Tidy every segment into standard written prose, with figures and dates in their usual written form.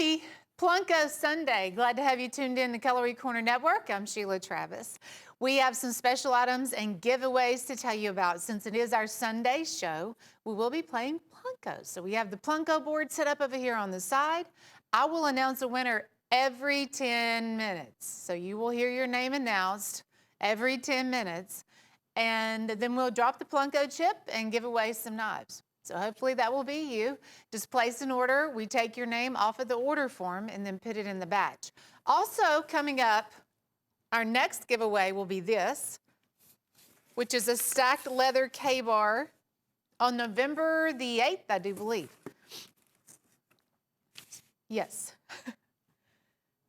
Happy Plunko Sunday. Glad to have you tuned in to Cutlery Corner Network. I'm Sheila Travis. We have some special items and giveaways to tell you about. Since it is our Sunday show, we will be playing Plunkos. So we have the Plunko board set up over here on the side. I will announce a winner every 10 minutes. So you will hear your name announced every 10 minutes. And then we'll drop the Plunko chip and give away some knives. So hopefully that will be you. Just place an order. We take your name off of the order form and then put it in the batch. Also coming up, our next giveaway will be this, which is a stacked leather K-bar on November the 8th, I do believe. Yes.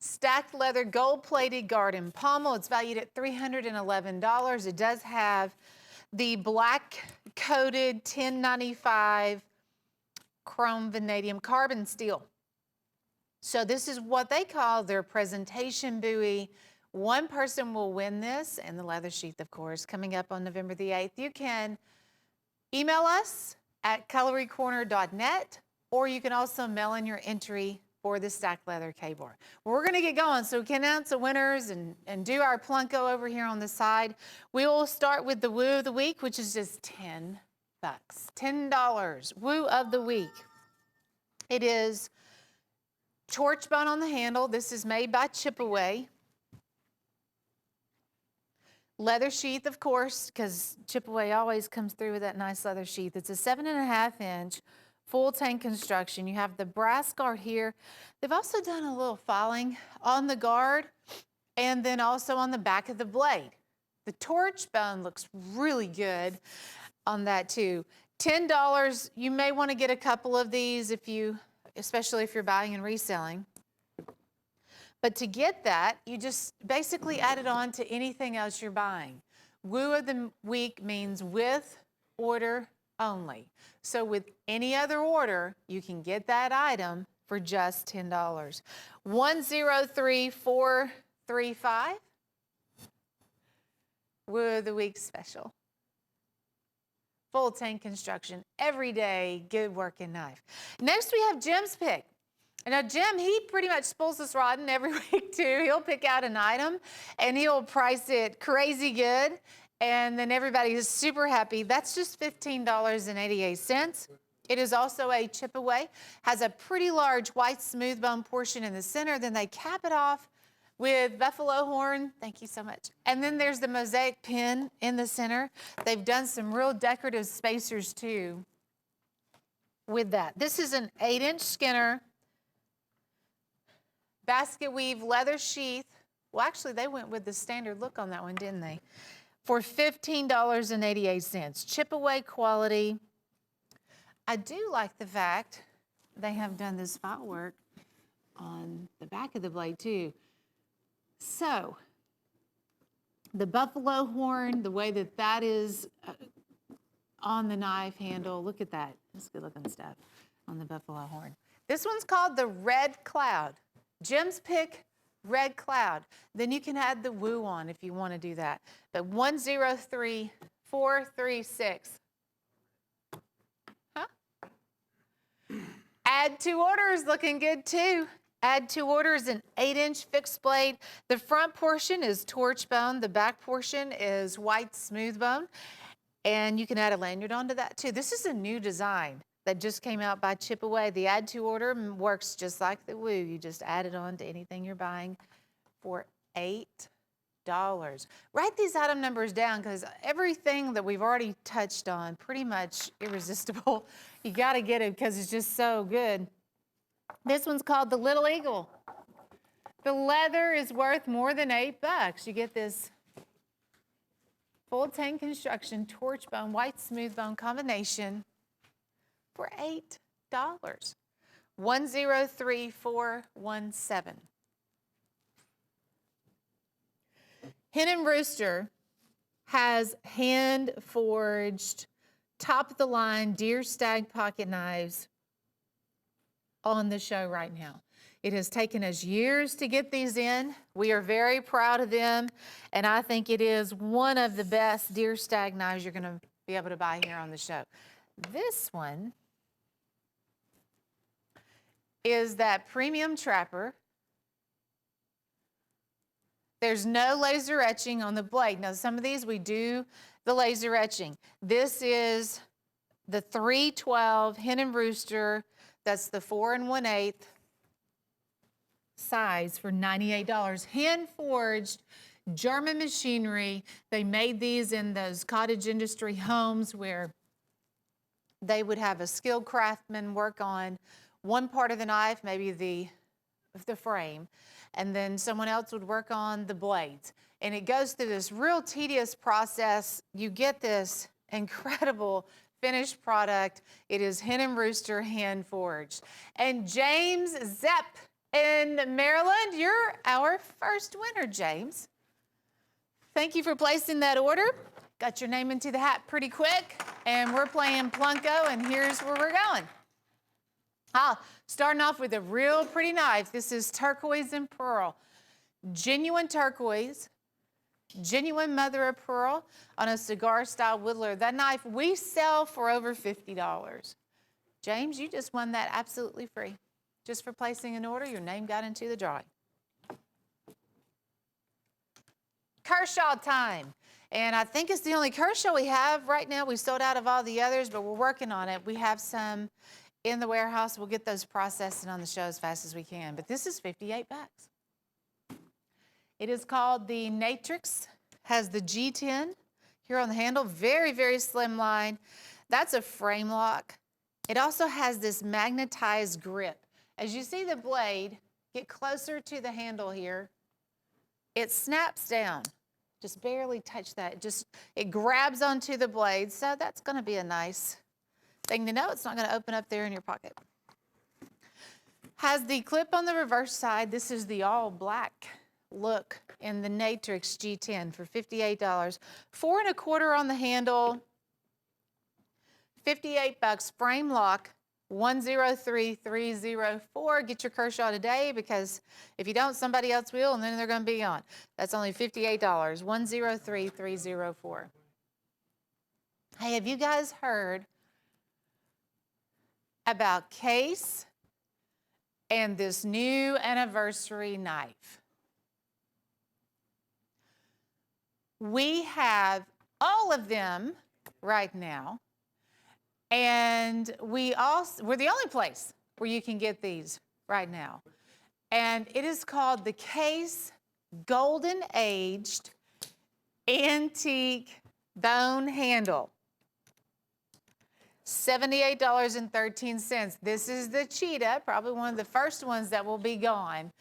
Stacked leather gold-plated garden pommel. It's valued at $311. It does have the black-coated 1095 chrome vanadium carbon steel. So this is what they call their presentation buoy. One person will win this, and the leather sheath, of course, coming up on November the 8th. You can email us at cutlerycorner.net, or you can also mail in your entry for the stacked leather K-bar. Well, we're going to get going so we can announce the winners and do our Plunko over here on the side. We will start with the Woo of the Week, which is just $10. $10. Woo of the Week. It is torch bone on the handle. This is made by Chip-Away. Leather sheath, of course, because Chip-Away always comes through with that nice leather sheath. It's a 7.5 inch full tank construction. You have the brass guard here. They've also done a little filing on the guard and then also on the back of the blade. The torch bone looks really good on that too. $10, you may want to get a couple of these especially if you're buying and reselling. But to get that, you just basically add it on to anything else you're buying. Woo of the Week means with order only. So with any other order, you can get that item for just $10. 103435. Woo of the Week special. Full tank construction, everyday good working knife. Next we have Jim's pick. Now Jim, he pretty much spools us rotten every week too. He'll pick out an item and he'll price it crazy good. And then everybody is super happy. That's just $15.88. It is also a Chip-Away. Has a pretty large white smooth bone portion in the center. Then they cap it off with buffalo horn. Thank you so much. And then there's the mosaic pin in the center. They've done some real decorative spacers too with that. This is an 8-inch Skinner basket weave leather sheath. Well, actually, they went with the standard look on that one, didn't they? For $15.88. Chip-Away quality. I do like the fact they have done this file work on the back of the blade too. So, the buffalo horn, the way that is on the knife handle, look at that. That's good looking stuff on the buffalo horn. This one's called the Red Cloud. Jim's pick, Red Cloud. Then you can add the Woo on if you want to do that. But 103436. Huh? Add 2 orders, looking good too. Add 2 orders, an 8-inch fixed blade. The front portion is torch bone. The back portion is white smooth bone. And you can add a lanyard onto that too. This is a new design that just came out by Chip-Away. The add 2 order works just like the Woo. You just add it on to anything you're buying for $8. Write these item numbers down because everything that we've already touched on, pretty much irresistible. You got to get it because it's just so good. This one's called the Little Eagle. The leather is worth more than $8. You get this full tank construction torch bone, white smooth bone combination for $8. 103417. Hen and Rooster has hand-forged, top-of-the-line deer stag pocket knives on the show right now. It has taken us years to get these in. We are very proud of them, and I think it is one of the best deer stag knives you're going to be able to buy here on the show. This one is that premium trapper. There's no laser etching on the blade. Now, some of these we do the laser etching. This is the 312 Hen and Rooster. That's the 4 1/8 size for $98. Hand forged German machinery. They made these in those cottage industry homes where they would have a skilled craftsman work on one part of the knife, maybe the frame, and then someone else would work on the blades. And it goes through this real tedious process. You get this incredible finished product. It is Hen and Rooster hand forged. And James Zepp in Maryland, you're our first winner, James. Thank you for placing that order. Got your name into the hat pretty quick, and we're playing Plunko, and here's where we're going. Starting off with a real pretty knife. This is turquoise and pearl. Genuine turquoise, genuine mother of pearl on a cigar-style whittler. That knife we sell for over $50. James, you just won that absolutely free. Just for placing an order, your name got into the drawing. Kershaw time. And I think it's the only Kershaw we have right now. We sold out of all the others, but we're working on it. We have some in the warehouse. We'll get those processed and on the show as fast as we can. But this is $58. It is called the Natrix. Has the G10 here on the handle. Very, very slim line. That's a frame lock. It also has this magnetized grip. As you see the blade get closer to the handle here, it snaps down. Just barely touch that. It grabs onto the blade. So that's going to be a nice thing to know. It's not going to open up there in your pocket. Has the clip on the reverse side. This is the all black look in the Natrix G10 for $58. 4 1/4 on the handle. $58. Frame lock. 103304. Get your Kershaw today, because if you don't, somebody else will, and then they're going to be gone. That's only $58. 103304. Hey, have you guys heard about Case and this new anniversary knife? We have all of them right now. And we're the only place where you can get these right now. And it is called the Case Golden Aged Antique Bone Handle. $78.13. This is the cheetah, probably one of the first ones that will be gone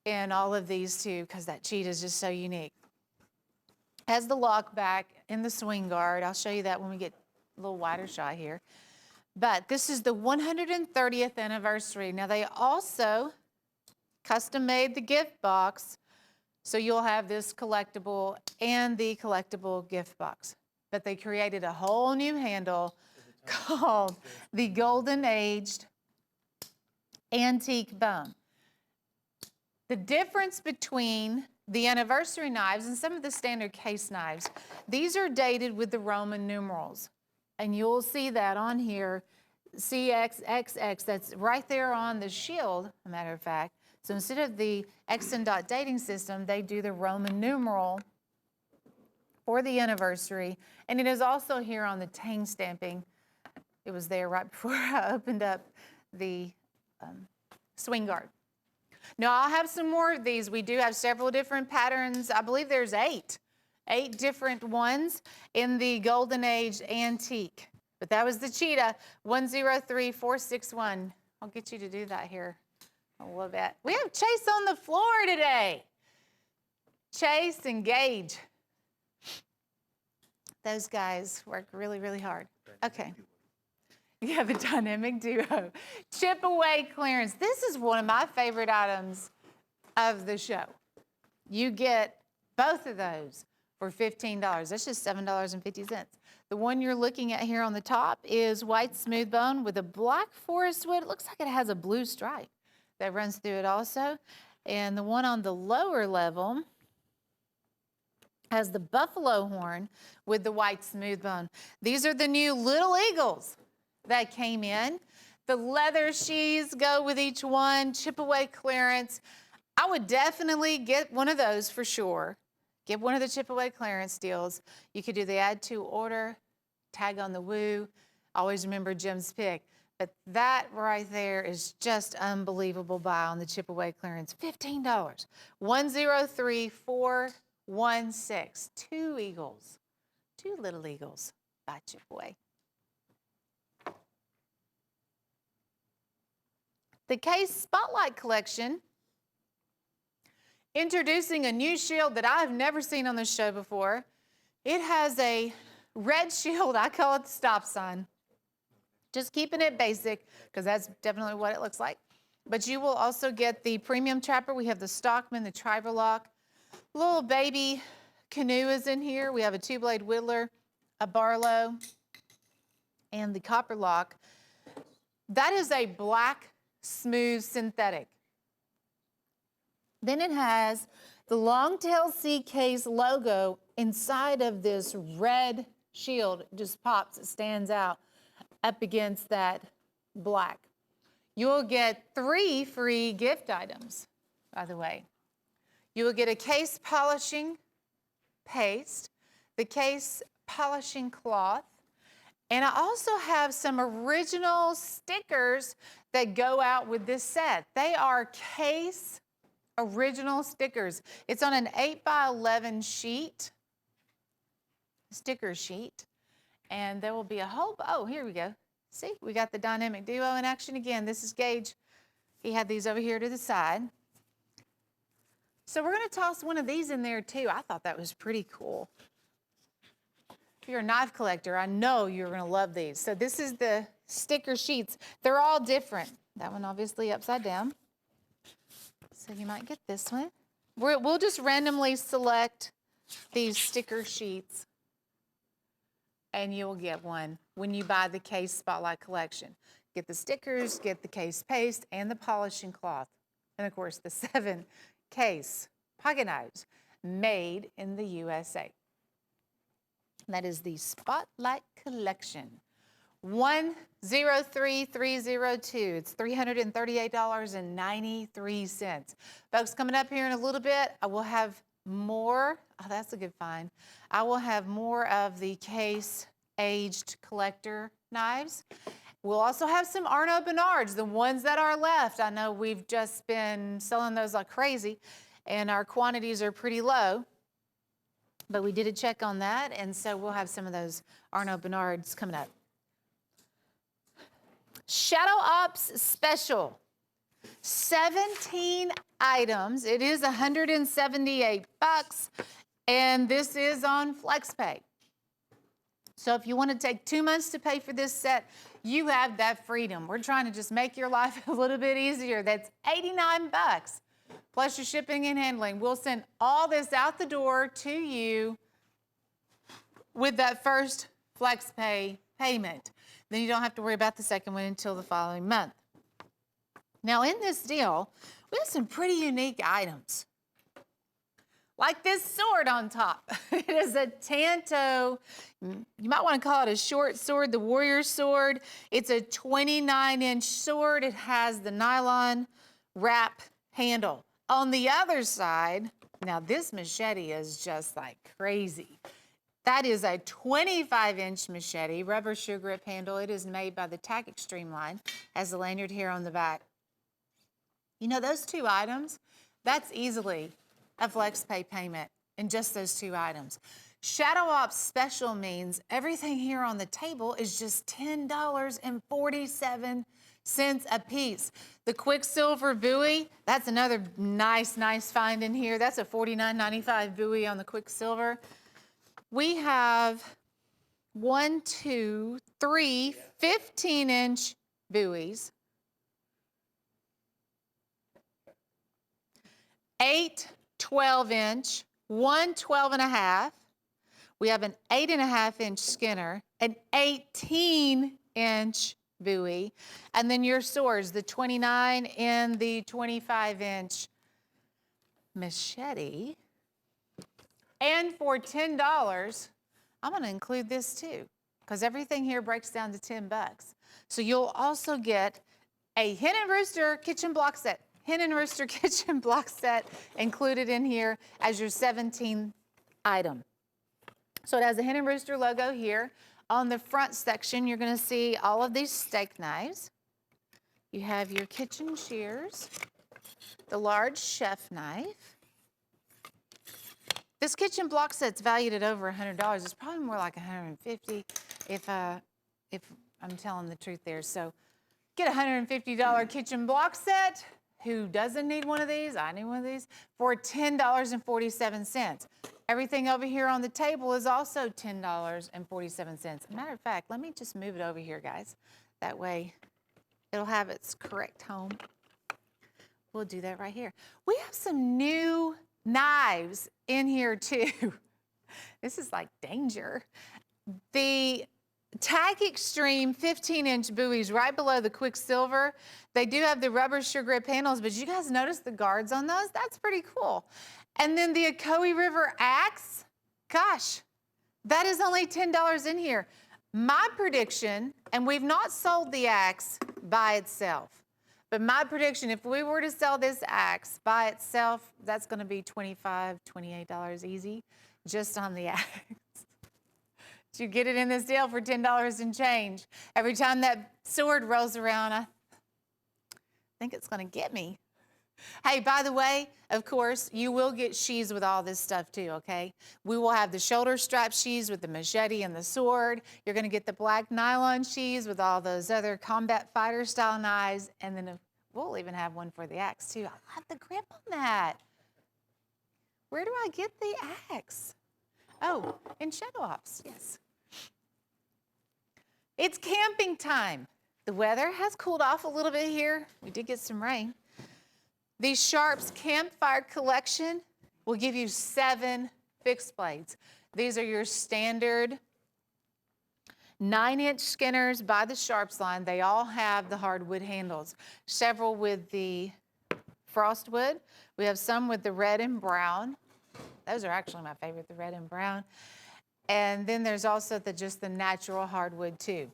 in all of these too, because that cheetah is just so unique. Has the lock back in the swing guard. I'll show you that when we get a little wider shot here. But this is the 130th anniversary. Now, they also custom made the gift box, so you'll have this collectible and the collectible gift box. But they created a whole new handle called the Golden Aged Antique Bone. The difference between the anniversary knives and some of the standard Case knives, these are dated with the Roman numerals. And you'll see that on here, CXXX, that's right there on the shield, as a matter of fact. So instead of the X and dot dating system, they do the Roman numeral for the anniversary. And it is also here on the Tang stamping. It was there right before I opened up the swing guard. Now, I'll have some more of these. We do have several different patterns. I believe there's 8 different ones in the Golden Age Antique. But that was the cheetah, 103461. I'll get you to do that here a little bit. We have Chase on the floor today. Chase and Gage. Those guys work really, really hard. Okay. Yeah, the dynamic duo. Chip away clearance. This is one of my favorite items of the show. You get both of those for $15. That's just $7.50. The one you're looking at here on the top is white smooth bone with a black forest wood. It looks like it has a blue stripe that runs through it also. And the one on the lower level has the buffalo horn with the white smooth bone. These are the new Little Eagles that came in. The leather sheaths go with each one, chip away clearance. I would definitely get one of those for sure. Get one of the chip away clearance deals. You could do the add to order, tag on the woo. Always remember Jim's pick. But that right there is just unbelievable buy on the chip away clearance. $15. 103416. Two eagles. Two little eagles by chip away. The Case Spotlight Collection, introducing a new shield that I've never seen on this show before. It has a red shield. I call it the stop sign. Just keeping it basic because that's definitely what it looks like. But you will also get the premium trapper. We have the Stockman, the Triver Lock. Little baby canoe is in here. We have a two-blade whittler, a Barlow, and the Copper Lock. That is a black, smooth synthetic. Then it has the Longtail Sea Case logo inside of this red shield. It just pops, it stands out up against that black. You'll get 3 free gift items, by the way. You will get a case polishing paste, the case polishing cloth, and I also have some original stickers that go out with this set. They are case original stickers. It's on an 8x11 sheet, sticker sheet. And there will be a whole, oh, here we go. See, we got the dynamic duo in action again. This is Gage. He had these over here to the side. So we're going to toss one of these in there too. I thought that was pretty cool. If you're a knife collector, I know you're going to love these. So this is the sticker sheets. They're all different. That one obviously upside down. So you might get this one. We'll just randomly select these sticker sheets, and you'll get one when you buy the Case Spotlight Collection. Get the stickers, get the case paste, and the polishing cloth. And of course, the 7 case pocket knives made in the USA. That is the Spotlight Collection. 103302. It's $338.93. Folks, coming up here in a little bit, I will have more. Oh, that's a good find. I will have more of the case aged collector knives. We'll also have some Arnaud Bernards, the ones that are left. I know we've just been selling those like crazy, and our quantities are pretty low. But we did a check on that, and so we'll have some of those Arnaud Bernards coming up. Shadow Ops Special. 17 items. It is $178, and this is on FlexPay. So if you want to take 2 months to pay for this set, you have that freedom. We're trying to just make your life a little bit easier. That's $89 plus your shipping and handling. We'll send all this out the door to you with that first FlexPay payment. Then you don't have to worry about the second one until the following month. Now in this deal, we have some pretty unique items. Like this sword on top. It is a Tanto, you might want to call it a short sword, the warrior sword. It's a 29-inch sword. It has the nylon wrap handle. On the other side, now this machete is just like crazy. That is a 25-inch machete, rubber shoe grip handle. It is made by the Tack Extreme line. Has the lanyard here on the back. You know, those 2 items, that's easily a FlexPay payment in just those 2 items. Shadow Ops Special means everything here on the table is just $10.47 a piece. The Quicksilver buoy, that's another nice find in here. That's a $49.95 buoy on the Quicksilver. We have 1, 2, 3 15-inch buoys, 8 12-inch, 1 12.5. We have an 8.5-inch Skinner, an 18-inch buoy, and then your swords, the 29 and the 25-inch machete. And for $10, I'm going to include this too, because everything here breaks down to $10. So you'll also get a Hen and Rooster kitchen block set. Hen and Rooster kitchen block set included in here as your 17th item. So it has the Hen and Rooster logo here. On the front section, you're going to see all of these steak knives. You have your kitchen shears, the large chef knife. This kitchen block set's valued at over $100. It's probably more like $150 if I'm telling the truth there. So get a $150 kitchen block set. Who doesn't need one of these? I need one of these for $10.47. Everything over here on the table is also $10.47. Matter of fact, let me just move it over here, guys. That way it'll have its correct home. We'll do that right here. We have some new knives in here too. This is like danger. The Tack Extreme 15-inch buoys right below the Quicksilver. They do have the rubber sure grip handles, but you guys notice the guards on those? That's pretty cool. And then the Ocoee River axe, gosh, that is only $10 in here. My prediction, and we've not sold the axe by itself, but my prediction, if we were to sell this axe by itself, that's going to be $25, $28 easy, just on the axe. You get it in this deal for $10 and change. Every time that sword rolls around, I think it's going to get me. Hey, by the way, of course, you will get sheaths with all this stuff too, okay? We will have the shoulder strap sheaths with the machete and the sword. You're going to get the black nylon sheaths with all those other combat fighter style knives. And then we'll even have one for the axe too. I love the grip on that. Where do I get the axe? Oh, in Shadow Ops, yes. It's camping time. The weather has cooled off a little bit here. We did get some rain. The Sharps Campfire Collection will give you 7 fixed blades. These are your standard 9-inch skinners by the Sharps line. They all have the hardwood handles. Several with the frostwood. We have some with the red and brown. Those are actually my favorite, the red and brown. And then there's also just the natural hardwood too.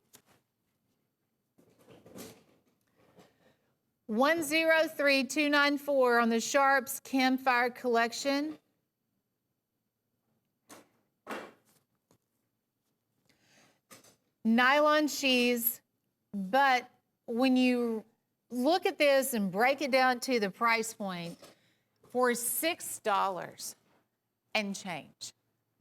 103294 on the Sharps Campfire Collection. Nylon sheaths, but when you look at this and break it down to the price point, for $6 and change,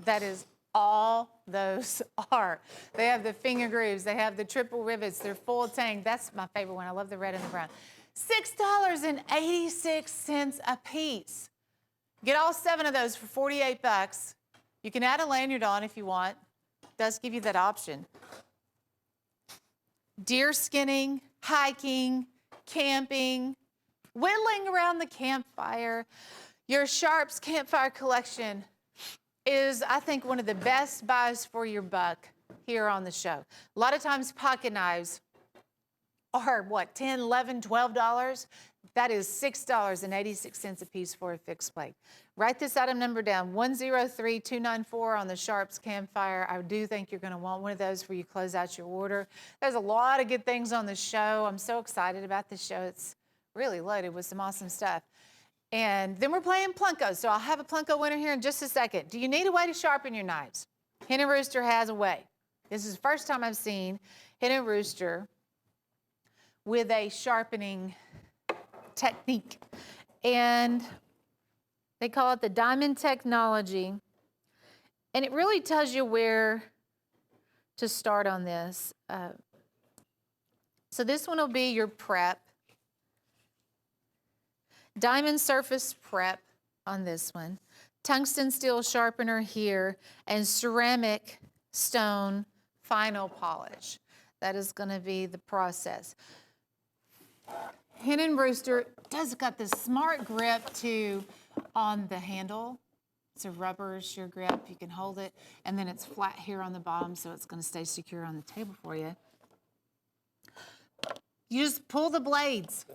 that is all those are. They have the finger grooves, they have the triple rivets, they're full tank. That's my favorite one. I love the red and the brown. $6.86 a piece. Get all 7 of those for 48 bucks. You can add a lanyard on if you want. It does give you that option. Deer skinning, hiking, camping, whittling around the campfire. Your Sharps Campfire Collection is, I think, one of the best buys for your buck here on the show. A lot of times pocket knives are what, $10, $11, $12? That is $6.86 a piece for a fixed blade. Write this item number down, 103294 on the Sharps Campfire. I do think you're going to want one of those before you close out your order. There's a lot of good things on the show. I'm so excited about this show. It's really loaded with some awesome stuff. And then we're playing Plunko, so I'll have a Plunko winner here in just a second. Do you need a way to sharpen your knives? Hen and Rooster has a way. This is the first time I've seen Hen and Rooster with a sharpening technique. And they call it the Diamond Technology. And it really tells you where to start on this. So this one will be your prep. Diamond surface prep on this one. Tungsten steel sharpener here, and ceramic stone final polish. That is going to be the process. Hen and Rooster does got this smart grip too on the handle. It's a rubber sheer grip. You can hold it, and then it's flat here on the bottom, so it's going to stay secure on the table for you. You just pull the blades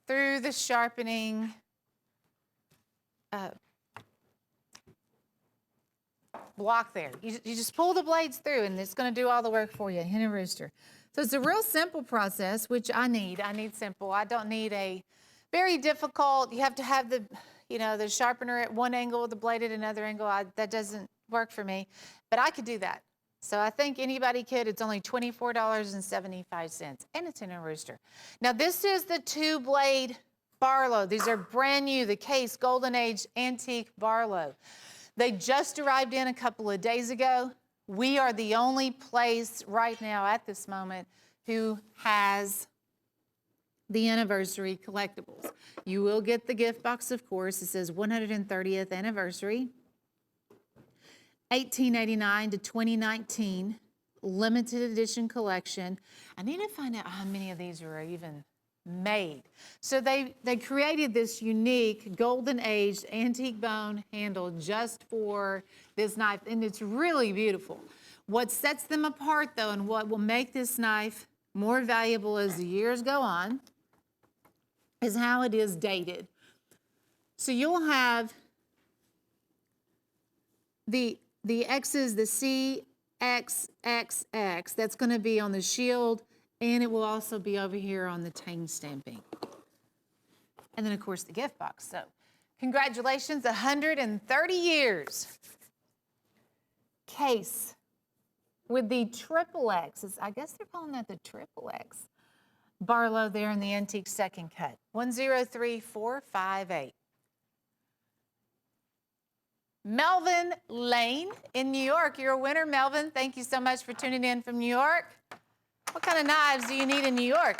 through the sharpening block there. You just pull the blades through and it's gonna do all the work for you, hen and rooster. So it's a real simple process, which I need simple. I don't need a very difficult, you have to have the, the sharpener at one angle, the blade at another angle. That doesn't work for me, but I could do that. So I think anybody could. It's only $24.75, and it's hen and rooster. Now this is the 2-blade Barlow. These are brand new, the Case Golden Age Antique Barlow. They just arrived in a couple of days ago. We are the only place right now at this moment who has the anniversary collectibles. You will get the gift box, of course. It says 130th anniversary, 1889 to 2019, limited edition collection. I need to find out how many of these are even made. So they created this unique golden aged antique bone handle just for this knife, and it's really beautiful. What sets them apart though, and what will make this knife more valuable as the years go on, is how it is dated. So you'll have the X's, the CXXX, that's going to be on the shield, and it will also be over here on the Tang stamping. And then, of course, the gift box. So, congratulations, 130 years. Case with the triple X. I guess they're calling that the triple X. Barlow there in the antique second cut. 103458. Melvin Lane in New York. You're a winner, Melvin. Thank you so much for tuning in from New York. What kind of knives do you need in New York?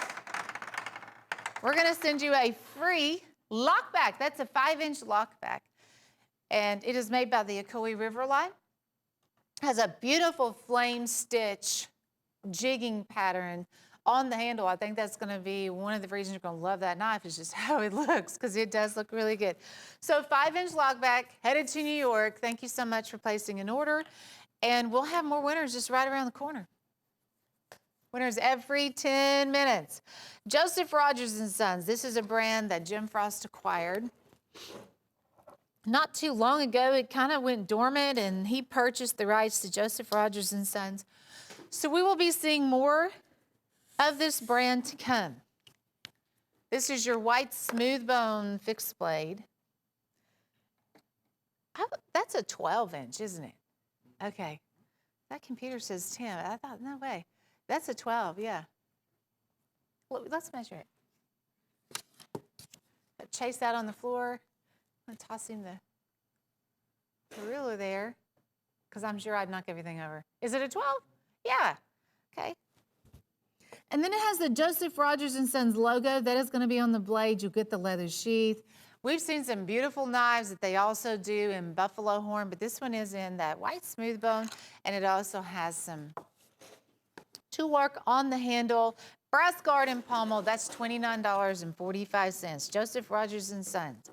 We're going to send you a free lockback. That's a 5-inch lockback. And it is made by the Ocoee River Line. Has a beautiful flame stitch jigging pattern on the handle. I think that's going to be one of the reasons you're going to love that knife, is just how it looks, because it does look really good. So 5-inch lockback, headed to New York. Thank you so much for placing an order. And we'll have more winners just right around the corner. Winners every 10 minutes. Joseph Rogers & Sons. This is a brand that Jim Frost acquired not too long ago. It kind of went dormant, and he purchased the rights to Joseph Rogers & Sons. So we will be seeing more of this brand to come. This is your white smooth bone fixed blade. That's a 12-inch, isn't it? Okay. That computer says 10. I thought, no way. That's a 12, yeah. Let's measure it. Put Chase out on the floor. I'm going to toss him the ruler there, because I'm sure I'd knock everything over. Is it a 12? Yeah. Okay. And then it has the Joseph Rogers & Sons logo. That is going to be on the blade. You'll get the leather sheath. We've seen some beautiful knives that they also do in buffalo horn, but this one is in that white smooth bone, and it also has some tool work on the handle. Brass guard and pommel, that's $29.45. Joseph Rogers & Sons.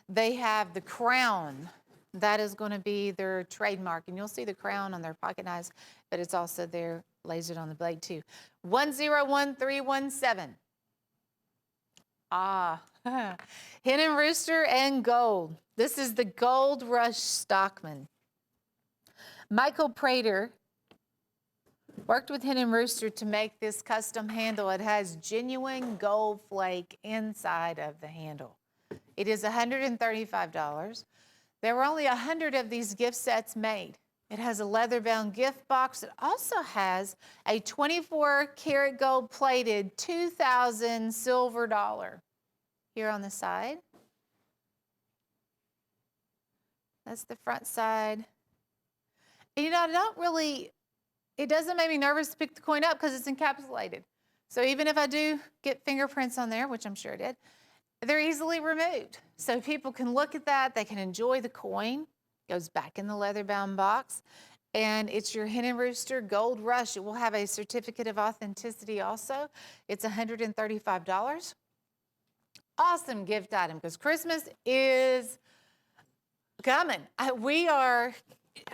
They have the crown. That is going to be their trademark, and you'll see the crown on their pocket knives, but it's also there lasered on the blade too. 101317. Hen and Rooster and Gold. This is the Gold Rush Stockman. Michael Prater worked with Hen and Rooster to make this custom handle. It has genuine gold flake inside of the handle. It is $135. There were only 100 of these gift sets made. It has a leather-bound gift box. It also has a 24-karat gold-plated 2000 silver dollar here on the side. That's the front side. And it doesn't make me nervous to pick the coin up because it's encapsulated. So even if I do get fingerprints on there, which I'm sure it did, they're easily removed. So people can look at that, they can enjoy the coin. Goes back in the leather-bound box. And it's your Hen and Rooster Gold Rush. It will have a certificate of authenticity also. It's $135. Awesome gift item, because Christmas is coming. I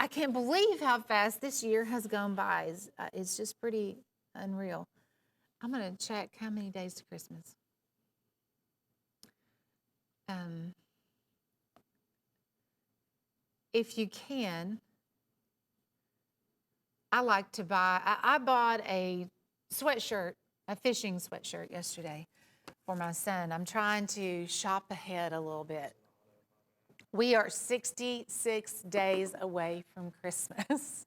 can't believe how fast this year has gone by. It's just pretty unreal. I'm going to check how many days to Christmas. If you can, I like to buy, I bought a sweatshirt, a fishing sweatshirt yesterday for my son. I'm trying to shop ahead a little bit. We are 66 days away from Christmas.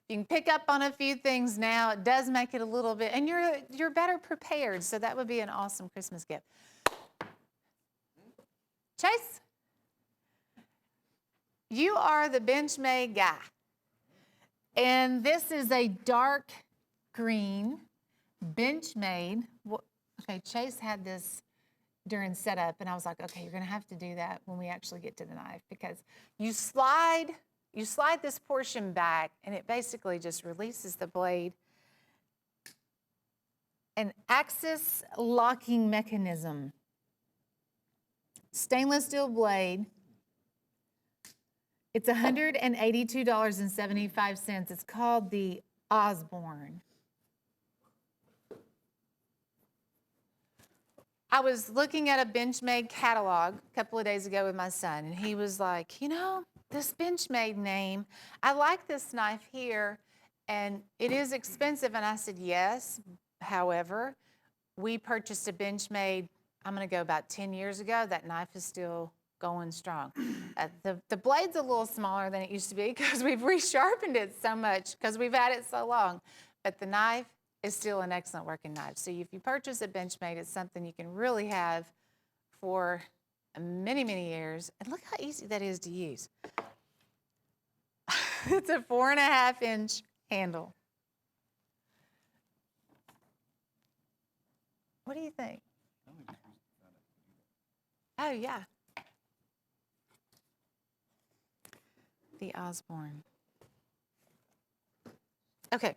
You can pick up on a few things now. It does make it a little bit, and you're better prepared, so that would be an awesome Christmas gift. Chase, you are the Benchmade guy. And this is a dark green Benchmade. Okay, Chase had this during setup, and I was like, okay, you're gonna have to do that when we actually get to the knife, because you slide this portion back, and it basically just releases the blade. An axis locking mechanism. Stainless steel blade. It's $182.75. It's called the Osborne. I was looking at a Benchmade catalog a couple of days ago with my son, and he was like, you know, this Benchmade name, I like this knife here, and it is expensive. And I said, yes. However, we purchased a Benchmade, I'm going to go about 10 years ago. That knife is still going strong. The blade's a little smaller than it used to be because we've resharpened it so much because we've had it so long. But the knife is still an excellent working knife. So if you purchase a Benchmade, it's something you can really have for many, many years. And look how easy that is to use. It's a 4.5-inch handle. What do you think? Oh, yeah. The Osborne. Okay.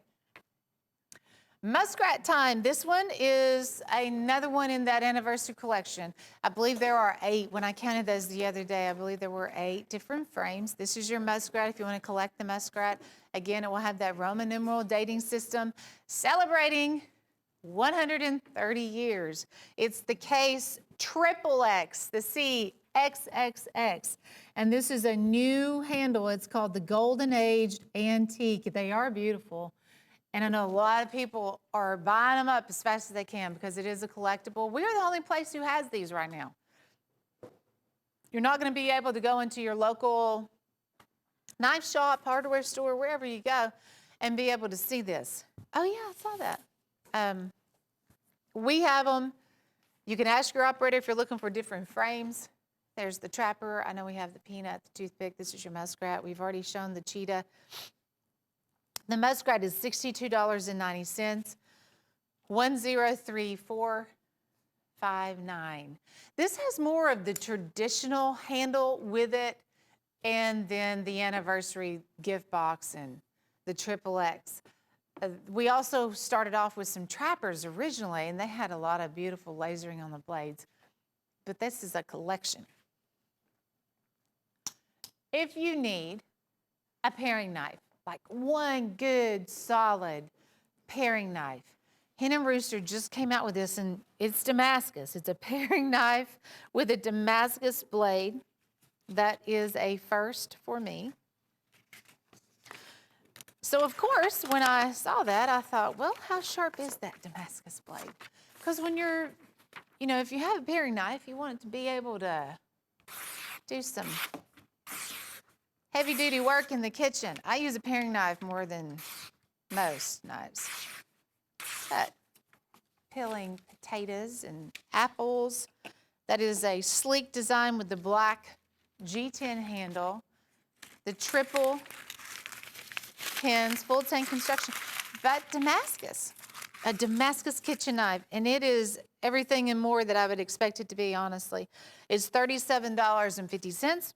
Muskrat time. This one is another one in that anniversary collection. I believe there are 8. When I counted those the other day, I believe there were 8 different frames. This is your muskrat if you want to collect the muskrat. Again, it will have that Roman numeral dating system celebrating 130 years. It's the case XXX, the C XXX. And this is a new handle. It's called the Golden Age Antique. They are beautiful. And I know a lot of people are buying them up as fast as they can because it is a collectible. We are the only place who has these right now. You're not going to be able to go into your local knife shop, hardware store, wherever you go, and be able to see this. Oh, yeah, I saw that. We have them. You can ask your operator if you're looking for different frames. There's the trapper. I know we have the peanut, the toothpick. This is your muskrat. We've already shown the cheetah. The muskrat is $62.90. 103459. This has more of the traditional handle with it, and then the anniversary gift box and the XXX. We also started off with some trappers originally, and they had a lot of beautiful lasering on the blades. But this is a collection. If you need a paring knife, like one good, solid paring knife, Hen & Rooster just came out with this, and it's Damascus. It's a paring knife with a Damascus blade. That is a first for me. So, of course, when I saw that, I thought, well, how sharp is that Damascus blade? Because when you're, if you have a paring knife, you want it to be able to do some heavy-duty work in the kitchen. I use a paring knife more than most knives. But peeling potatoes and apples. That is a sleek design with the black G10 handle. The triple pins, full tank construction, but Damascus, a Damascus kitchen knife, and it is everything and more that I would expect it to be, honestly. It's $37.50.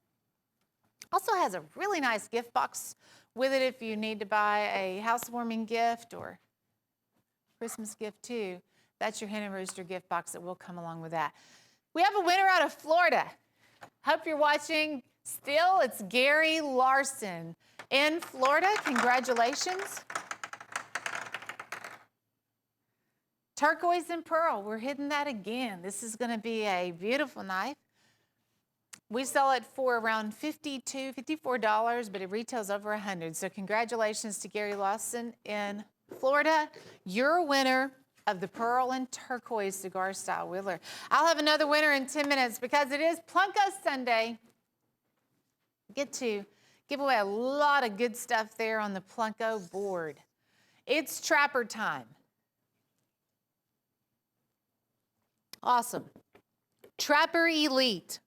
Also has a really nice gift box with it if you need to buy a housewarming gift or Christmas gift too. That's your Hen & Rooster gift box that will come along with that. We have a winner out of Florida. Hope you're watching. Still, it's Gary Larson in Florida. Congratulations. Turquoise and pearl. We're hitting that again. This is going to be a beautiful knife. We sell it for around $52, $54, but it retails over $100. So congratulations to Gary Lawson in Florida. You're a winner of the Pearl and Turquoise Cigar Style Whittler. I'll have another winner in 10 minutes because it is Plunko Sunday. Get to give away a lot of good stuff there on the Plunko board. It's Trapper time. Awesome. Trapper Elite.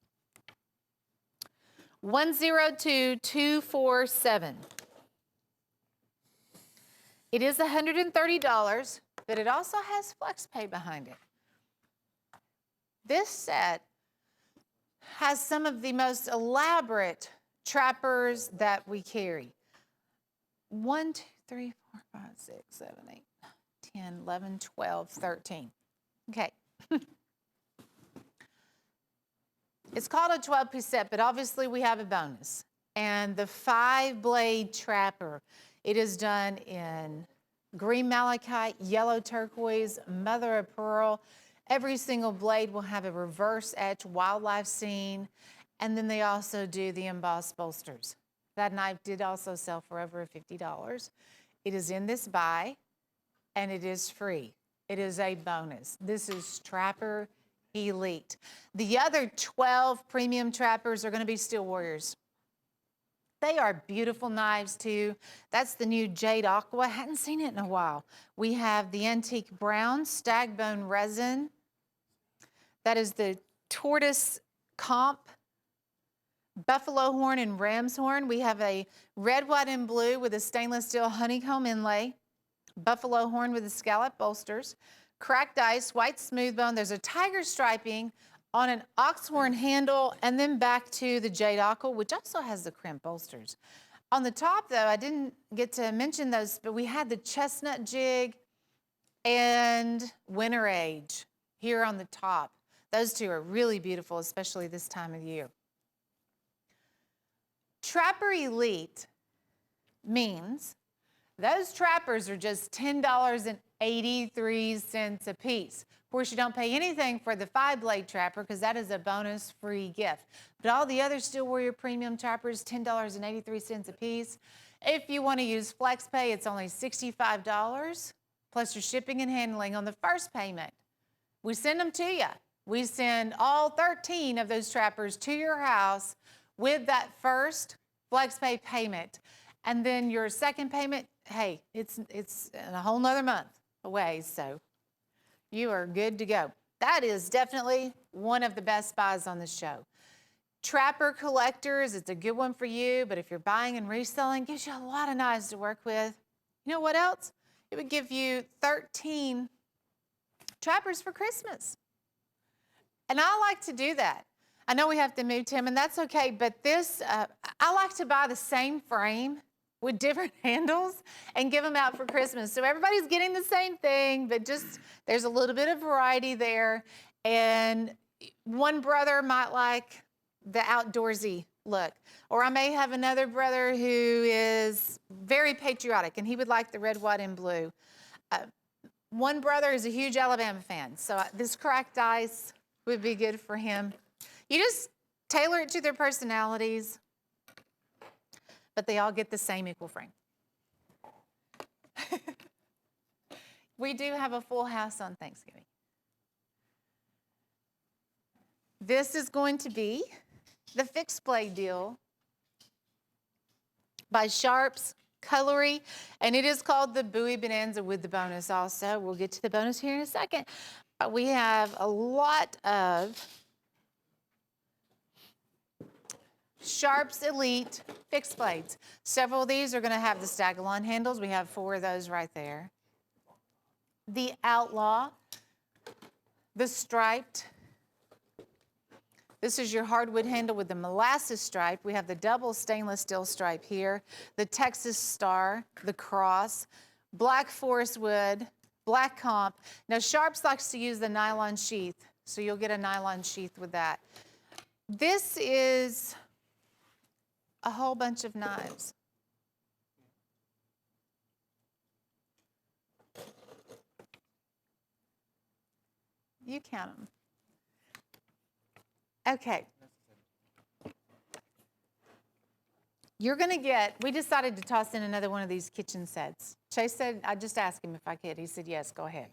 102247. It is $130, but it also has FlexPay behind it. This set has some of the most elaborate trappers that we carry. 1, 2, 3, 4, 5, 6, 7, 8, 10, 11, 12, 13. Okay. It's called a 12-piece set, but obviously we have a bonus. And the 5-blade trapper, it is done in green malachite, yellow turquoise, mother of pearl. Every single blade will have a reverse etch wildlife scene. And then they also do the embossed bolsters. That knife did also sell for over $50. It is in this buy, and it is free. It is a bonus. This is Trapper Elite. The other 12 premium trappers are going to be Steel Warriors. They are beautiful knives too. That's the new Jade Aqua. Hadn't seen it in a while. We have the Antique Brown Stag Bone Resin. That is the Tortoise Comp Buffalo Horn and Ram's Horn. We have a red, white, and blue with a stainless steel honeycomb inlay. Buffalo Horn with the scallop bolsters. Cracked ice, white smooth bone. There's a tiger striping on an oxhorn handle, and then back to the Jade Aqua, which also has the crimp bolsters. On the top, though, I didn't get to mention those, but we had the chestnut jig and winter age here on the top. Those two are really beautiful, especially this time of year. Trapper Elite means those trappers are just $10.83 a piece. Of course, you don't pay anything for the 5-blade trapper because that is a bonus free gift. But all the other Steel Warrior premium trappers, $10.83 a piece. If you want to use FlexPay, it's only $65 plus your shipping and handling on the first payment. We send them to you. We send all 13 of those trappers to your house with that first FlexPay payment. And then your second payment, hey, it's in a whole nother month away, so you are good to go. That is definitely one of the best buys on the show. Trapper collectors, it's a good one for you, but if you're buying and reselling, it gives you a lot of knives to work with. You know what else? It would give you 13 trappers for Christmas. And I like to do that. I know we have to move, Tim, and that's okay, but this, I like to buy the same frame with different handles and give them out for Christmas. So everybody's getting the same thing, but just there's a little bit of variety there. And one brother might like the outdoorsy look, or I may have another brother who is very patriotic and he would like the red, white, and blue. One brother is a huge Alabama fan, so this cracked ice would be good for him. You just tailor it to their personalities, but they all get the same equal frame. We do have a full house on Thanksgiving. This is going to be the fixed blade deal by Sharps Cutlery, and it is called the Bowie Bonanza with the bonus also. We'll get to the bonus here in a second. We have a lot of Sharps Elite fixed blades. Several of these are going to have the Stag-alon handles. We have 4 of those right there. The Outlaw, the striped. This is your hardwood handle with the molasses stripe. We have the double stainless steel stripe here, the Texas Star, the Cross, black forest wood, black comp. Now Sharps likes to use the nylon sheath, so you'll get a nylon sheath with that. This is a whole bunch of knives. You count them. Okay. You're gonna get, we decided to toss in another one of these kitchen sets. Chase said, I just asked him if I could. He said, yes, go ahead.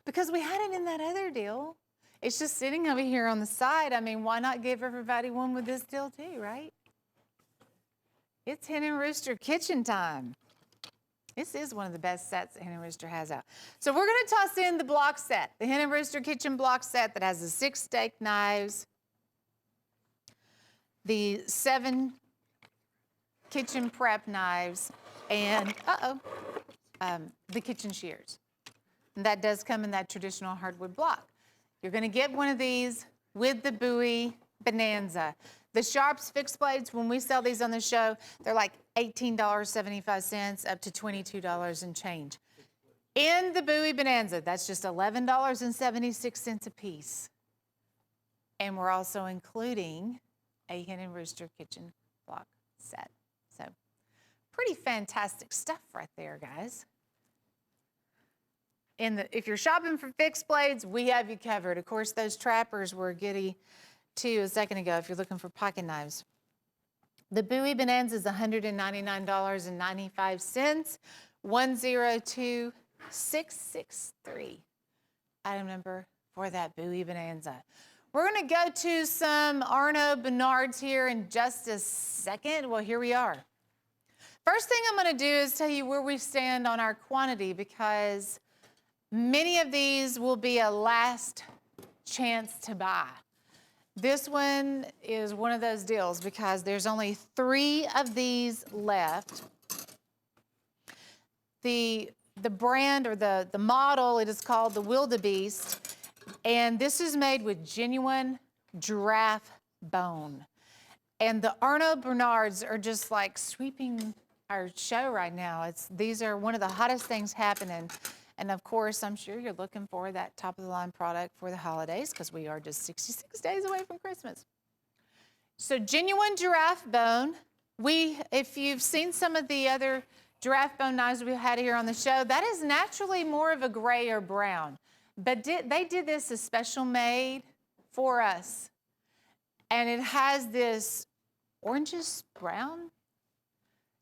Because we had it in that other deal. It's just sitting over here on the side. I mean, why not give everybody one with this deal too, right? It's Hen and Rooster kitchen time. This is one of the best sets that Hen and Rooster has out. So we're gonna toss in the block set, the Hen and Rooster kitchen block set that has the 6 steak knives, the 7 kitchen prep knives, and the kitchen shears. And that does come in that traditional hardwood block. You're gonna get one of these with the Bowie Bonanza. The Sharps fixed blades, when we sell these on the show, they're like $18.75 up to $22 and change. In the Bowie Bonanza, that's just $11.76 a piece. And we're also including a Hen and Rooster kitchen block set. So pretty fantastic stuff right there, guys. If you're shopping for fixed blades, we have you covered. Of course, those trappers were giddy too a second ago if you're looking for pocket knives. The Bowie Bonanza is $199.95, 102663. Item number for that Bowie Bonanza. We're gonna go to some Arno Bernards here in just a second. Well, here we are. First thing I'm gonna do is tell you where we stand on our quantity, because many of these will be a last chance to buy. This one is one of those deals because there's only 3 of these left. The brand or the model, it is called the Wildebeest, and this is made with genuine giraffe bone. And the Arno Bernards are just like sweeping our show right now. These are one of the hottest things happening. And of course, I'm sure you're looking for that top of the line product for the holidays, because we are just 66 days away from Christmas. So genuine giraffe bone. If you've seen some of the other giraffe bone knives we've had here on the show, that is naturally more of a gray or brown. But they did this as special made for us. And it has this orangish brown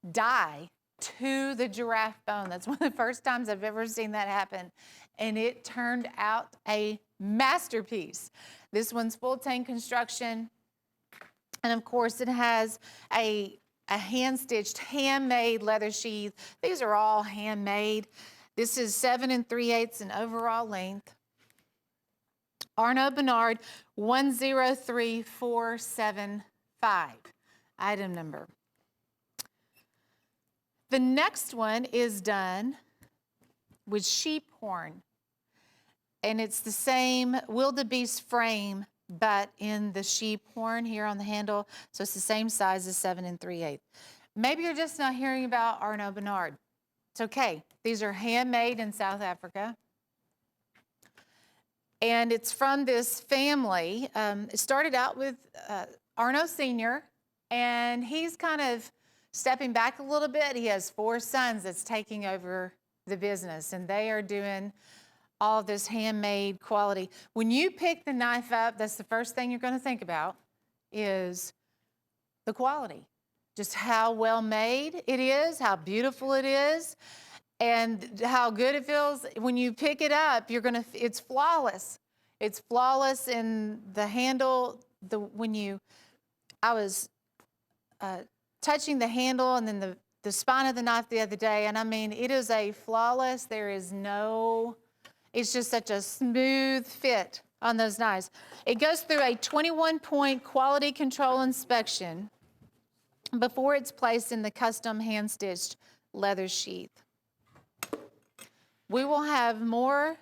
dye to the giraffe bone. That's one of the first times I've ever seen that happen. And it turned out a masterpiece. This one's full tank construction. And of course it has a hand-stitched, handmade leather sheath. These are all handmade. This is 7 3/8 in overall length. Arno Bernard 103475, item number. The next one is done with sheep horn, and it's the same Wildebeest frame, but in the sheep horn here on the handle, so it's the same size as 7 3/8. Maybe you're just not hearing about Arno Bernard. It's okay. These are handmade in South Africa, and it's from this family. It started out with Arno Sr., and he's kind of stepping back a little bit. He has 4 sons that's taking over the business, and they are doing all this handmade quality. When you pick the knife up, that's the first thing you're going to think about is the quality. Just how well made it is, how beautiful it is, and how good it feels. When you pick it up, it's flawless. It's flawless in the handle. I was touching the handle and then the spine of the knife the other day, and I mean, it is a flawless, it's just such a smooth fit on those knives. It goes through a 21-point quality control inspection before it's placed in the custom hand-stitched leather sheath. We will have more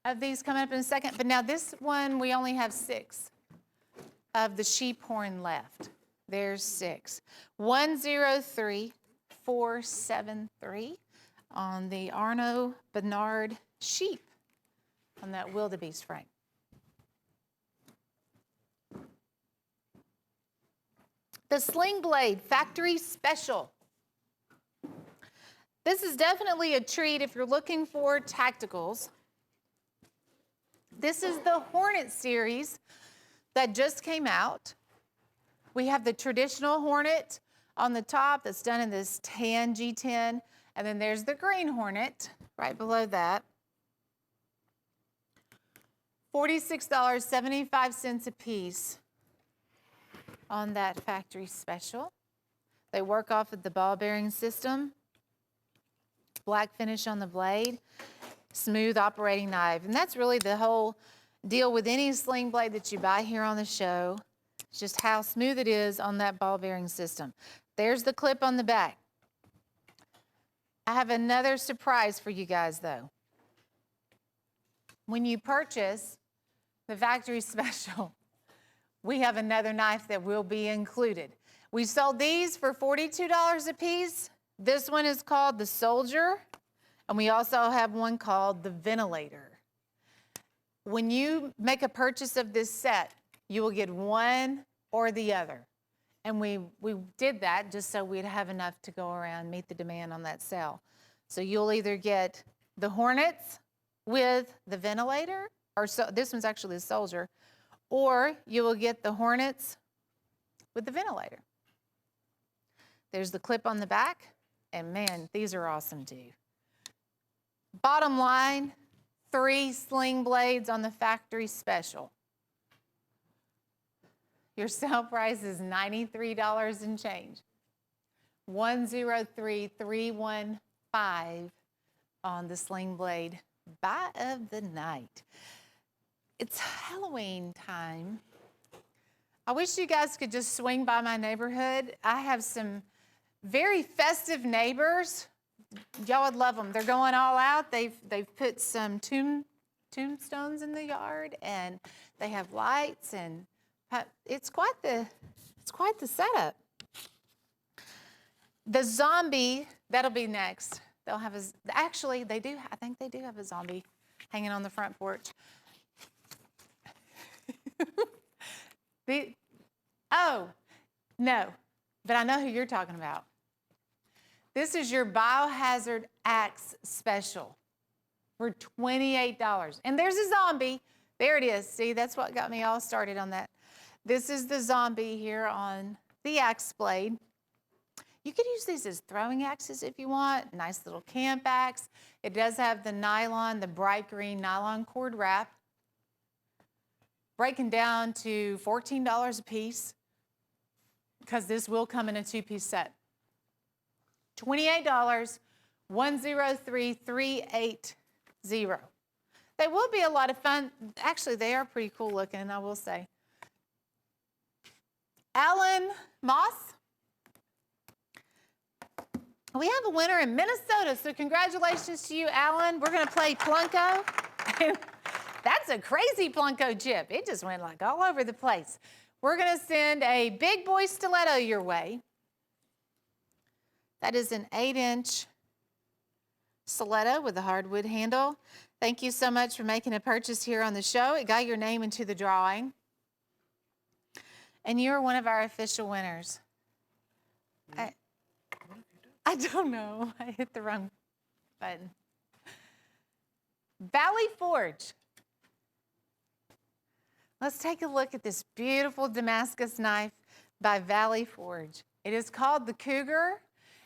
of these coming up in a second, but now this one, we only have 6 of the sheep horn left. There's 6. 103473 on the Arno Bernard sheep on that Wildebeest frame. The Sling Blade Factory Special. This is definitely a treat if you're looking for tacticals. This is the Hornet series that just came out. We have the traditional Hornet on the top that's done in this tan G10. And then there's the green Hornet right below that. $46.75 a piece on that factory special. They work off of the ball bearing system. Black finish on the blade. Smooth operating knife. And that's really the whole deal with any sling blade that you buy here on the show. It's just how smooth it is on that ball bearing system. There's the clip on the back. I have another surprise for you guys though. When you purchase the factory special, we have another knife that will be included. We sold these for $42 a piece. This one is called the Soldier, and we also have one called the Ventilator. When you make a purchase of this set, you will get one or the other. And we did that just so we'd have enough to go around, meet the demand on that sale. So you'll either get the Hornets with the Ventilator, or so, this one's actually the Soldier, or you will get the Hornets with the Ventilator. There's the clip on the back, and man, these are awesome too. Bottom line, 3 sling blades on the factory special. Your sale price is $93 and change. $103,315 on the sling blade buy of the night. It's Halloween time. I wish you guys could just swing by my neighborhood. I have some very festive neighbors. Y'all would love them. They're going all out. They've put some tombstones in the yard, and they have lights, and it's quite the setup. The zombie, that'll be next. They'll have actually they do. I think they do have a zombie hanging on the front porch. Oh, no, but I know who you're talking about. This is your Biohazard Axe Special for $28. And there's a zombie. There it is. See, that's what got me all started on that. This is the zombie here on the axe blade. You could use these as throwing axes if you want. Nice little camp axe. It does have the nylon, the bright green nylon cord wrap. Breaking down to $14 a piece because this will come in a 2-piece set. $28, $103,380. They will be a lot of fun. Actually, they are pretty cool looking, I will say. Alan Moss. We have a winner in Minnesota, so congratulations to you, Alan. We're going to play Plunko. That's a crazy Plunko chip. It just went like all over the place. We're going to send a big boy stiletto your way. That is an 8-inch stiletto with a hardwood handle. Thank you so much for making a purchase here on the show. It got your name into the drawing. And you're one of our official winners. I don't know. I hit the wrong button. Valley Forge. Let's take a look at this beautiful Damascus knife by Valley Forge. It is called the Cougar.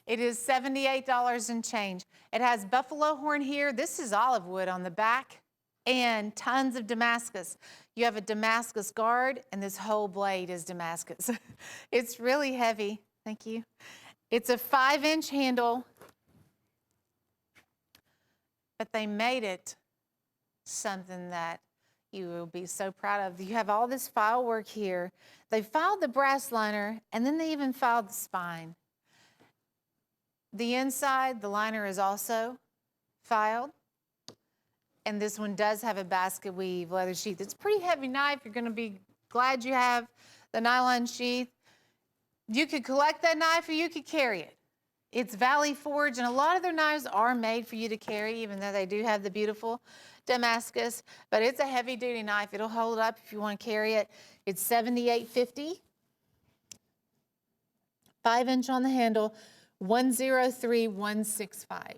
It is $78 and change. It has buffalo horn here. This is olive wood on the back and tons of Damascus. You have a Damascus guard, and this whole blade is Damascus. It's really heavy. Thank you. It's a 5-inch handle, but they made it something that you will be so proud of. You have all this file work here. They filed the brass liner, and then they even filed the spine. The inside, the liner is also filed, and this one does have a basket weave leather sheath. It's a pretty heavy knife. You're going to be glad you have the nylon sheath. You could collect that knife or you could carry it. It's Valley Forge, and a lot of their knives are made for you to carry, even though they do have the beautiful Damascus, but it's a heavy-duty knife. It'll hold up if you want to carry it. It's $78.50. 5-inch on the handle, $103,165.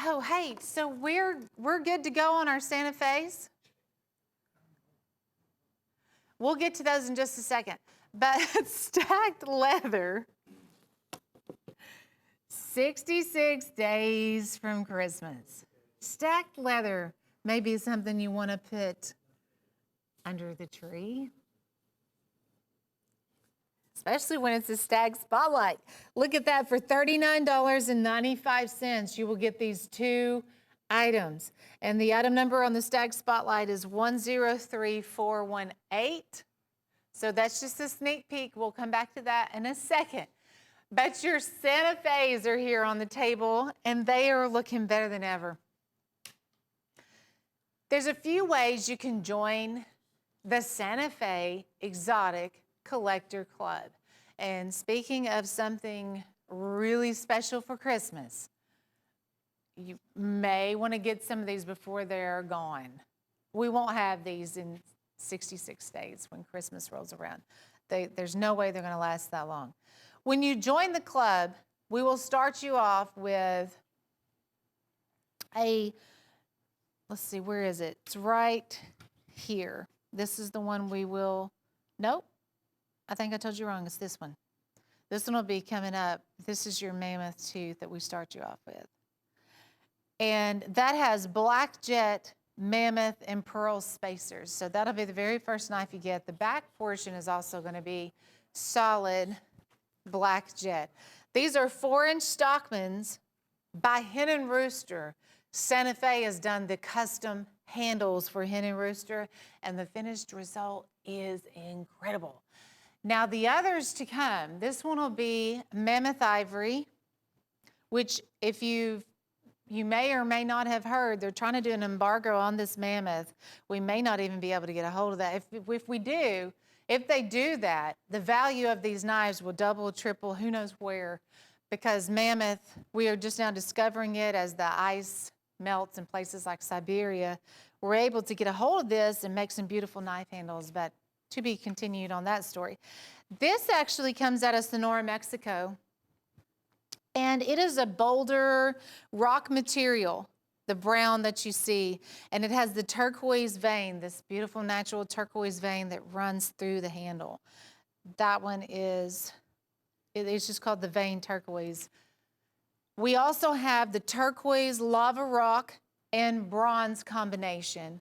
Oh, hey, so we're good to go on our Santa Fe's? We'll get to those in just a second. But stacked leather, 66 days from Christmas. Stacked leather may be something you want to put under the tree, especially when it's a stacked spotlight. Look at that, for $39.95, you will get these two items. And the item number on the stacked spotlight is 103418. So that's just a sneak peek. We'll come back to that in a second. But your Santa Fe's are here on the table, and they are looking better than ever. There's a few ways you can join the Santa Fe Exotic Collector Club. And speaking of something really special for Christmas, you may want to get some of these before they're gone. We won't have these in 66 days when Christmas rolls around. There's no way they're going to last that long. When you join the club, we will start you off with a, let's see, where is it? It's right here. This is the one we will, nope, I think I told you wrong. It's this one. This one will be coming up. This is your mammoth tooth that we start you off with. And that has black jet, mammoth, and pearl spacers. So that'll be the very first knife you get. The back portion is also going to be solid black jet. These are 4-inch Stockmans by Hen and Rooster. Santa Fe has done the custom handles for Hen and Rooster, and the finished result is incredible. Now the others to come, this one will be mammoth ivory, which if you may or may not have heard, they're trying to do an embargo on this mammoth. We may not even be able to get a hold of that. If we do, if they do that, the value of these knives will double, triple, who knows where, because mammoth, we are just now discovering it as the ice melts in places like Siberia. We're able to get a hold of this and make some beautiful knife handles, but to be continued on that story. This actually comes out of Sonora, Mexico. And it is a boulder rock material, the brown that you see, and it has the turquoise vein, this beautiful natural turquoise vein that runs through the handle. That one is, it's just called the vein turquoise. We also have the turquoise lava rock and bronze combination.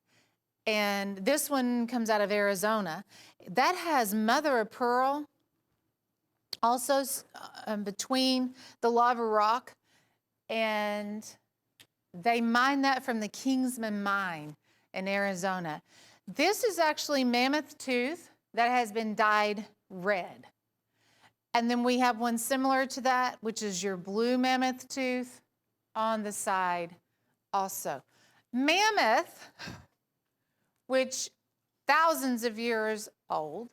And this one comes out of Arizona. That has mother of pearl, also between the lava rock, and they mine that from the Kingsman mine in Arizona. This is actually mammoth tooth that has been dyed red. And then we have one similar to that, which is your blue mammoth tooth on the side also. Mammoth, which thousands of years old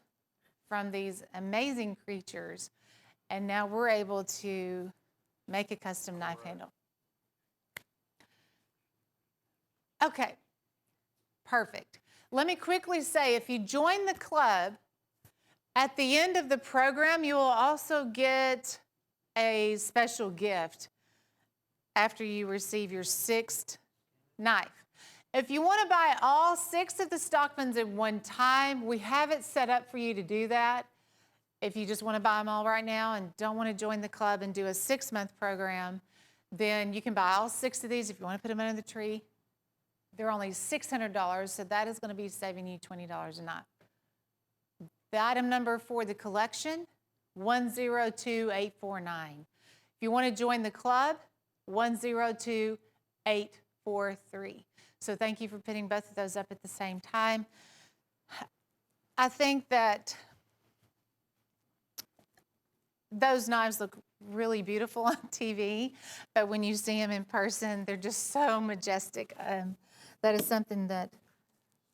from these amazing creatures, and now we're able to make a custom knife handle. Okay, perfect. Let me quickly say, if you join the club, at the end of the program, you will also get a special gift after you receive your 6th knife. If you want to buy all 6 of the Stockmans at one time, we have it set up for you to do that. If you just want to buy them all right now and don't want to join the club and do a 6-month program, then you can buy all 6 of these if you want to put them under the tree. They're only $600, so that is going to be saving you $20 a knife. The item number for the collection, 102849. If you want to join the club, 102843. So thank you for putting both of those up at the same time. I think that those knives look really beautiful on TV, but when you see them in person, they're just so majestic. That is something that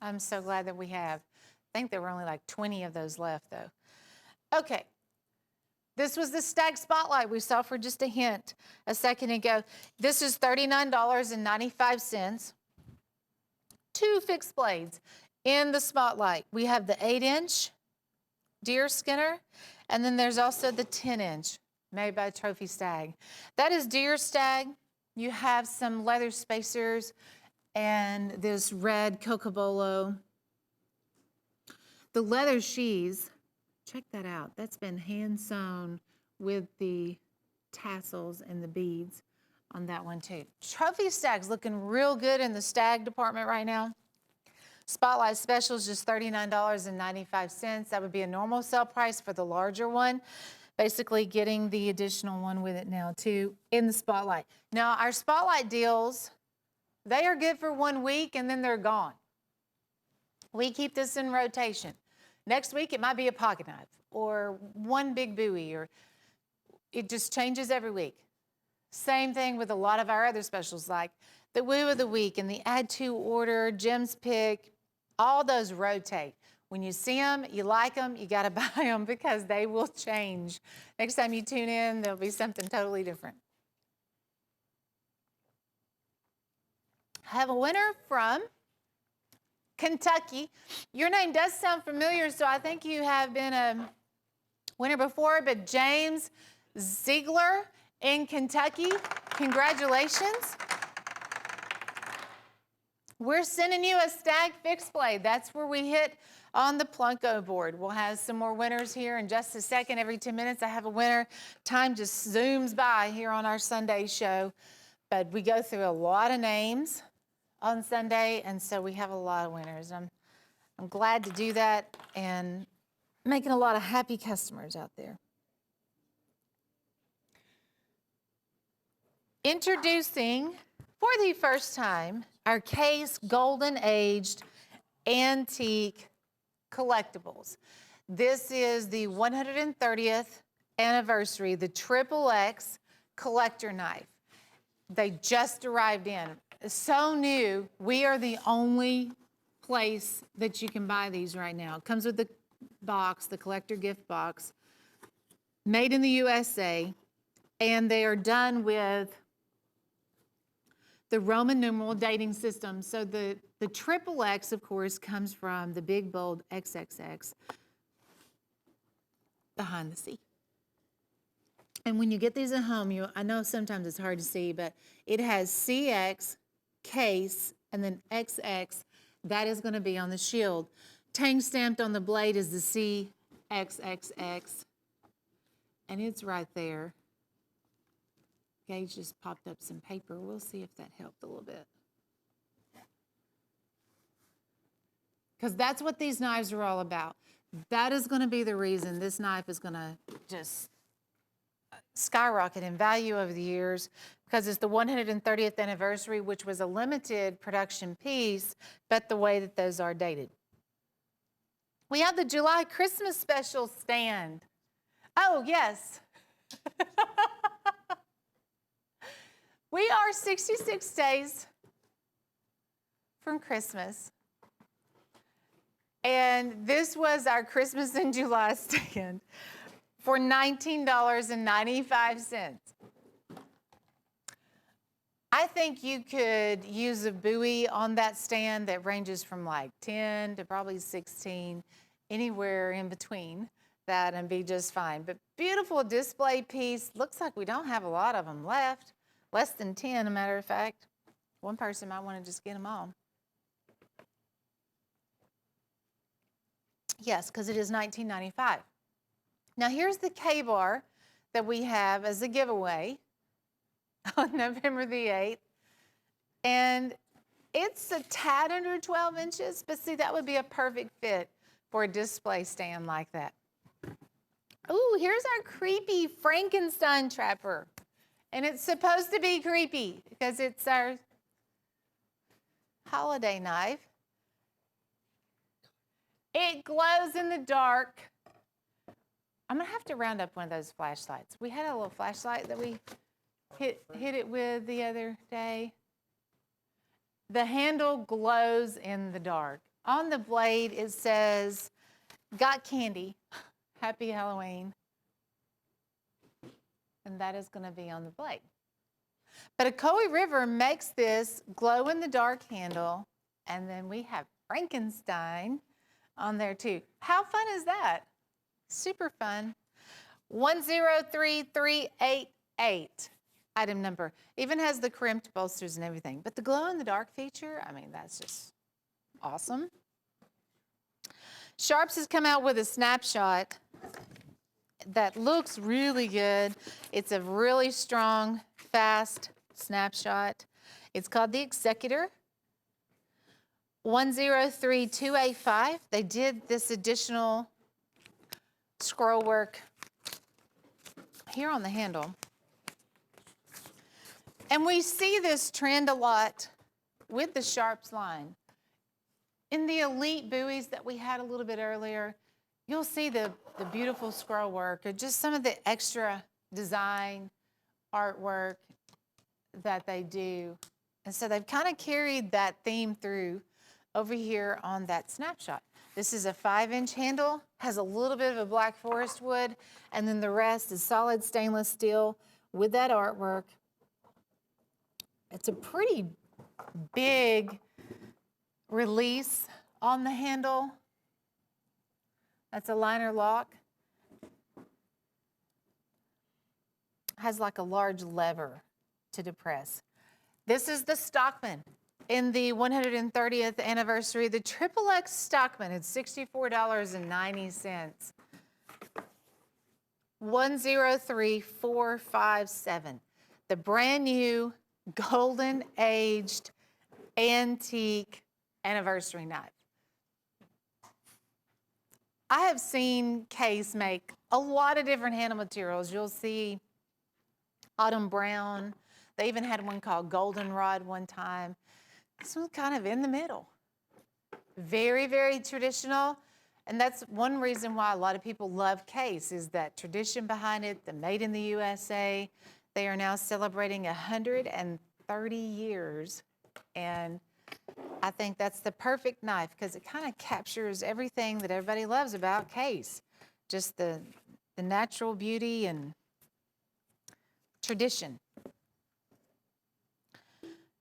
I'm so glad that we have. I think there were only like 20 of those left, though. Okay. This was the stacked spotlight we saw for just a hint a second ago. This is $39.95. 2 fixed blades in the spotlight. We have the 8-inch deer skinner, and then there's also the 10-inch made by Trophy Stag. That is deer stag. You have some leather spacers and this red cocobolo. The leather sheaths, check that out. That's been hand sewn with the tassels and the beads on that one too. Trophy stacks looking real good in the stag department right now. Spotlight special is just $39.95. That would be a normal sale price for the larger one. Basically getting the additional one with it now too in the spotlight. Now our spotlight deals, they are good for 1 week and then they're gone. We keep this in rotation. Next week it might be a pocket knife or one big buoy, or it just changes every week. Same thing with a lot of our other specials like the Woo of the Week and the Add To order, Jim's Pick. All those rotate. When you see them, you like them, you got to buy them because they will change. Next time you tune in, there'll be something totally different. I have a winner from Kentucky. Your name does sound familiar, so I think you have been a winner before, but James Ziegler in Kentucky, congratulations. We're sending you a stag fixed blade. That's where we hit on the Plunko board. We'll have some more winners here in just a second. Every 10 minutes I have a winner. Time just zooms by here on our Sunday show. But we go through a lot of names on Sunday, and so we have a lot of winners. I'm glad to do that and making a lot of happy customers out there. Introducing for the first time our Case Golden Aged Antique Collectibles. This is the 130th anniversary, the XXX collector knife. They just arrived in. So new, we are the only place that you can buy these right now. It comes with the box, the collector gift box, made in the USA, and they are done with the Roman numeral dating system. So the XXX, of course, comes from the big, bold XXX behind the C. And when you get these at home, I know sometimes it's hard to see, but it has CX, case, and then XX. That is going to be on the shield. Tang stamped on the blade is the CXXX, and it's right there. Gage just popped up some paper. We'll see if that helped a little bit. Because that's what these knives are all about. That is going to be the reason this knife is going to just skyrocket in value over the years, because it's the 130th anniversary, which was a limited production piece, but the way that those are dated. We have the July Christmas special stand. Oh, yes. We are 66 days from Christmas. And this was our Christmas in July stand for $19.95. I think you could use a buoy on that stand that ranges from like 10 to probably 16, anywhere in between that, and be just fine. But beautiful display piece. Looks like we don't have a lot of them left. Less than 10, a matter of fact. One person might want to just get them all. Yes, because it is $19.95. Now here's the K-bar that we have as a giveaway on November the 8th. And it's a tad under 12 inches, but see, that would be a perfect fit for a display stand like that. Ooh, here's our creepy Frankenstein trapper. And it's supposed to be creepy because it's our holiday knife. It glows in the dark. I'm going to have to round up one of those flashlights. We had a little flashlight that we hit it with the other day. The handle glows in the dark. On the blade, it says, "Got candy. Happy Halloween." And that is going to be on the blade. But Ocoee River makes this glow-in-the-dark handle, and then we have Frankenstein on there too. How fun is that? Super fun. 103388, item number. Even has the crimped bolsters and everything. But the glow-in-the-dark feature, I mean, that's just awesome. Sharps has come out with a snapshot that looks really good. It's a really strong, fast snapshot. It's called the Executor. 103285. They did this additional scroll work here on the handle. And we see this trend a lot with the Sharps line. In the Elite buoys that we had a little bit earlier, you'll see the beautiful scroll work or just some of the extra design artwork that they do. And so they've kind of carried that theme through over here on that snapshot. This is a 5-inch handle, has a little bit of a black forest wood, and then the rest is solid stainless steel with that artwork. It's a pretty big release on the handle. That's a liner lock. Has like a large lever to depress. This is the Stockman. In the 130th anniversary, the XXX Stockman, it's $64.90. 103457. The brand new golden aged antique anniversary knife. I have seen Case make a lot of different handle materials. You'll see autumn brown. They even had one called goldenrod one time. This one's kind of in the middle. Very, very traditional. And that's one reason why a lot of people love Case is that tradition behind it, the made in the USA. They are now celebrating 130 years. And I think that's the perfect knife because it kind of captures everything that everybody loves about Case. Just the natural beauty and tradition.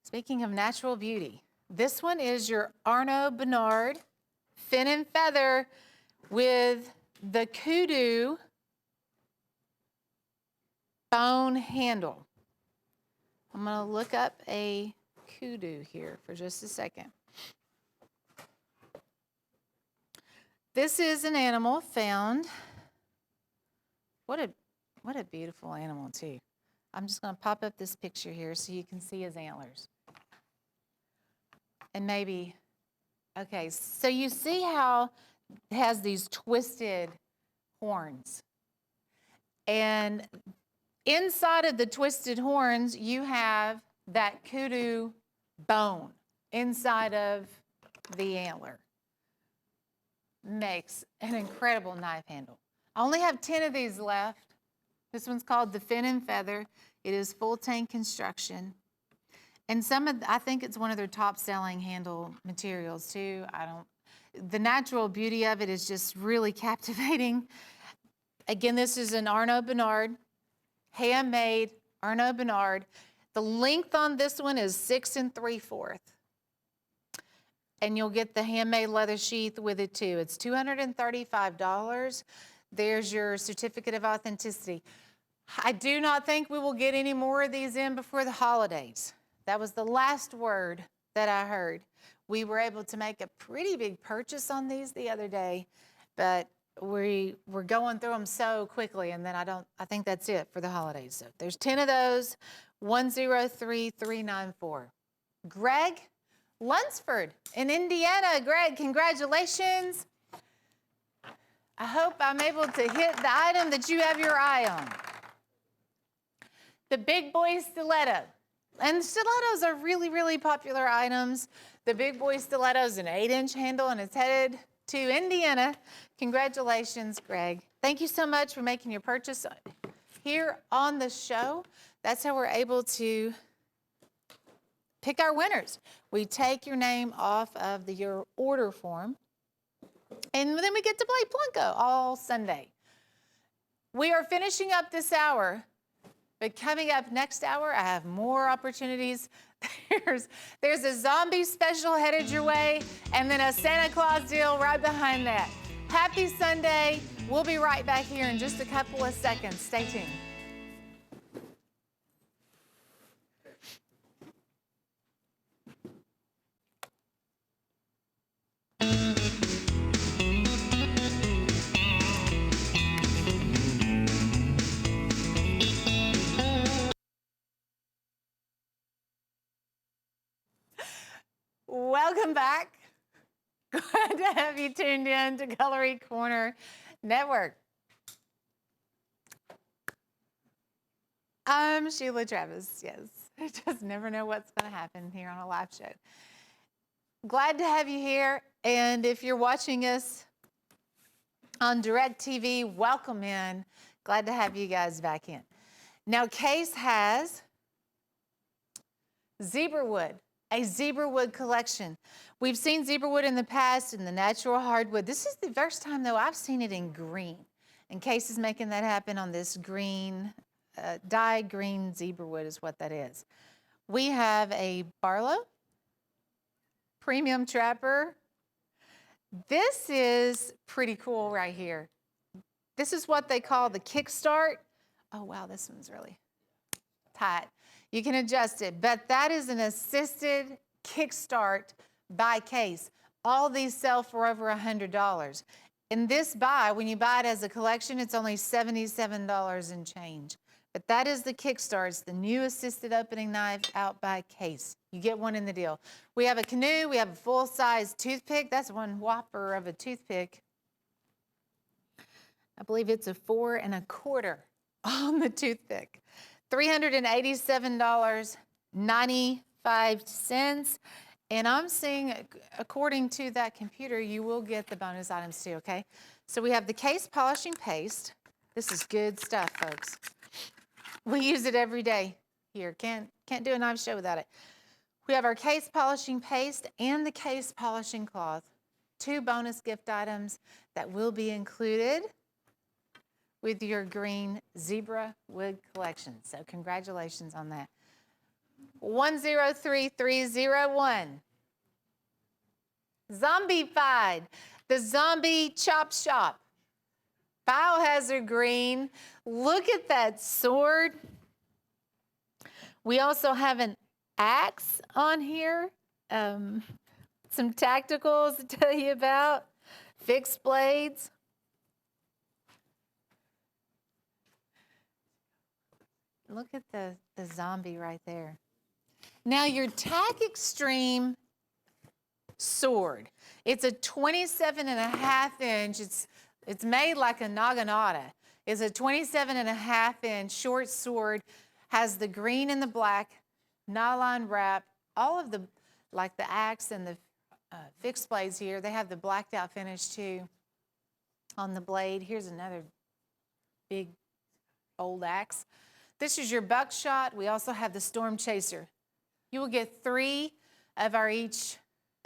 Speaking of natural beauty, this one is your Arnaud Bernard fin and feather with the kudu bone handle. I'm going to look up a kudu here for just a second. This is an animal found. What a beautiful animal too. I'm just going to pop up this picture here so you can see his antlers. And maybe, okay, so you see how it has these twisted horns. And inside of the twisted horns, you have that kudu bone inside of the antler. Makes an incredible knife handle. I only have 10 of these left. This one's called the Fin and Feather. It is full tank construction. And I think it's one of their top selling handle materials too. The natural beauty of it is just really captivating. Again, this is an Arnaud Bernard, handmade Arnaud Bernard. The length on this one is 6 3/4. And you'll get the handmade leather sheath with it too. It's $235. There's your certificate of authenticity. I do not think we will get any more of these in before the holidays. That was the last word that I heard. We were able to make a pretty big purchase on these the other day, but we're going through them so quickly, and then I think that's it for the holidays. So there's 10 of those, 103394. Greg Lunsford in Indiana. Greg, congratulations. I hope I'm able to hit the item that you have your eye on. The Big Boy Stiletto. And stilettos are really, really popular items. The Big Boy Stiletto is an 8-inch handle, and it's headed to Indiana. Congratulations, Greg. Thank you so much for making your purchase here on the show. That's how we're able to pick our winners. We take your name off of your order form, and then we get to play Plunko all Sunday. We are finishing up this hour. But coming up next hour, I have more opportunities. There's a zombie special headed your way, and then a Santa Claus deal right behind that. Happy Sunday. We'll be right back here in just a couple of seconds. Stay tuned. Welcome back. Glad to have you tuned in to Cutlery Corner Network. I'm Sheila Travis, yes. I just never know what's going to happen here on a live show. Glad to have you here, and if you're watching us on DirecTV, welcome in. Glad to have you guys back in. Now, Case has zebra wood, a zebra wood collection. We've seen zebra wood in the past in the natural hardwood. This is the first time, though, I've seen it in green. And Case is making that happen on this green, dyed green zebra wood is what that is. We have a Barlow Premium Trapper. This is pretty cool right here. This is what they call the kickstart. Oh, wow, this one's really tight. You can adjust it, but that is an assisted kickstart by Case. All these sell for over $100. In this buy, when you buy it as a collection, it's only $77 and change. But that is the kickstart. It's the new assisted opening knife out by Case. You get one in the deal. We have a canoe. We have a full-size toothpick. That's one whopper of a toothpick. I believe it's a 4 1/4 on the toothpick. $387.95. And I'm seeing, according to that computer, you will get the bonus items too, okay? So we have the Case polishing paste. This is good stuff, folks. We use it every day here. Can't do a knife show without it. We have our Case polishing paste and the Case polishing cloth. 2 bonus gift items that will be included with your green zebra wood collection. So congratulations on that. 103301. Zombified, the zombie chop shop. Biohazard green. Look at that sword. We also have an axe on here. Some tacticals to tell you about. Fixed blades. Look at the zombie right there. Now your Tack Extreme sword. It's a 27.5 inch. It's made like a naginata. It's a 27.5 inch short sword. Has the green and the black nylon wrap. All of the, like the axe and the fixed blades here, they have the blacked out finish too on the blade. Here's another big old axe. This is your buckshot. We also have the Storm Chaser. You will get 3 of our each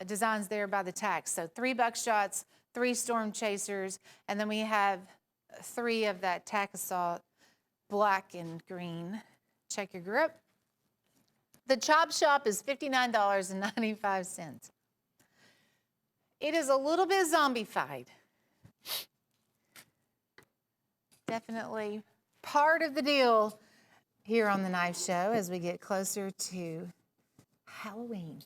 designs there by the tack. So 3 buckshots, 3 Storm Chasers, and then we have 3 of that Tack Assault, black and green. Check your grip. The Chop Shop is $59.95. It is a little bit zombified. Definitely part of the deal here on the Knife Show as we get closer to Halloween.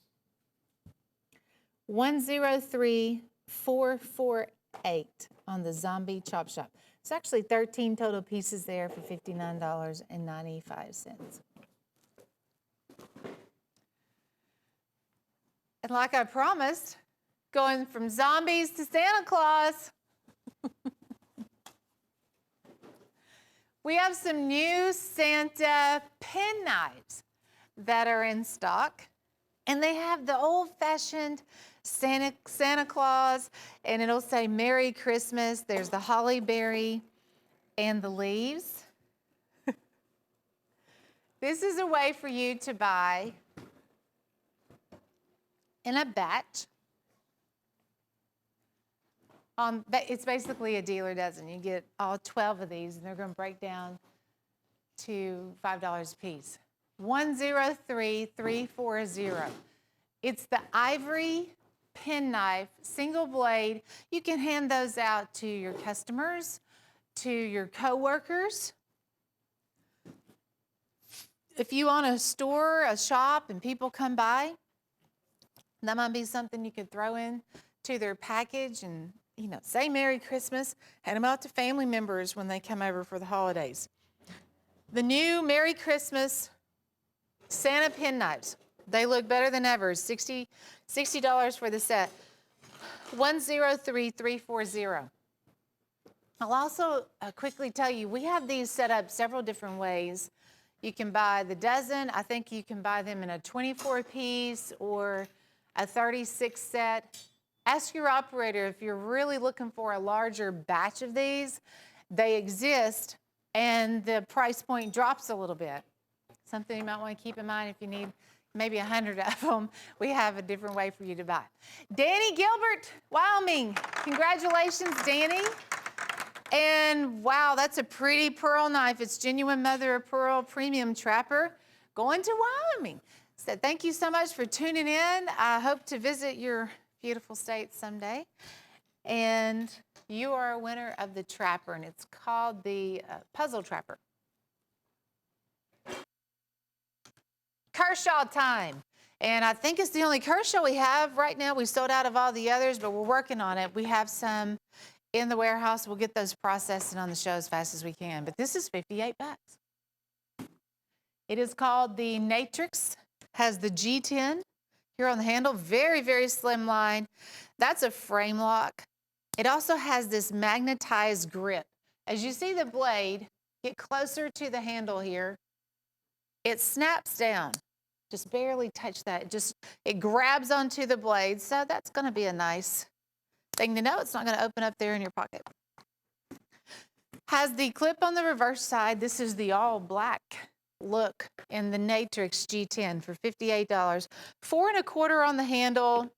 103448 on the Zombie Chop Shop. It's actually 13 total pieces there for $59.95. And like I promised, going from zombies to Santa Claus. We have some new Santa pen knives that are in stock. And they have the old-fashioned Santa Claus, and it'll say Merry Christmas. There's the holly berry and the leaves. This is a way for you to buy in a batch. It's basically a dealer dozen. You get all 12 of these, and they're going to break down to $5 a piece. 103340. It's the ivory penknife, single blade. You can hand those out to your customers, to your coworkers. If you own a store, a shop, and people come by, that might be something you could throw in to their package and, you know, say Merry Christmas, hand them out to family members when they come over for the holidays. The new Merry Christmas Santa pen knives. They look better than ever. $60 for the set. 103340. I'll also quickly tell you, we have these set up several different ways. You can buy the dozen. I think you can buy them in a 24-piece or a 36 set. Ask your operator if you're really looking for a larger batch of these. They exist, and the price point drops a little bit. Something you might want to keep in mind if you need maybe 100 of them. We have a different way for you to buy. Danny Gilbert, Wyoming. Congratulations, Danny. And wow, that's a pretty pearl knife. It's genuine mother of pearl premium trapper going to Wyoming. So thank you so much for tuning in. I hope to visit your beautiful state someday. And you are a winner of the trapper, and it's called the Puzzle Trapper. Kershaw time. And I think it's the only Kershaw we have right now. We sold out of all the others, but we're working on it. We have some in the warehouse. We'll get those processed and on the show as fast as we can. But this is 58 bucks. It is called the Natrix. Has the G10 here on the handle. Very, very slim line. That's a frame lock. It also has this magnetized grip. As you see the blade, get closer to the handle here. It snaps down. Just barely touch that. It grabs onto the blade. So that's going to be a nice thing to know. It's not going to open up there in your pocket. Has the clip on the reverse side. This is the all black look in the Natrix G10 for $58. $4 1/4 on the handle.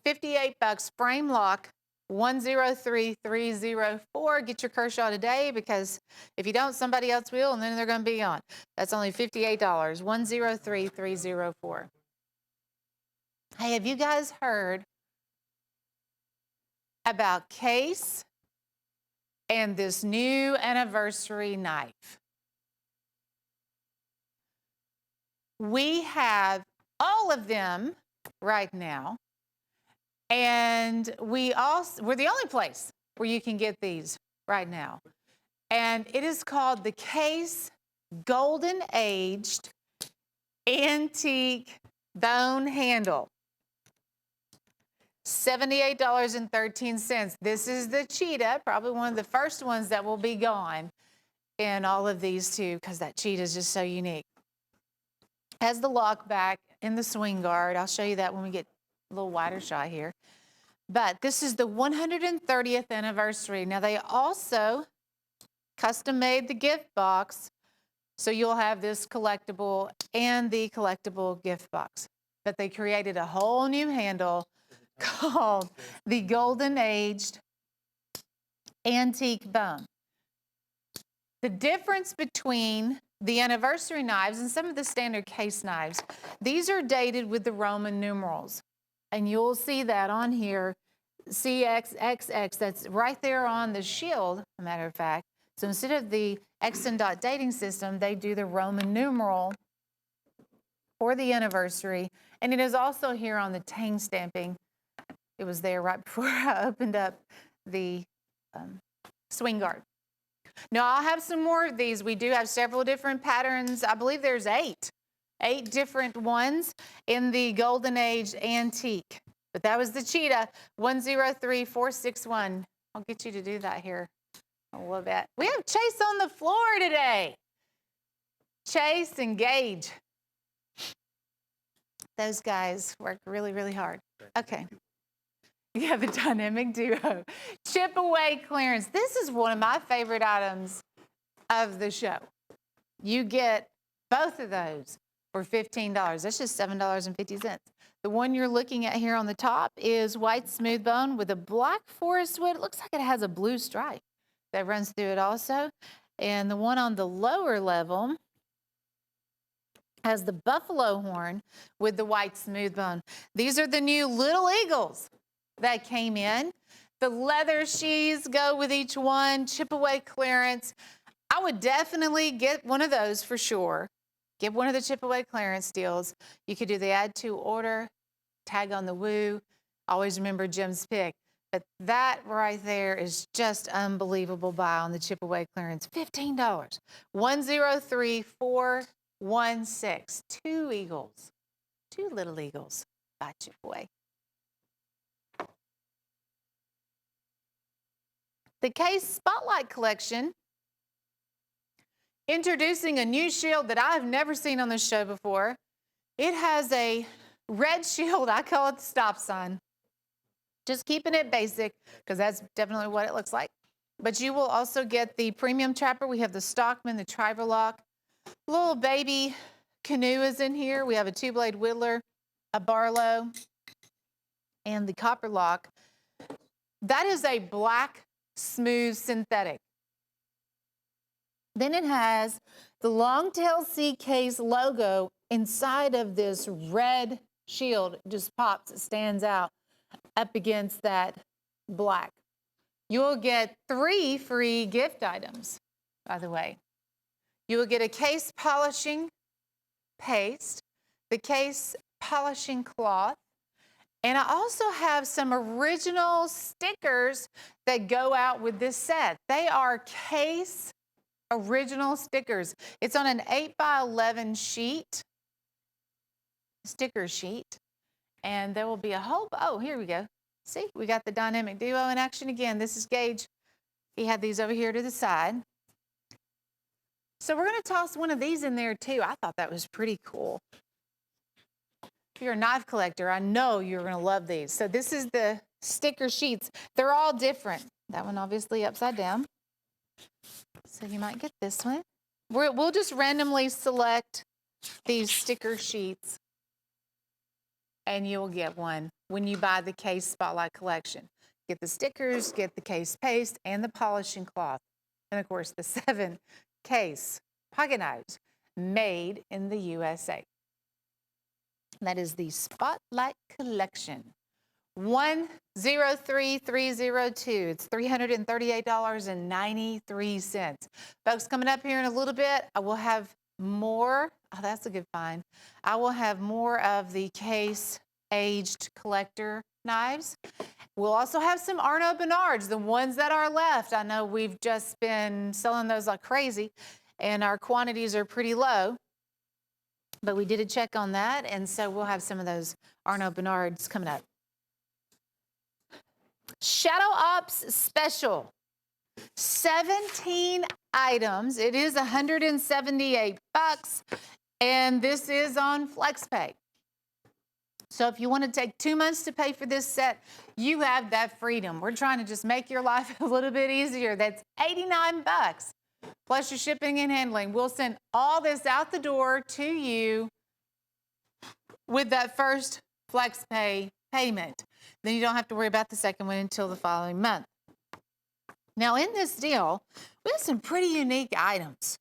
58 bucks. Frame lock. 103304. Get your Kershaw today, because if you don't, somebody else will, and then they're going to be on. That's only $58. 103304. Hey, have you guys heard about Case and this new anniversary knife? We have all of them right now. And we're the only place where you can get these right now. And it is called the Case Golden Aged Antique Bone Handle. $78.13. This is the cheetah, probably one of the first ones that will be gone in all of these too, because that cheetah is just so unique. Has the lock back in the swing guard. I'll show you that when we get a little wider shot here. But this is the 130th anniversary. Now, they also custom made the gift box, so you'll have this collectible and the collectible gift box. But they created a whole new handle called the Golden Aged Antique Bone. The difference between the anniversary knives and some of the standard Case knives, these are dated with the Roman numerals. And you'll see that on here, CXXX, that's right there on the shield, as a matter of fact. So instead of the X and dot dating system, they do the Roman numeral for the anniversary. And it is also here on the Tang stamping. It was there right before I opened up the swing guard. Now, I'll have some more of these. We do have several different patterns. I believe there's 8 different ones in the Golden Age Antique. But that was the cheetah, 103461. I'll get you to do that here a little bit. We have Chase on the floor today. Chase and Gage. Those guys work really, really hard. Okay. You have a dynamic duo. Chip away clearance. This is one of my favorite items of the show. You get both of those for $15. That's just $7.50. The one you're looking at here on the top is white smooth bone with a black forest wood. It looks like it has a blue stripe that runs through it also. And the one on the lower level has the buffalo horn with the white smooth bone. These are the new Little Eagles that came in. The leather sheaths go with each one, chip away clearance. I would definitely get one of those for sure. Get one of the chip away clearance deals. You could do the add to order, tag on the woo. Always remember Jim's pick. But that right there is just unbelievable buy on the chip away clearance. $15. 103411. 1-6. Two eagles. Two little eagles. Gotcha, boy. The Case Spotlight Collection, introducing a new shield that I've never seen on this show before. It has a red shield. I call it the stop sign. Just keeping it basic because that's definitely what it looks like. But you will also get the premium trapper. We have the Stockman, the Triverlock. Little baby canoe is in here. We have a two-blade whittler, a Barlow, and the Copper Lock. That is a black, smooth synthetic. Then it has the Longtail Sea Case logo inside of this red shield. It just pops, it stands out up against that black. You'll get 3 free gift items, by the way. You will get a case polishing paste, the case polishing cloth, and I also have some original stickers that go out with this set. They are case original stickers. It's on an 8x11 sheet, sticker sheet, and there will be a whole, oh, here we go. See, we got the Dynamic Duo in action again. This is Gage. He had these over here to the side. So we're going to toss one of these in there too. I thought that was pretty cool. If you're a knife collector, I know you're going to love these. So this is the sticker sheets. They're all different. That one obviously upside down. So you might get this one. We'll just randomly select these sticker sheets and you'll get one when you buy the Case Spotlight Collection. Get the stickers, get the case paste, and the polishing cloth. And of course, the 7 case pocket knives made in the USA. That is the Spotlight Collection. 103302. It's $338.93. Folks, coming up here in a little bit, I will have more. Oh, that's a good find. I will have more of the case aged collector knives. We'll also have some Arnaud Bernards, the ones that are left. I know we've just been selling those like crazy, and our quantities are pretty low. But we did a check on that, and so we'll have some of those Arnaud Bernards coming up. Shadow Ops Special. 17 items. It is $178, and this is on FlexPay. So if you want to take 2 months to pay for this set, you have that freedom. We're trying to just make your life a little bit easier. That's $89 plus your shipping and handling. We'll send all this out the door to you with that first FlexPay payment. Then you don't have to worry about the second one until the following month. Now in this deal, we have some pretty unique items.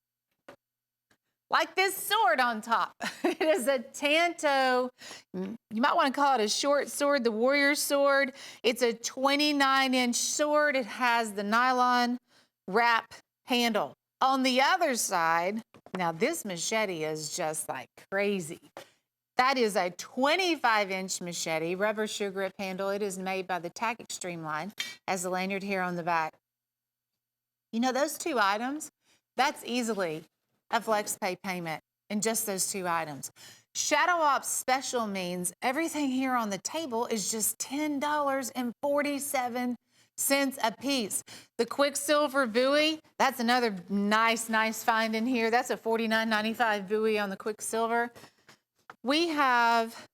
Like this sword on top. It is a Tanto, you might want to call it a short sword, the warrior sword. It's a 29-inch sword. It has the nylon wrap handle. On the other side, now this machete is just like crazy. That is a 25-inch machete, rubber shoe grip handle. It is made by the Tack Extreme line, has a lanyard here on the back. You know, those 2 items, that's easily a FlexPay payment in just those 2 items. Shadow Ops Special means everything here on the table is just $10.47 a piece. The Quicksilver buoy, that's another nice find in here. That's a $49.95 buoy on the Quicksilver. We have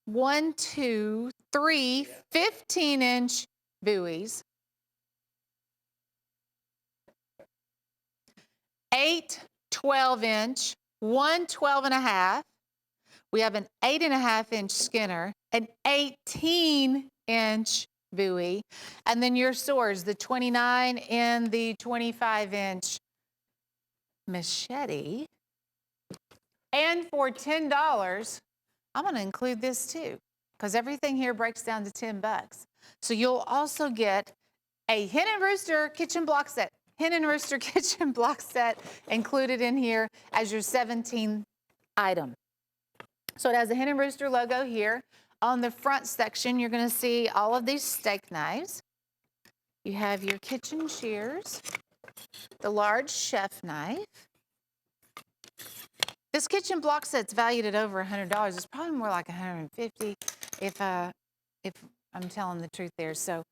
1, 2, 3 15-inch buoys, 8 12-inch, 1 12.5. We have an 8.5-inch Skinner, an 18-inch buoy, and then your swords, the 29 and the 25-inch machete. And for $10, I'm going to include this too, because everything here breaks down to $10. So you'll also get a Hen and Rooster kitchen block set. Hen and Rooster kitchen block set included in here as your 17th item. So it has a Hen and Rooster logo here. On the front section, you're going to see all of these steak knives. You have your kitchen shears, the large chef knife, This kitchen block set's valued at over $100. It's probably more like $150 if I'm telling the truth there. So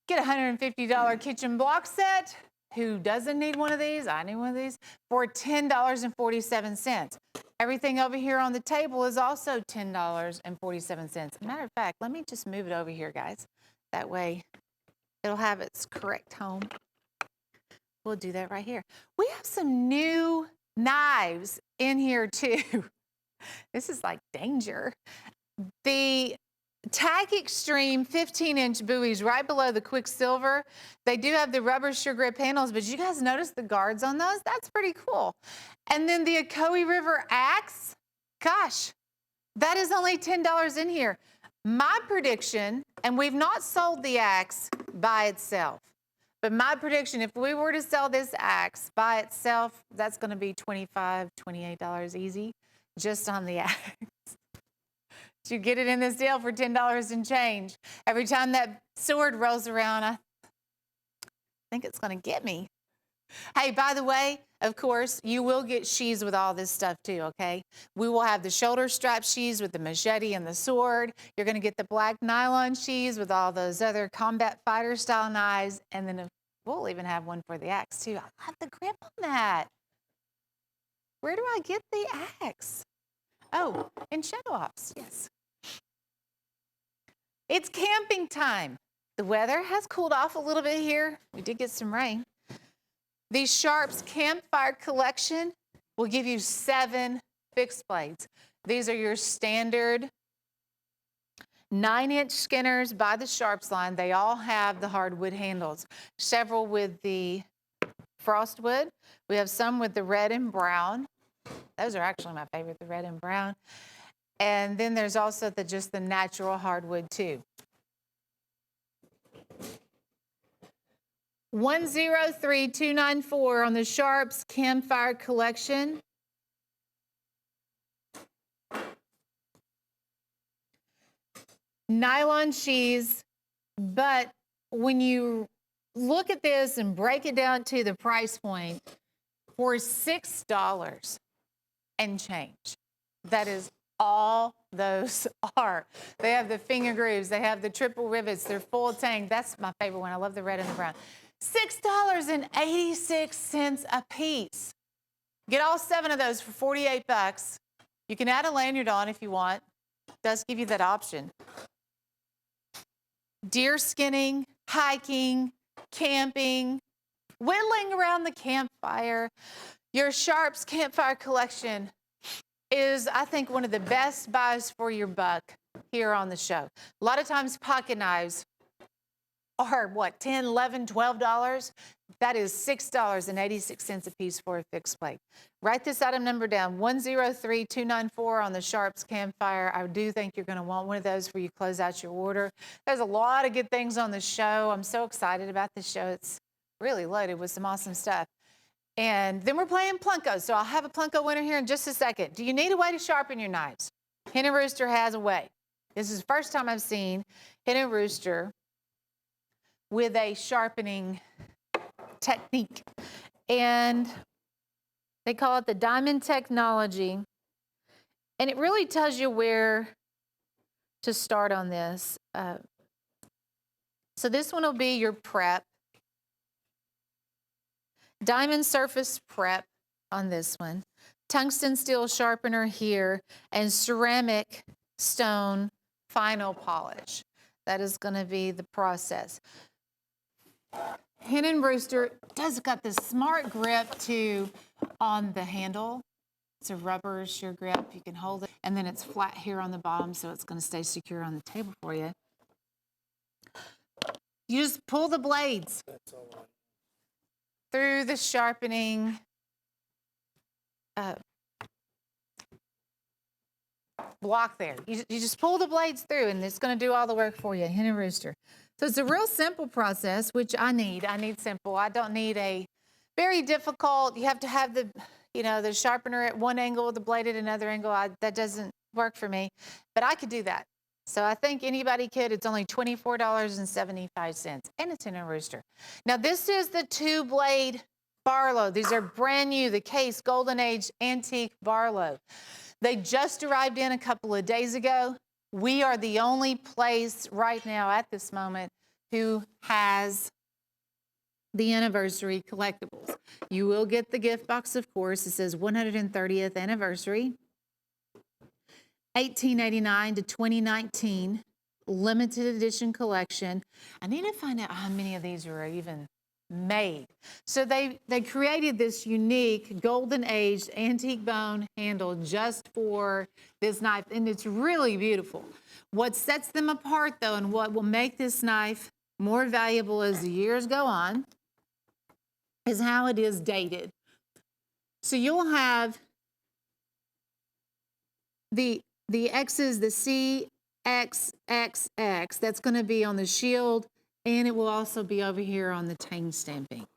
get a $150 kitchen block set. Who doesn't need one of these? I need one of these for $10.47. Everything over here on the table is also $10.47. Matter of fact, let me just move it over here, guys. That way it'll have its correct home. We'll do that right here. We have some new knives in here too. This is like danger. The Tag Extreme 15-inch buoys right below the Quicksilver. They do have the rubber sure grip handles, but you guys notice the guards on those? That's pretty cool. And then the Ocoee River axe, gosh, that is only $10 in here. My prediction, and we've not sold the axe by itself, but my prediction, if we were to sell this axe by itself, that's going to be $25, $28 easy, just on the axe. You get it in this deal for $10 and change. Every time that sword rolls around, I think it's going to get me. Hey, by the way, of course, you will get sheaths with all this stuff too, okay? We will have the shoulder strap sheaths with the machete and the sword. You're going to get the black nylon sheaths with all those other combat fighter style knives. And then we'll even have one for the axe too. I love the grip on that. Where do I get the axe? Oh, in Shadow Ops, yes. It's camping time. The weather has cooled off a little bit here. We did get some rain. The Sharps Campfire Collection will give you 7 fixed blades. These are your standard 9-inch skinners by the Sharps line. They all have the hardwood handles. Several with the frostwood. We have some with the red and brown. Those are actually my favorite, the red and brown. And then there's also just the natural hardwood too. 103294 on the Sharps Campfire Collection. Nylon sheaths, but when you look at this and break it down to the price point, for $6 and change, that is all those are. They have the finger grooves, they have the triple rivets, they're full tang. That's my favorite one. I love the red and the brown. $6.86 a piece. Get all 7 of those for 48 bucks. You can add a lanyard on if you want. It does give you that option. Deer skinning, hiking, camping, whittling around the campfire. Your Sharps Campfire Collection is, I think, one of the best buys for your buck here on the show. A lot of times pocket knives are what, $10, $11, $12? That is $6.86 a piece for a fixed blade. Write this item number down, 103294 on the Sharps Campfire. I do think you're going to want one of those where you close out your order. There's a lot of good things on the show. I'm so excited about this show. It's really loaded with some awesome stuff. And then we're playing Plunko, so I'll have a Plunko winner here in just a second. Do you need a way to sharpen your knives? Hen and Rooster has a way. This is the first time I've seen Hen and Rooster with a sharpening technique. And they call it the Diamond Technology. And it really tells you where to start on this. So this one will be your prep. Diamond surface prep on this one. Tungsten steel sharpener here. And ceramic stone final polish. That is going to be the process. Hen and Rooster does got this smart grip too on the handle. It's a rubber sheer grip. You can hold it. And then it's flat here on the bottom, so it's going to stay secure on the table for you. You just pull the blades through the sharpening block there. You just pull the blades through, and it's going to do all the work for you, Hen and Rooster. So it's a real simple process, which I need. I need simple. I don't need a very difficult. You have to have the, the sharpener at one angle, the blade at another angle. That doesn't work for me, but I could do that. So I think anybody could. It's only $24.75, and it's Hen and Rooster. Now this is the 2-blade Barlow. These are brand new, the Case Golden Age Antique Barlow. They just arrived in a couple of days ago. We are the only place right now at this moment who has the anniversary collectibles. You will get the gift box, of course. It says 130th anniversary, 1889 to 2019, limited edition collection. I need to find out how many of these are even made. So they created this unique golden aged antique bone handle just for this knife, and it's really beautiful. What sets them apart though, and what will make this knife more valuable as the years go on, is how it is dated. So you'll have the X's, the CXXX, that's going to be on the shield, and it will also be over here on the Tang stamping.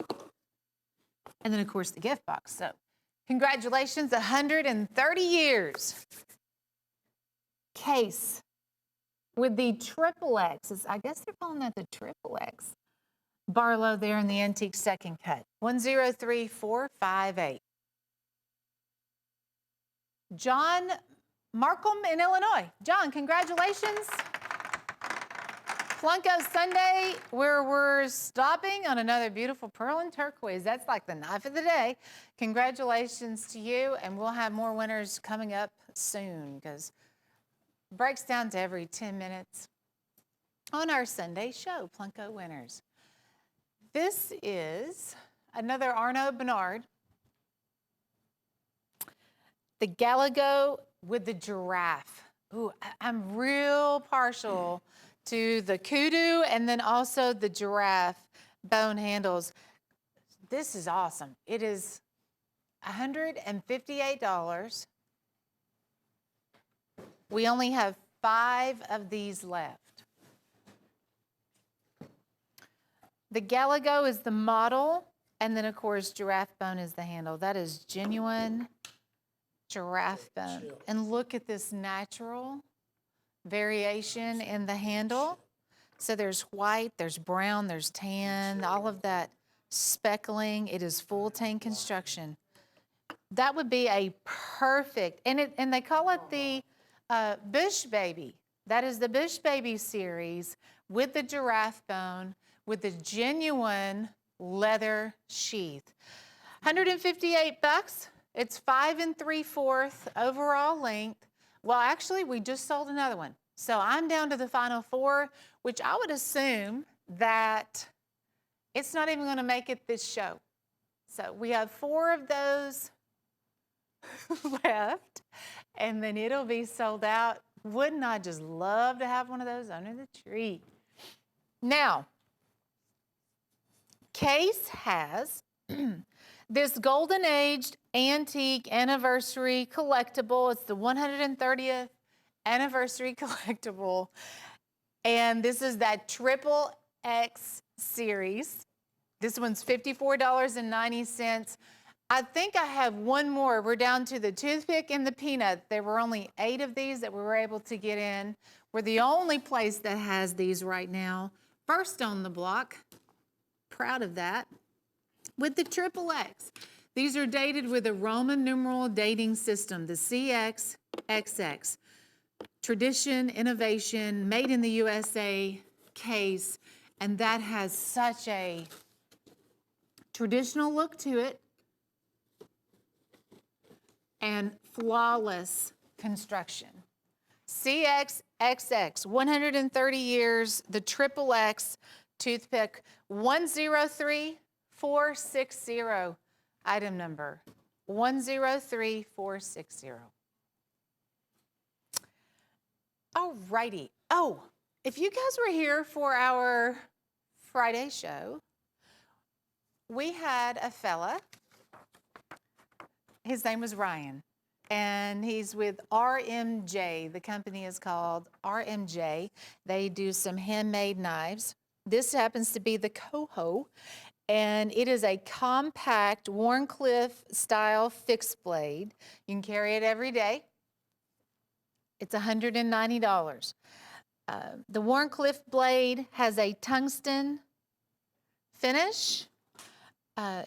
And then, of course, the gift box. So congratulations, 130 years. Case with the triple X. I guess they're calling that the triple X. Barlow there in the antique second cut. 103458. John Markham in Illinois. John, congratulations. Flunko Sunday, where we're stopping on another beautiful pearl and turquoise. That's like the knife of the day. Congratulations to you, and we'll have more winners coming up soon because it breaks down to every 10 minutes on our Sunday show, Plunko Winners. This is another Arnaud Bernard. The Galago with the giraffe. Ooh, I'm real partial to the kudu and then also the giraffe bone handles. This is awesome. It is $158. We only have 5 of these left. The Galago is the model, and then of course giraffe bone is the handle. That is genuine giraffe bone. And look at this natural variation in the handle. So there's white, there's brown, there's tan, all of that speckling. It is full tang construction. That would be a perfect, and they call it the Bush Baby. That is the Bush Baby series with the giraffe bone, with the genuine leather sheath. 158 bucks. It's 5 3/4 overall length. Well, actually, we just sold another one. So I'm down to the final 4, which I would assume that it's not even going to make it this show. So we have 4 of those left, and then it'll be sold out. Wouldn't I just love to have one of those under the tree? Now, Case has this golden aged antique anniversary collectible. It's the 130th anniversary collectible. And this is that triple X series. This one's $54.90. I think I have one more. We're down to the toothpick and the peanut. There were only 8 of these that we were able to get in. We're the only place that has these right now. First on the block. Proud of that. With the triple X. These are dated with a Roman numeral dating system, the CXXX. Tradition, innovation, made in the USA case, and that has such a traditional look to it and flawless construction. CXXX, 130 years, the triple X toothpick, 103460, item number 103460. All righty. Oh, if you guys were here for our Friday show, we had a fella. His name was Ryan, and he's with RMJ. The company is called RMJ. They do some handmade knives. This happens to be the Coho, and it is a compact Warncliffe style fixed blade. You can carry it every day. It's $190. The Warncliffe blade has a tungsten finish,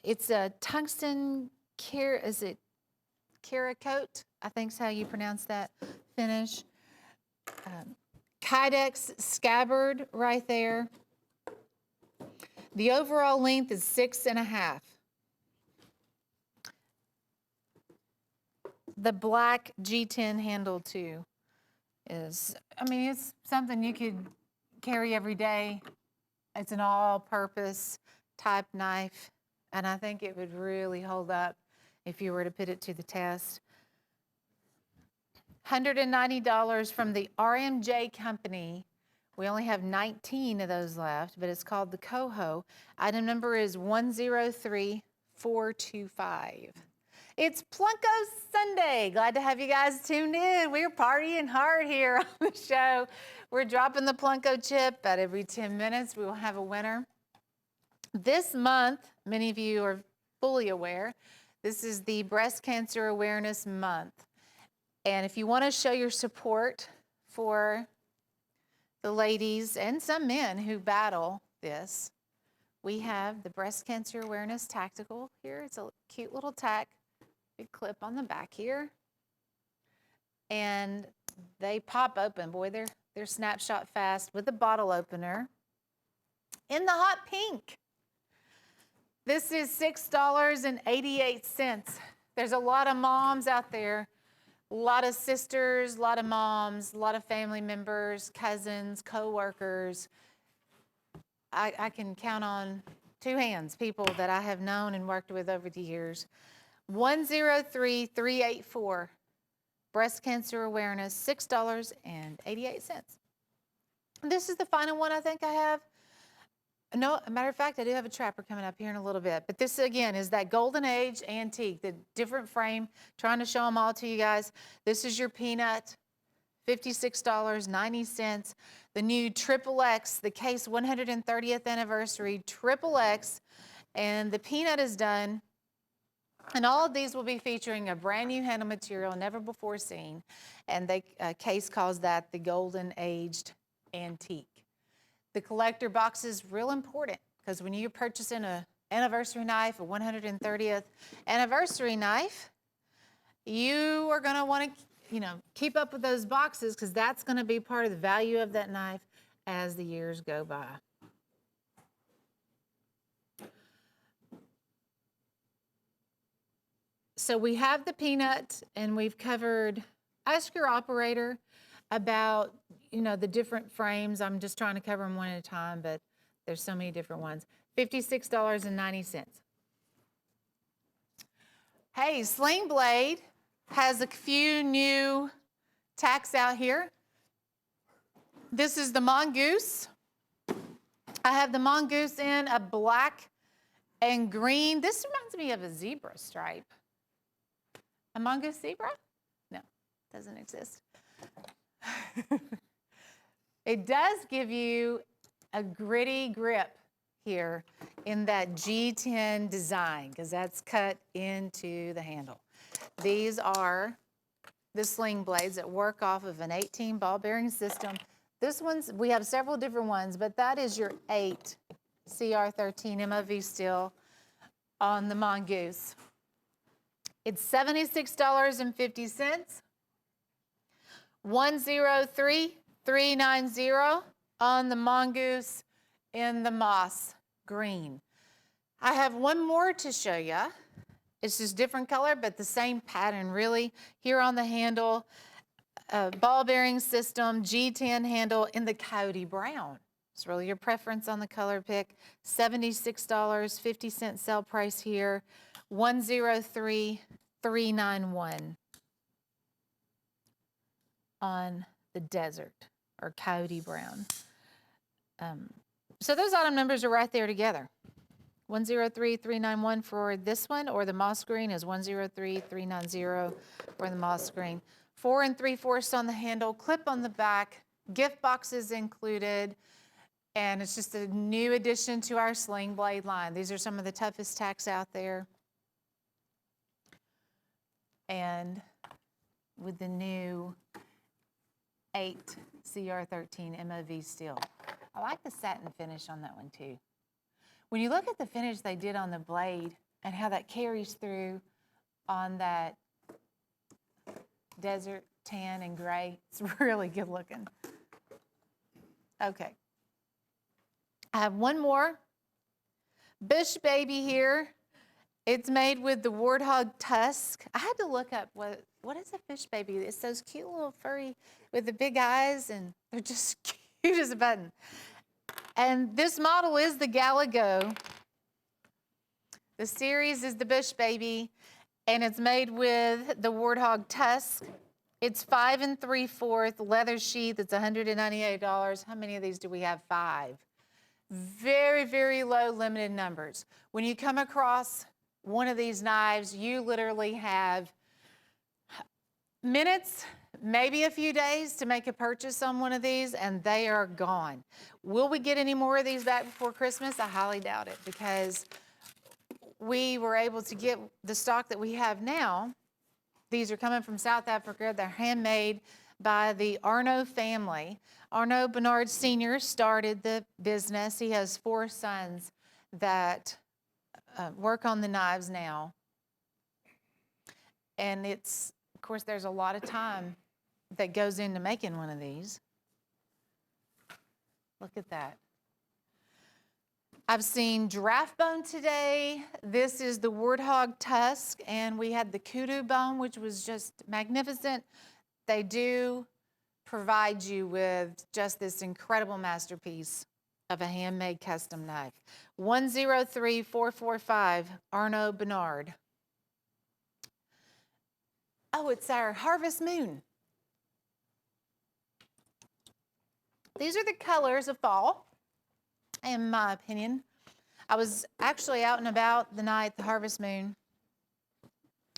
It's a tungsten is it Cerakote? I think's how you pronounce that finish. Kydex scabbard right there. The overall length is 6.5. The black G10 handle too is, I mean, it's something you could carry every day. It's an all-purpose type knife, and I think it would really hold up if you were to put it to the test. $190 from the RMJ company. We only have 19 of those left, but it's called the Coho. Item number is 103425. It's Plunko Sunday. Glad to have you guys tuned in. We're partying hard here on the show. We're dropping the Plunko chip about every 10 minutes. We will have a winner. This month, many of you are fully aware, this is the Breast Cancer Awareness Month. And if you want to show your support for the ladies and some men who battle this, we have the Breast Cancer Awareness Tactical here. It's a cute little tack, big clip on the back here. And they pop open. Boy, they're snapshot fast with a bottle opener in the hot pink. This is $6.88. There's a lot of moms out there, a lot of sisters, a lot of moms, a lot of family members, cousins, co-workers. I can count on two hands people that I have known and worked with over the years. 103384. Breast Cancer Awareness, $6.88. This is the final one I think I have. No, a matter of fact, I do have a trapper coming up here in a little bit. But this, again, is that Golden Age antique, the different frame, trying to show them all to you guys. This is your Peanut, $56.90. The new Triple X, the case 130th anniversary, Triple X, and the Peanut is done. And all of these will be featuring a brand new handle material, never before seen. And the case calls that the Golden Aged Antique. The collector box is real important because when you're purchasing an anniversary knife, a 130th anniversary knife, you are going to want to, keep up with those boxes because that's going to be part of the value of that knife as the years go by. So we have the Peanut, and we've covered, ask your operator about, the different frames. I'm just trying to cover them one at a time, but there's so many different ones. $56.90. Hey, Sling Blade has a few new tacks out here. This is the Mongoose. I have the Mongoose in a black and green. This reminds me of a zebra stripe. A mongoose zebra? No, doesn't exist. It does give you a gritty grip here in that G10 design because that's cut into the handle. These are the Sling Blades that work off of an 18 ball bearing system. This one's, we have several different ones, but that is your 8 CR13 MOV steel on the Mongoose. It's $76.50. 103390 on the Mongoose in the moss green. I have one more to show you. It's just different color, but the same pattern really. Here on the handle, ball bearing system, G10 handle in the Coyote Brown. It's really your preference on the color pick. $76.50 sale price here. 103391 on the Desert or Coyote Brown. So those item numbers are right there together. 103391 for this one, or the moss green is 103390 for the moss green. 4 3/4 on the handle, clip on the back, gift boxes included, and it's just a new addition to our Sling Blade line. These are some of the toughest tacks out there. And with the new 8 CR13 MOV steel. I like the satin finish on that one too. When you look at the finish they did on the blade and how that carries through on that desert tan and gray, it's really good looking. Okay. I have one more Bush Baby here. It's made with the warthog tusk. I had to look up what is a Fish Baby. It's those cute little furry with the big eyes, and they're just cute as a button. And this model is the Galago. The series is the Bush Baby, and it's made with the warthog tusk. It's 5 3/4 leather sheath. It's $198. How many of these do we have? 5. Very, very low limited numbers. When you come across one of these knives, you literally have minutes, maybe a few days to make a purchase on one of these, and they are gone. Will we get any more of these back before Christmas? I highly doubt it, because we were able to get the stock that we have now. These are coming from South Africa. They're handmade by the Arnaud family. Arnaud Bernard Sr. started the business. He has 4 sons that work on the knives now. And it's, of course, there's a lot of time that goes into making one of these. Look at that. I've seen giraffe bone today. This is the warthog tusk, and we had the kudu bone, which was just magnificent. They do provide you with just this incredible masterpiece of a handmade custom knife. 103445 Arnaud Bernard. Oh, it's our Harvest Moon. These are the colors of fall, in my opinion. I was actually out and about the night the Harvest Moon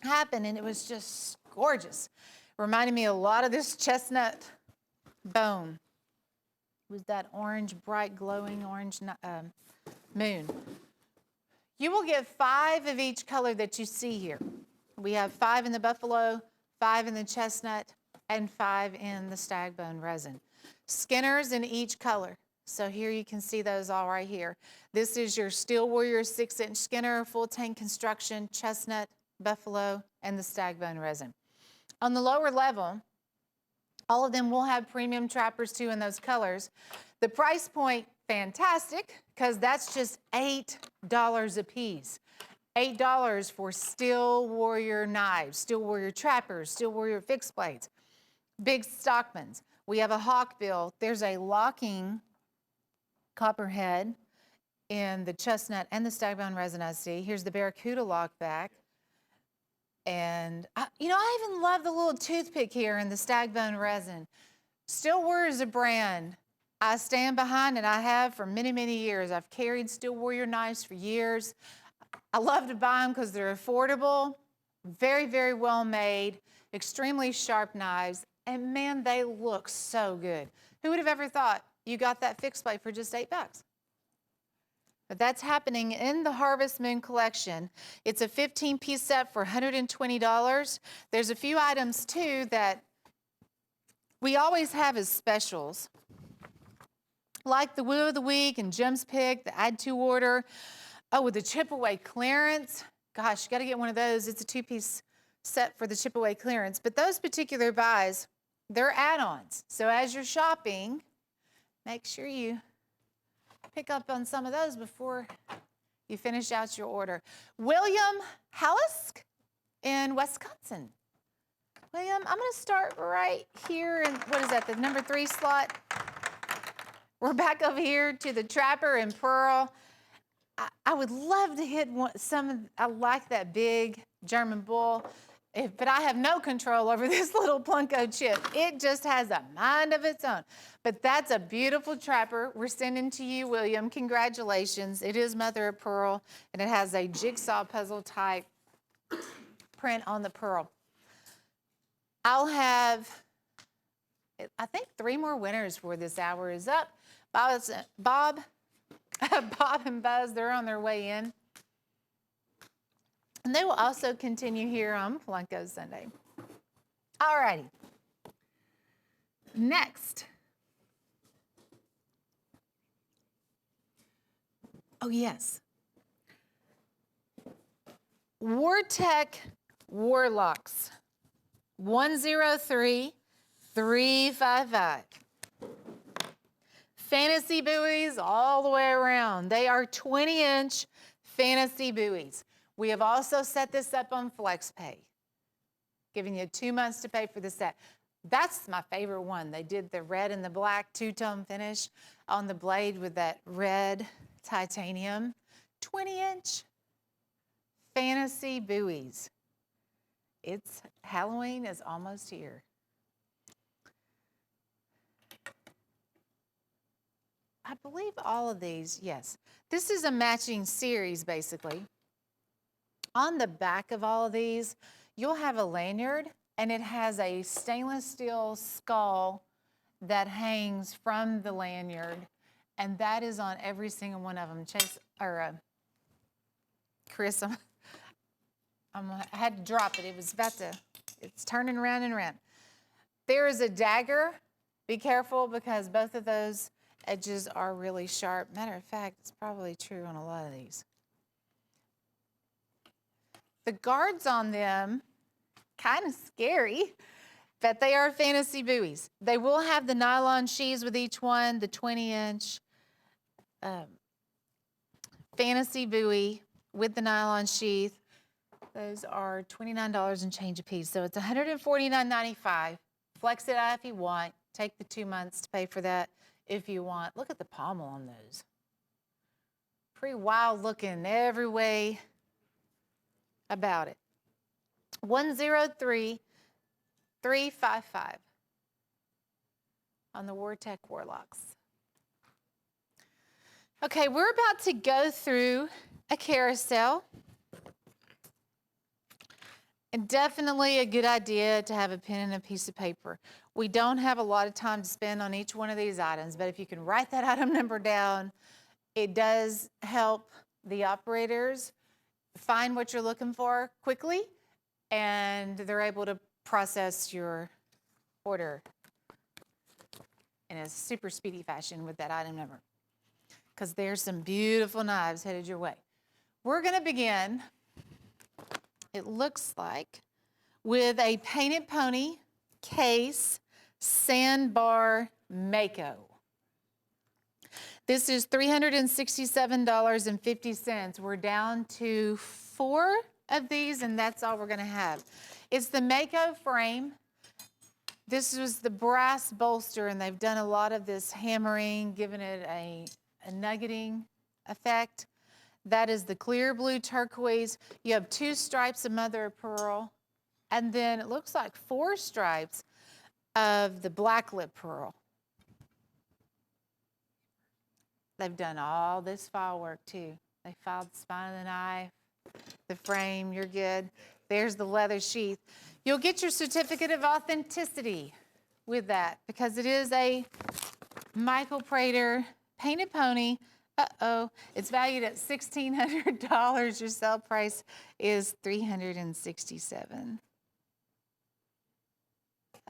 happened, and it was just gorgeous. Reminded me a lot of this chestnut bone. It was that orange, bright, glowing orange moon. You will get 5 of each color that you see here. We have 5 in the buffalo, 5 in the chestnut, and 5 in the stag bone resin. Skinners in each color. So here you can see those all right here. This is your Steel Warrior 6-inch Skinner, full tank construction, chestnut, buffalo, and the stag bone resin. On the lower level, all of them will have premium trappers too in those colors. The price point, fantastic, because that's just $8 a piece. $8 for Steel Warrior knives, Steel Warrior trappers, Steel Warrior fixed blades, big Stockmans. We have a hawkbill. There's a locking copperhead in the chestnut and the stag bone resin I see. Here's the Barracuda lock back. And, I even love the little toothpick here in the stag bone resin. Steel Warrior is a brand I stand behind, and I have for many, many years. I've carried Steel Warrior knives for years. I love to buy them because they're affordable, very, very well made, extremely sharp knives, and man, they look so good. Who would have ever thought you got that fixed blade for just $8? But that's happening in the Harvest Moon collection. It's a 15-piece set for $120. There's a few items too that we always have as specials, like the Woo of the Week and Jim's Pick, the Add to order. Oh, with the chip away clearance. Gosh, you got to get one of those. It's a 2-piece set for the chip away clearance. But those particular buys, they're add-ons. So as you're shopping, make sure you pick up on some of those before you finish out your order. William Hallisk in Wisconsin. William, I'm going to start right here in, what is that, the number 3 slot? We're back over here to the Trapper and Pearl. I would love to hit I like that big German bull, but I have no control over this little Plunko chip. It just has a mind of its own. But that's a beautiful trapper we're sending to you, William. Congratulations. It is mother of pearl, and it has a jigsaw puzzle type print on the pearl. I'll have, I think, 3 more winners before this hour is up. Bob and Buzz, they're on their way in. And they will also continue here on Plunko Sunday. All righty. Next, Oh, yes. Wartech Warlocks, 103-355. Fantasy buoys all the way around. They are 20-inch fantasy buoys. We have also set this up on FlexPay, giving you 2 months to pay for the set. That's my favorite one. They did the red and the black two-tone finish on the blade with that red titanium. 20-inch fantasy buoys. It's Halloween is almost here. I believe all of these, yes. This is a matching series, basically. On the back of all of these, you'll have a lanyard, and it has a stainless steel skull that hangs from the lanyard, and that is on every single one of them. Chase, or Chris, I had to drop it. It was about to, it's turning around and around. There is a dagger. Be careful because both of those edges are really sharp. Matter of fact, it's probably true on a lot of these. The guards on them, kind of scary, but they are fantasy buoys. They will have the nylon sheaths with each one, the 20-inch fantasy buoy with the nylon sheath. Those are $29 and change a piece. So it's $149.95. Flex it out if you want. Take the 2 months to pay for that if you want. Look at the pommel on those. Pretty wild looking every way about it. 103-355 on the Wartech Warlocks. Okay, we're about to go through a carousel. And definitely a good idea to have a pen and a piece of paper. We don't have a lot of time to spend on each one of these items, but if you can write that item number down, it does help the operators find what you're looking for quickly, and they're able to process your order in a super speedy fashion with that item number, because there's some beautiful knives headed your way. We're going to begin, it looks like, with a Painted Pony case sandbar Mako. This is $367.50. We're down to 4 of these, and that's all we're going to have. It's the Mako frame. This was the brass bolster, and they've done a lot of this hammering, giving it a nuggeting effect. That is the clear blue turquoise. You have 2 stripes of mother of pearl, and then it looks like 4 stripes of the black lip pearl. They've done all this file work too. They filed the spine of the knife, the frame, you're good. There's the leather sheath. You'll get your certificate of authenticity with that because it is a Michael Prater Painted Pony. It's valued at $1,600. Your sale price is $367.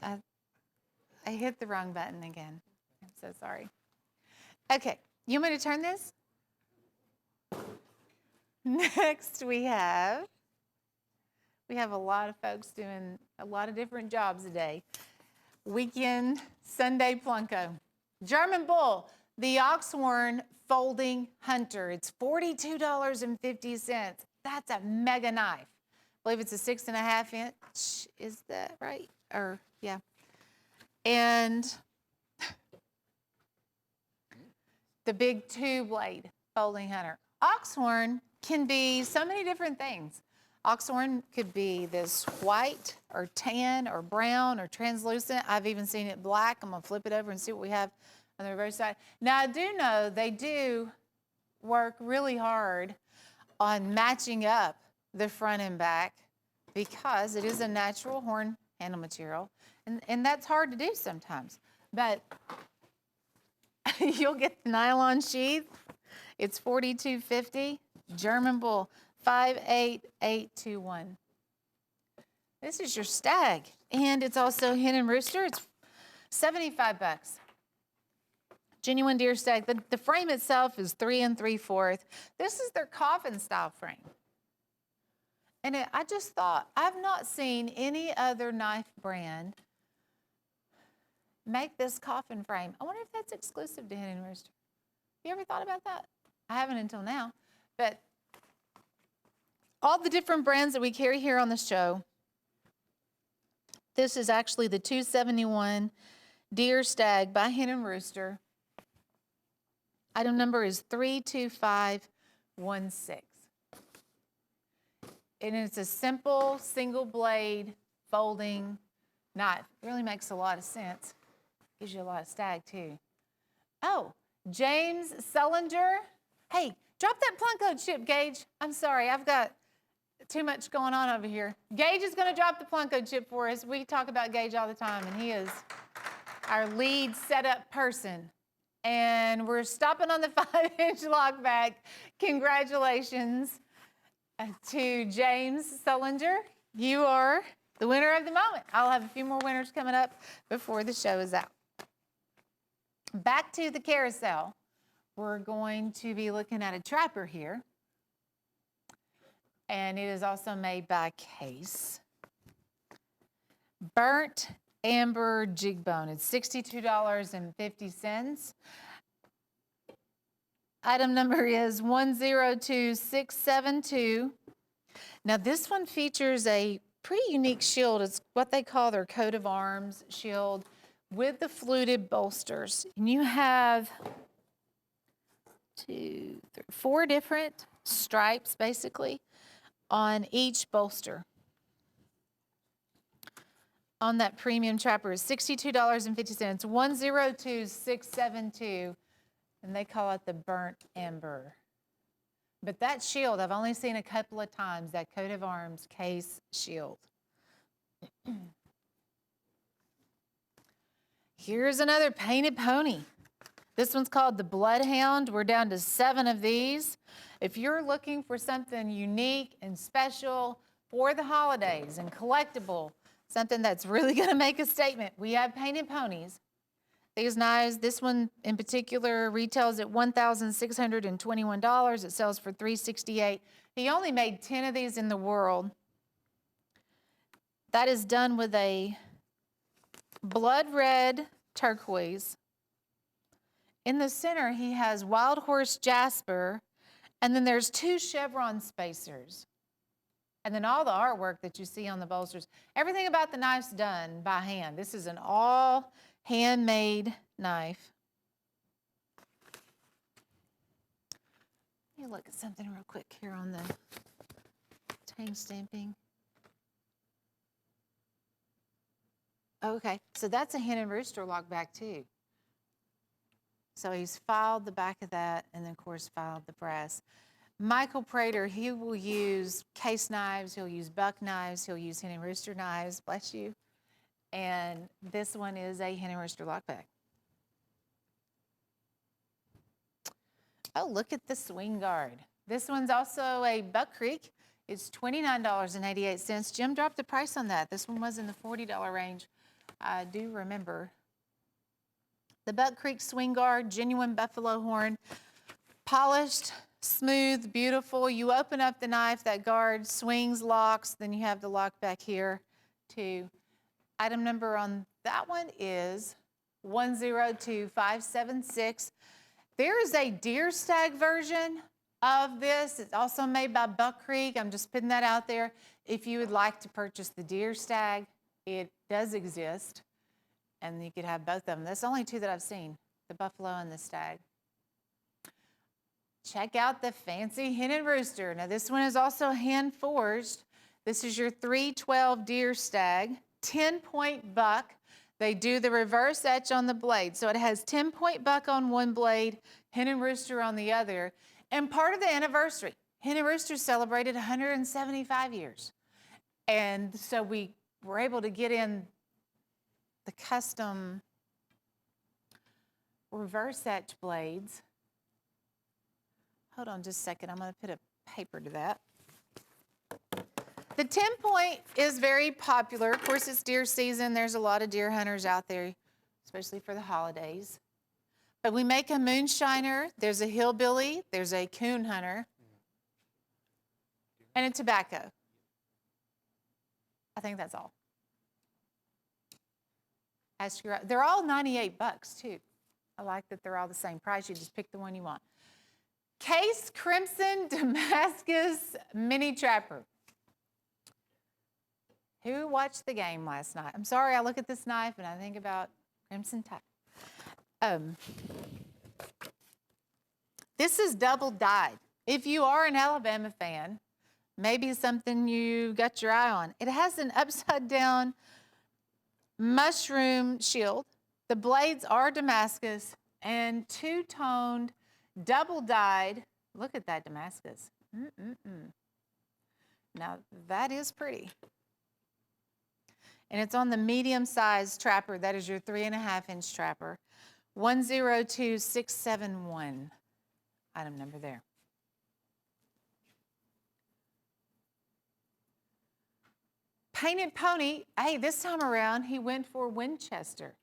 I hit the wrong button again. I'm so sorry. Okay, you want me to turn this? Next we have a lot of folks doing a lot of different jobs today. Weekend Sunday Plunko. German Bull, the Oxhorn Folding Hunter. It's $42.50. That's a mega knife. I believe it's a 6.5 inch. Is that right? Or, yeah. And the big 2-blade folding hunter. Oxhorn can be so many different things. Oxhorn could be this white or tan or brown or translucent. I've even seen it black. I'm going to flip it over and see what we have on the reverse side. Now, I do know they do work really hard on matching up the front and back because it is a natural horn handle material, and that's hard to do sometimes. But you'll get the nylon sheath. It's $42.50. German Bull, 58821. This is your stag, and it's also hen and rooster. It's $75. Genuine deer stag. The frame itself is 3 3/4. This is their coffin style frame. And I just thought, I've not seen any other knife brand make this coffin frame. I wonder if that's exclusive to Hen and Rooster. You ever thought about that? I haven't until now. But all the different brands that we carry here on the show, this is actually the 271 Deer Stag by Hen and Rooster. Item number is 32516. And it's a simple single blade folding knife. It really makes a lot of sense. Gives you a lot of stag too. Oh, James Sullinger. Hey, drop that Plunko chip, Gage. I'm sorry, I've got too much going on over here. Gage is gonna drop the Plunko chip for us. We talk about Gage all the time, and he is our lead setup person. And we're stopping on the 5-inch lock back. Congratulations to James Sullinger. You are the winner of the moment. I'll have a few more winners coming up before the show is out. Back to the carousel. We're going to be looking at a trapper here. And it is also made by Case. Burnt amber jig bone. It's $62.50. Item number is 102672. Now this one features a pretty unique shield. It's what they call their coat of arms shield with the fluted bolsters. And you have 4 different stripes basically on each bolster. On that premium trapper is $62.50. 102672. And they call it the burnt amber. But that shield, I've only seen a couple of times, that coat of arms Case shield. Here's another painted pony. This one's called the Bloodhound. We're down to 7 of these. If you're looking for something unique and special for the holidays and collectible, something that's really gonna make a statement, we have painted ponies. These knives, this one in particular retails at $1,621. It sells for $368. He only made 10 of these in the world. That is done with a blood red turquoise. In the center, he has wild horse jasper, and then there's 2 chevron spacers. And then all the artwork that you see on the bolsters. Everything about the knife's done by hand. This is an all handmade knife. Let me look at something real quick here on the tang stamping. Okay, so that's a Hen and Rooster lock back too. So he's filed the back of that and then of course filed the brass. Michael Prater, he will use Case knives, he'll use buck knives, he'll use Hen and Rooster knives, bless you. And this one is a Hen and Rooster lockback. Oh, look at the swing guard. This one's also a Buck Creek. It's $29.88. Jim dropped the price on that. This one was in the $40 range. I do remember. The Buck Creek swing guard, genuine buffalo horn, polished, smooth, beautiful. You open up the knife, that guard swings, locks, then you have the lock back here too. Item number on that one is 102576. There is a deer stag version of this. It's also made by Buck Creek. I'm just putting that out there. If you would like to purchase the deer stag, it does exist. And you could have both of them. That's the only 2 that I've seen, the buffalo and the stag. Check out the fancy Hen and Rooster. Now this one is also hand forged. This is your 312 deer stag. 10-point buck. They do the reverse etch on the blade. So it has 10-point buck on one blade, Hen and Rooster on the other. And part of the anniversary, Hen and Rooster celebrated 175 years. And so we were able to get in the custom reverse etch blades. Hold on just a second. I'm going to put a paper to that. The 10-point is very popular. Of course, it's deer season. There's a lot of deer hunters out there, especially for the holidays. But we make a moonshiner, there's a hillbilly, there's a coon hunter, and a tobacco. I think that's all. They're all $98 too. I like that they're all the same price. You just pick the one you want. Case Crimson Damascus Mini Trapper. Who watched the game last night? I'm sorry, I look at this knife and I think about Crimson Tide. This is double dyed. If you are an Alabama fan, maybe something you got your eye on. It has an upside down mushroom shield. The blades are Damascus and two-toned, double-dyed. Look at that Damascus. Now, that is pretty. And it's on the medium-sized trapper. That is your 3.5-inch trapper. 102671. Item number there. Painted Pony, hey, this time around, he went for Winchester.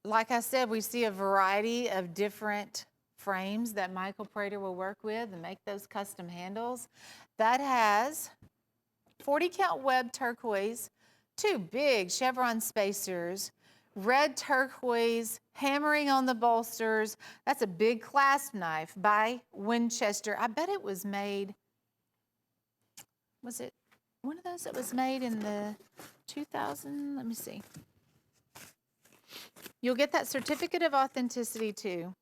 Like I said, we see a variety of different frames that Michael Prater will work with and make those custom handles. That has 40 count web turquoise, 2 big chevron spacers, red turquoise, hammering on the bolsters. That's a big clasp knife by Winchester. I bet it was made, was it one of those that was made in the 2000, let me see. You'll get that certificate of authenticity too.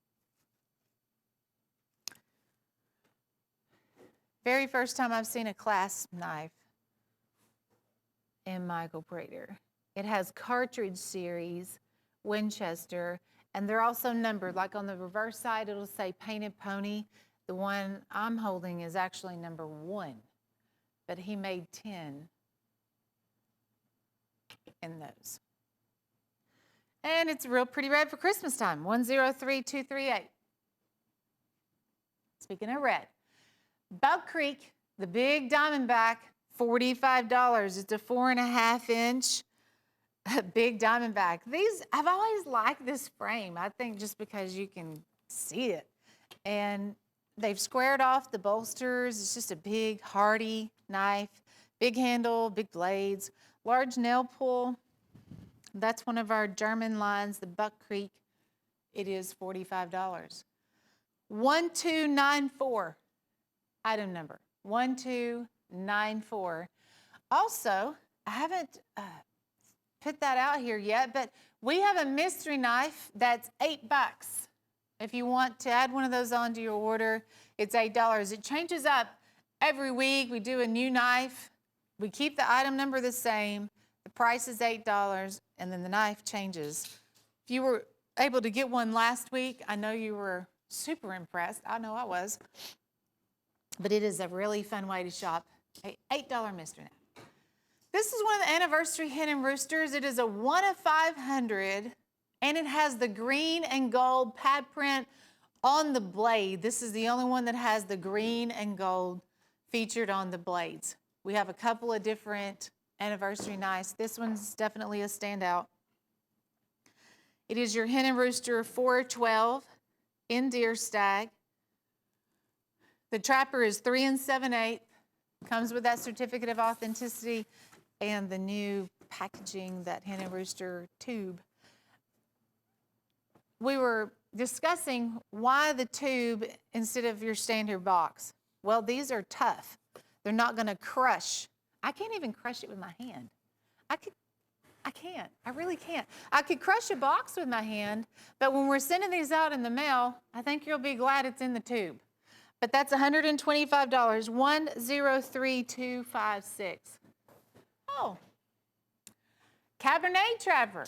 Very first time I've seen a clasp knife in Michael Prater. It has cartridge series, Winchester, and they're also numbered. Like on the reverse side, it'll say Painted Pony. The one I'm holding is actually number 1. But he made 10 in those. And it's real pretty red for Christmas time, 103238. Speaking of red, Buck Creek, the big Diamondback, $45. It's a 4.5-inch big Diamondback. These, I've always liked this frame, I think just because you can see it. And they've squared off the bolsters. It's just a big, hardy knife. Big handle, big blades, large nail pull. That's one of our German lines, the Buck Creek. It is $45. 1294, item number, 1294. Also, I haven't put that out here yet, but we have a mystery knife that's $8. If you want to add one of those onto your order, it's $8. It changes up every week. We do a new knife. We keep the item number the same. The price is $8, and then the knife changes. If you were able to get one last week, I know you were super impressed. I know I was. But it is a really fun way to shop. An $8 mystery knife. This is one of the anniversary hen and roosters. It is a 1 of 500. And it has the green and gold pad print on the blade. This is the only one that has the green and gold featured on the blades. We have a couple of different anniversary knives. This one's definitely a standout. It is your hen and rooster 412 in deer stag. The trapper is 3 7/8. Comes with that certificate of authenticity and the new packaging, that hen and rooster tube. We were discussing why the tube instead of your standard box. Well, these are tough. They're not going to crush. I can't even crush it with my hand. I can't. I really can't. I could crush a box with my hand, but when we're sending these out in the mail, I think you'll be glad it's in the tube. But that's $125, 103256. Oh, Cabernet Trapper.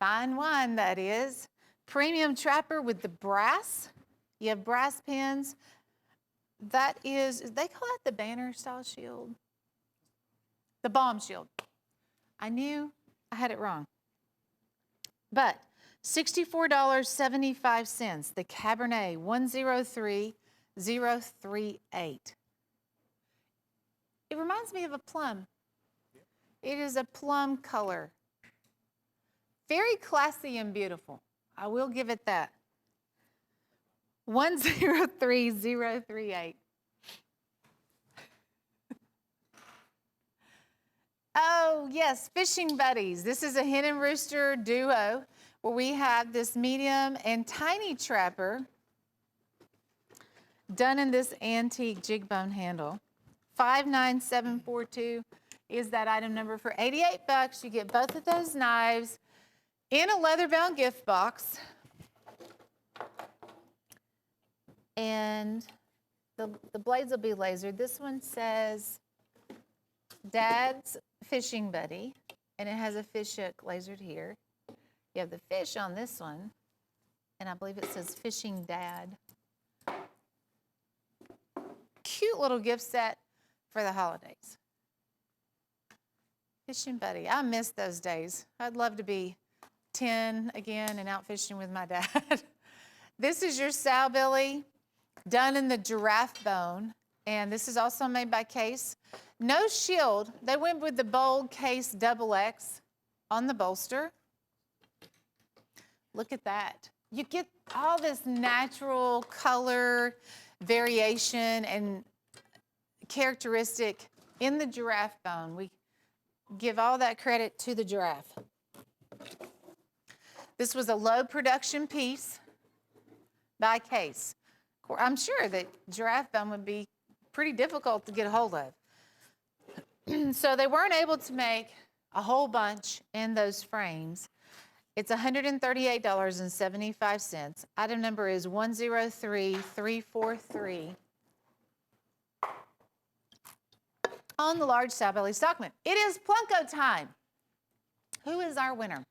Fine wine, that is. Premium trapper with the brass. You have brass pins. That is, they call that the banner style shield? The bomb shield. I knew I had it wrong. But $64.75, the Cabernet 103038. It reminds me of a plum. It is a plum color. Very classy and beautiful. I will give it that. 103038. Oh, yes, Fishing Buddies. This is a hen and rooster duo where we have this medium and tiny trapper done in this antique jig bone handle. 59742 is that item number for 88 bucks. You get both of those knives in a leather-bound gift box. And the blades will be lasered. This one says Dad's Fishing Buddy, and it has a fish hook lasered here. You have the fish on this one, and I believe it says Fishing Dad. Cute little gift set for the holidays. Fishing Buddy. I miss those days. I'd love to be 10 again and out fishing with my dad. This is your sow belly done in the giraffe bone, and this is also made by Case. No shield. They went with the bold Case XX on the bolster. Look at that. You get all this natural color variation and characteristic in the giraffe bone. We give all that credit to the giraffe. This was a low production piece by Case. I'm sure that giraffe bone would be pretty difficult to get a hold of. So they weren't able to make a whole bunch in those frames. It's $138.75. Item number is 103343 on the large sow belly stockman. It is Plunko time. Who is our winner?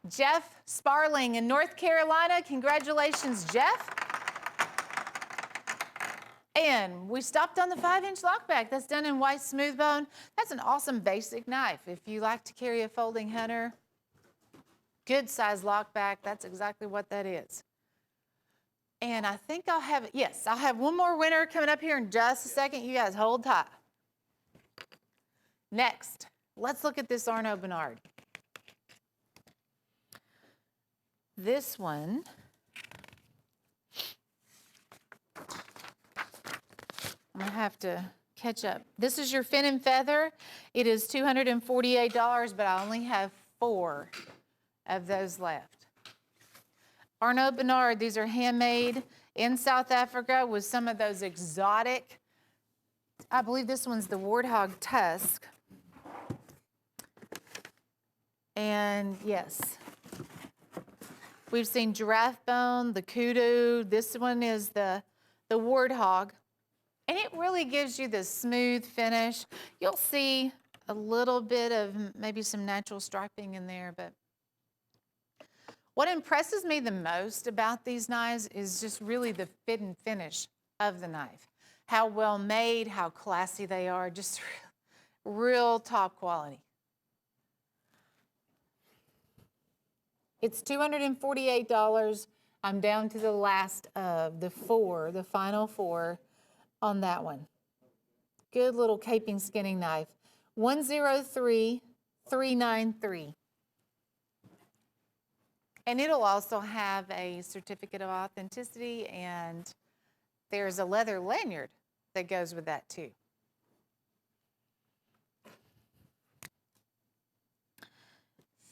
Jeff Sparling in North Carolina. Congratulations, Jeff. And we stopped on the 5-inch lockback. That's done in white smooth bone. That's an awesome basic knife. If you like to carry a folding hunter, good size lockback, that's exactly what that is. And I think I'll have one more winner coming up here in just a second. You guys hold tight. Next, let's look at this Arnaud Bernard. This one, I'm gonna have to catch up. This is your fin and feather. It is $248, but I only have 4 of those left. Arnaud Bernard, these are handmade in South Africa with some of those exotic, I believe this one's the warthog tusk. And yes, we've seen giraffe bone, the kudu. This one is the warthog. And it really gives you the smooth finish. You'll see a little bit of maybe some natural striping in there, but what impresses me the most about these knives is just really the fit and finish of the knife. How well made, how classy they are, just real top quality. It's $248. I'm down to the last of the 4, the final 4 on that one. Good little caping skinning knife. 103393. And it'll also have a certificate of authenticity, and there's a leather lanyard that goes with that too.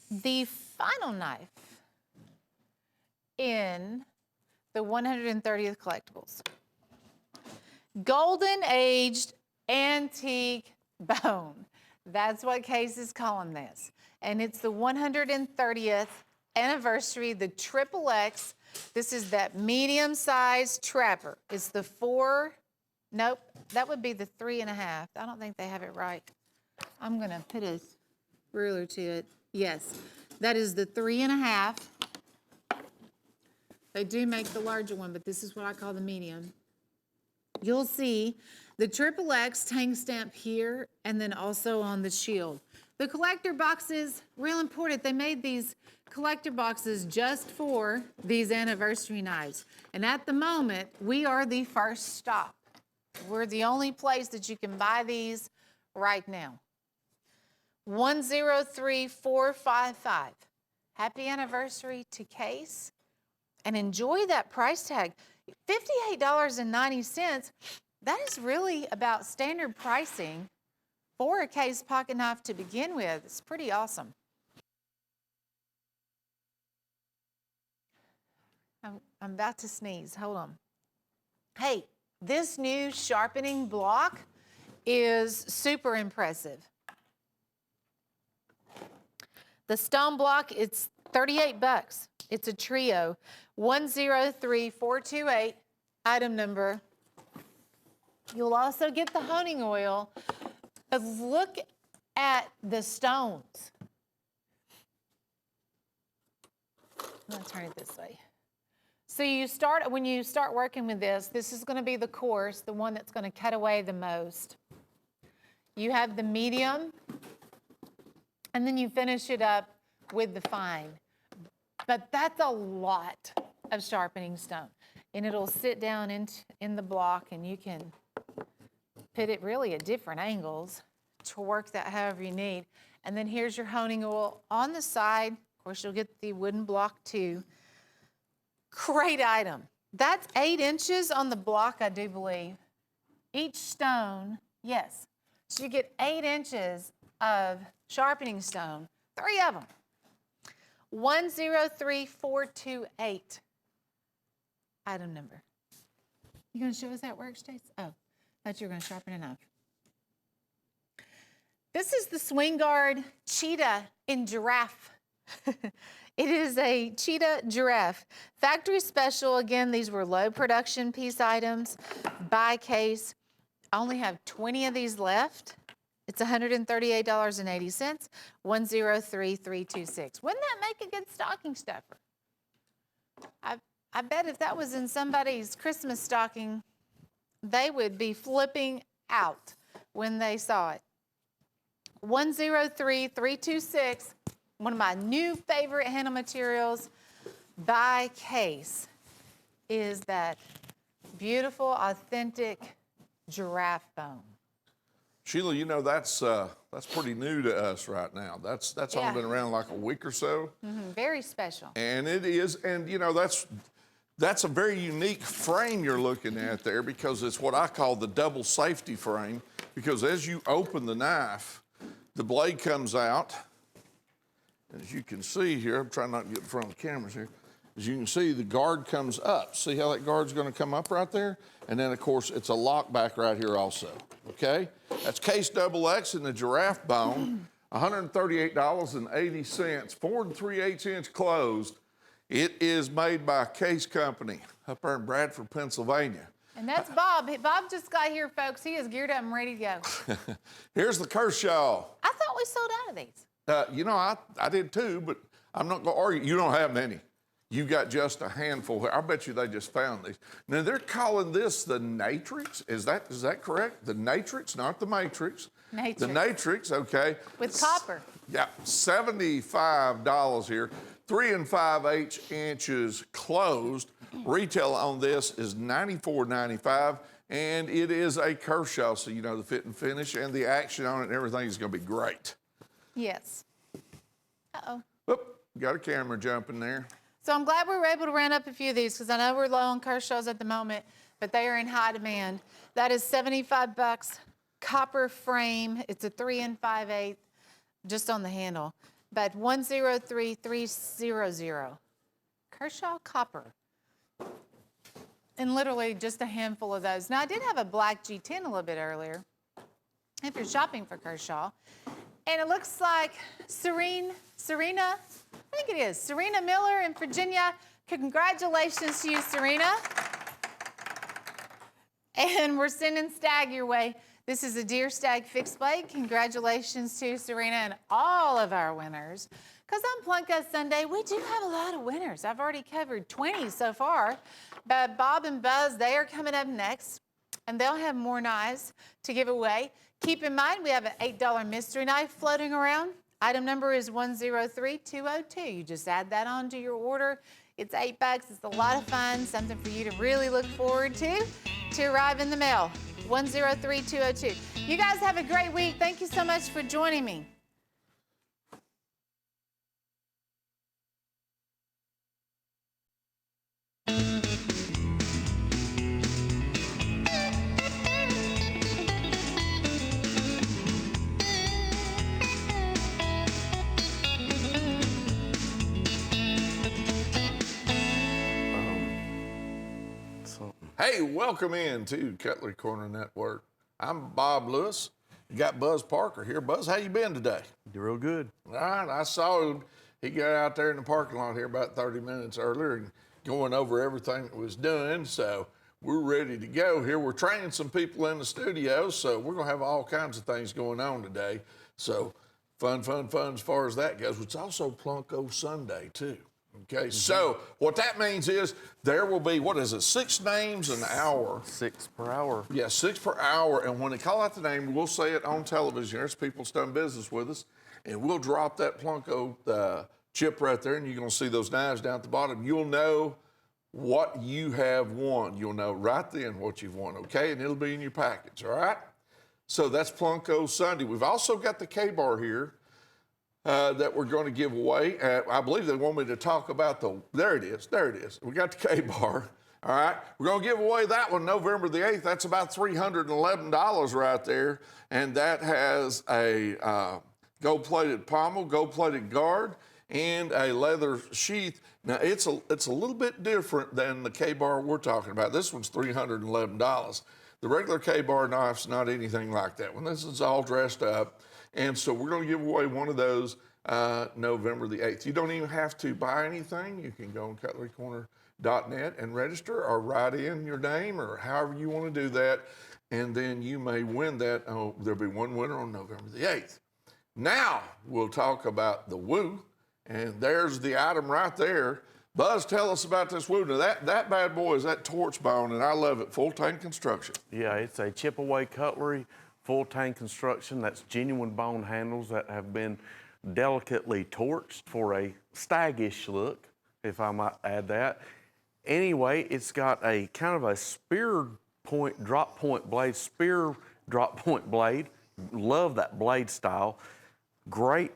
The final knife in the 130th collectibles. Golden aged antique bone. That's what Case is calling this. And it's the 130th anniversary, the XXX. This is that medium-sized trapper. It's the 4, nope, that would be the 3.5. I don't think they have it right. I'm gonna put a ruler to it. Yes, that is the 3.5. They do make the larger one, but this is what I call the medium. You'll see the XXX tank stamp here and then also on the shield. The collector boxes, real important. They made these collector boxes just for these anniversary knives. And at the moment, we are the first stop. We're the only place that you can buy these right now. 103455 Happy anniversary to Case. And enjoy that price tag. $58.90. That is really about standard pricing for a Case pocket knife to begin with. It's pretty awesome. I'm about to sneeze. Hold on. Hey, this new sharpening block is super impressive. The stone block, it's 38 bucks. It's a trio. 103428, item number. You'll also get the honing oil. But look at the stones. I'm gonna turn it this way. So when you start working with this is gonna be the coarse, the one that's gonna cut away the most. You have the medium, and then you finish it up with the fine. But that's a lot of sharpening stone. And it'll sit down in the block, and you can put it really at different angles to work that however you need. And then here's your honing oil on the side. Of course, you'll get the wooden block too. Great item. That's 8 inches on the block, I do believe. Each stone, yes. So you get 8 inches of sharpening stone, 3 of them. 103428, item number. You gonna show us how it works, Chase? Oh, thought you were gonna sharpen a knife. This is the Swing Guard Cheetah in Giraffe. It is a cheetah giraffe. Factory special, again, these were low production piece items by Case. I only have 20 of these left. It's $138.80, 103326. Wouldn't that make a good stocking stuffer? I bet if that was in somebody's Christmas stocking, they would be flipping out when they saw it. 103326. One of my new favorite handle materials by Case is that beautiful, authentic giraffe bone. Sheila, you know, that's pretty new to us right now. That's only been around like a week or so. Very special. And it is, and you know, that's a very unique frame you're looking at there, because it's what I call the double safety frame, because as you open the knife, the blade comes out. As you can see here, I'm trying not to get in front of the cameras here. As you can see, the guard comes up. See how that guard's gonna come up right there? And then of course, it's a lock back right here also, okay? That's Case XX in the giraffe bone, $138.80, 4 3/8 inch closed. It is made by Case Company up there in Bradford, Pennsylvania. And that's Bob. Bob just got here, folks. He is geared up and ready to go. Here's the Kershaw. I thought we sold out of these. You know, I did too, but I'm not gonna argue. You don't have many. You got just a handful. I bet you they just found these. Now they're calling this the Natrix. Is that correct? The Natrix, not the Matrix. Natrix. The Natrix, okay. With copper. Yeah, $75 here. 3 5/8 inches closed. Retail on this is $94.95, and it is a Kershaw, so you know the fit and finish and the action on it and everything is gonna be great. Yes. Uh-oh. Oop, got a camera jumping there. So I'm glad we were able to round up a few of these, because I know we're low on Kershaws at the moment, but they are in high demand. That is 75 bucks, copper frame. It's a 3 5/8, just on the handle. But 103300, Kershaw copper. And literally just a handful of those. Now I did have a black G10 a little bit earlier, if you're shopping for Kershaw. And it looks like Serena Miller in Virginia. Congratulations to you, Serena. And we're sending Stag your way. This is a Deer Stag fixed blade. Congratulations to Serena and all of our winners. Because on Plunko Sunday, we do have a lot of winners. I've already covered 20 so far. But Bob and Buzz, they are coming up next. And they'll have more knives to give away. Keep in mind, we have an $8 mystery knife floating around. Item number is 103202. You just add that on to your order. It's $8. It's a lot of fun, something for you to really look forward to arrive in the mail. 103202. You guys have a great week. Thank you so much for joining me. Hey, welcome in to Cutlery Corner Network. I'm Bob Lewis. You got Buzz Parker here. Buzz, how you been today? You're real good. All right, I saw he got out there in the parking lot here about 30 minutes earlier and going over everything that was done. So we're ready to go here. We're training some people in the studio, so we're going to have all kinds of things going on today. So fun as far as that goes. It's also Plunko Sunday, too. Okay, so what that means is there will be, 6 names an hour? 6 per hour. Yeah, 6 per hour. And when they call out the name, we'll say it on television. There's people that's done business with us. And we'll drop that Plunko chip right there, and you're going to see those knives down at the bottom. You'll know what you have won. You'll know right then what you've won, okay? And it'll be in your package, all right? So that's Plunko Sunday. We've also got the K-Bar here. That we're going to give away. I believe they want me to talk about there it is. We got the K-Bar. All right. We're going to give away that one November the 8th. That's about $311 right there. And that has a gold-plated pommel, gold-plated guard, and a leather sheath. Now, it's a little bit different than the K-Bar we're talking about. This one's $311. The regular K-Bar knife's not anything like that one. This is all dressed up. And so we're going to give away one of those November the 8th. You don't even have to buy anything. You can go on cutlerycorner.net and register or write in your name or however you want to do that. And then you may win that. Oh, there'll be one winner on November the 8th. Now we'll talk about the Woo. And there's the item right there. Buzz, tell us about this Woo. Now that bad boy is that torch bone, and I love it. Full tank construction. Yeah, it's a chip away cutlery, full tank construction. That's genuine bone handles that have been delicately torched for a staggish look, if I might add that. Anyway, it's got a kind of a spear point, drop point blade, spear drop point blade. Love that blade style. Great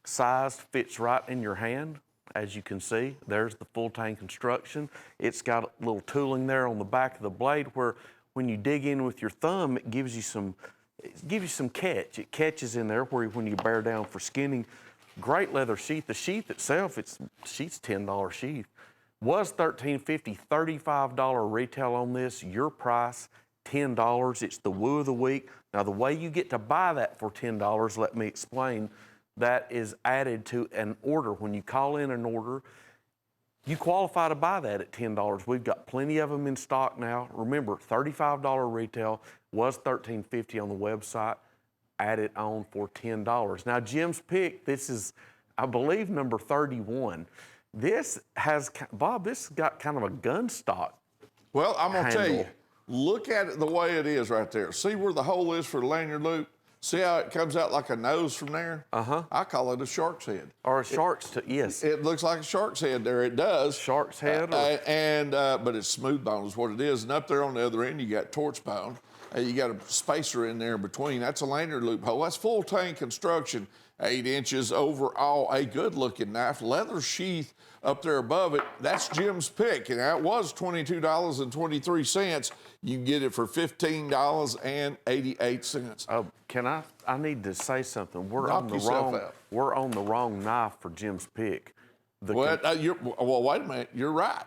size, fits right in your hand. As you can see, there's the full tank construction. It's got a little tooling there on the back of the blade where when you dig in with your thumb, it gives you some catch. It catches in there where when you bear down for skinning. Great leather sheath. The sheath itself, sheath's $10 sheath. Was $13.50, $35 retail on this. Your price, $10. It's the Woo of the week. Now the way you get to buy that for $10, let me explain. That is added to an order. When you call in an order, you qualify to buy that at $10. We've got plenty of them in stock now. Remember, $35 retail, was $13.50 on the website. Add it on for $10. Now, Jim's pick, this is, I believe, number 31. This has, Bob, this has got kind of a gun stock. Well, I'm going to tell handle. you, look at it the way it is right there. See where the hole is for the lanyard loop? See how it comes out like a nose from there? Uh-huh. I call it a shark's head. Or a shark's, yes. It looks like a shark's head there. It does. Shark's head? But it's smooth bone is what it is. And up there on the other end, you got torch bone. You got a spacer in there in between. That's a lanyard loop hole. That's full tank construction, 8 inches overall. A good looking knife. Leather sheath up there above it. That's Jim's pick. And that was $22.23. You can get it for $15.88. Oh, I need to say something. We're Knock on the yourself wrong. out. We're on the wrong knife for Jim's pick. Well, wait a minute. You're right.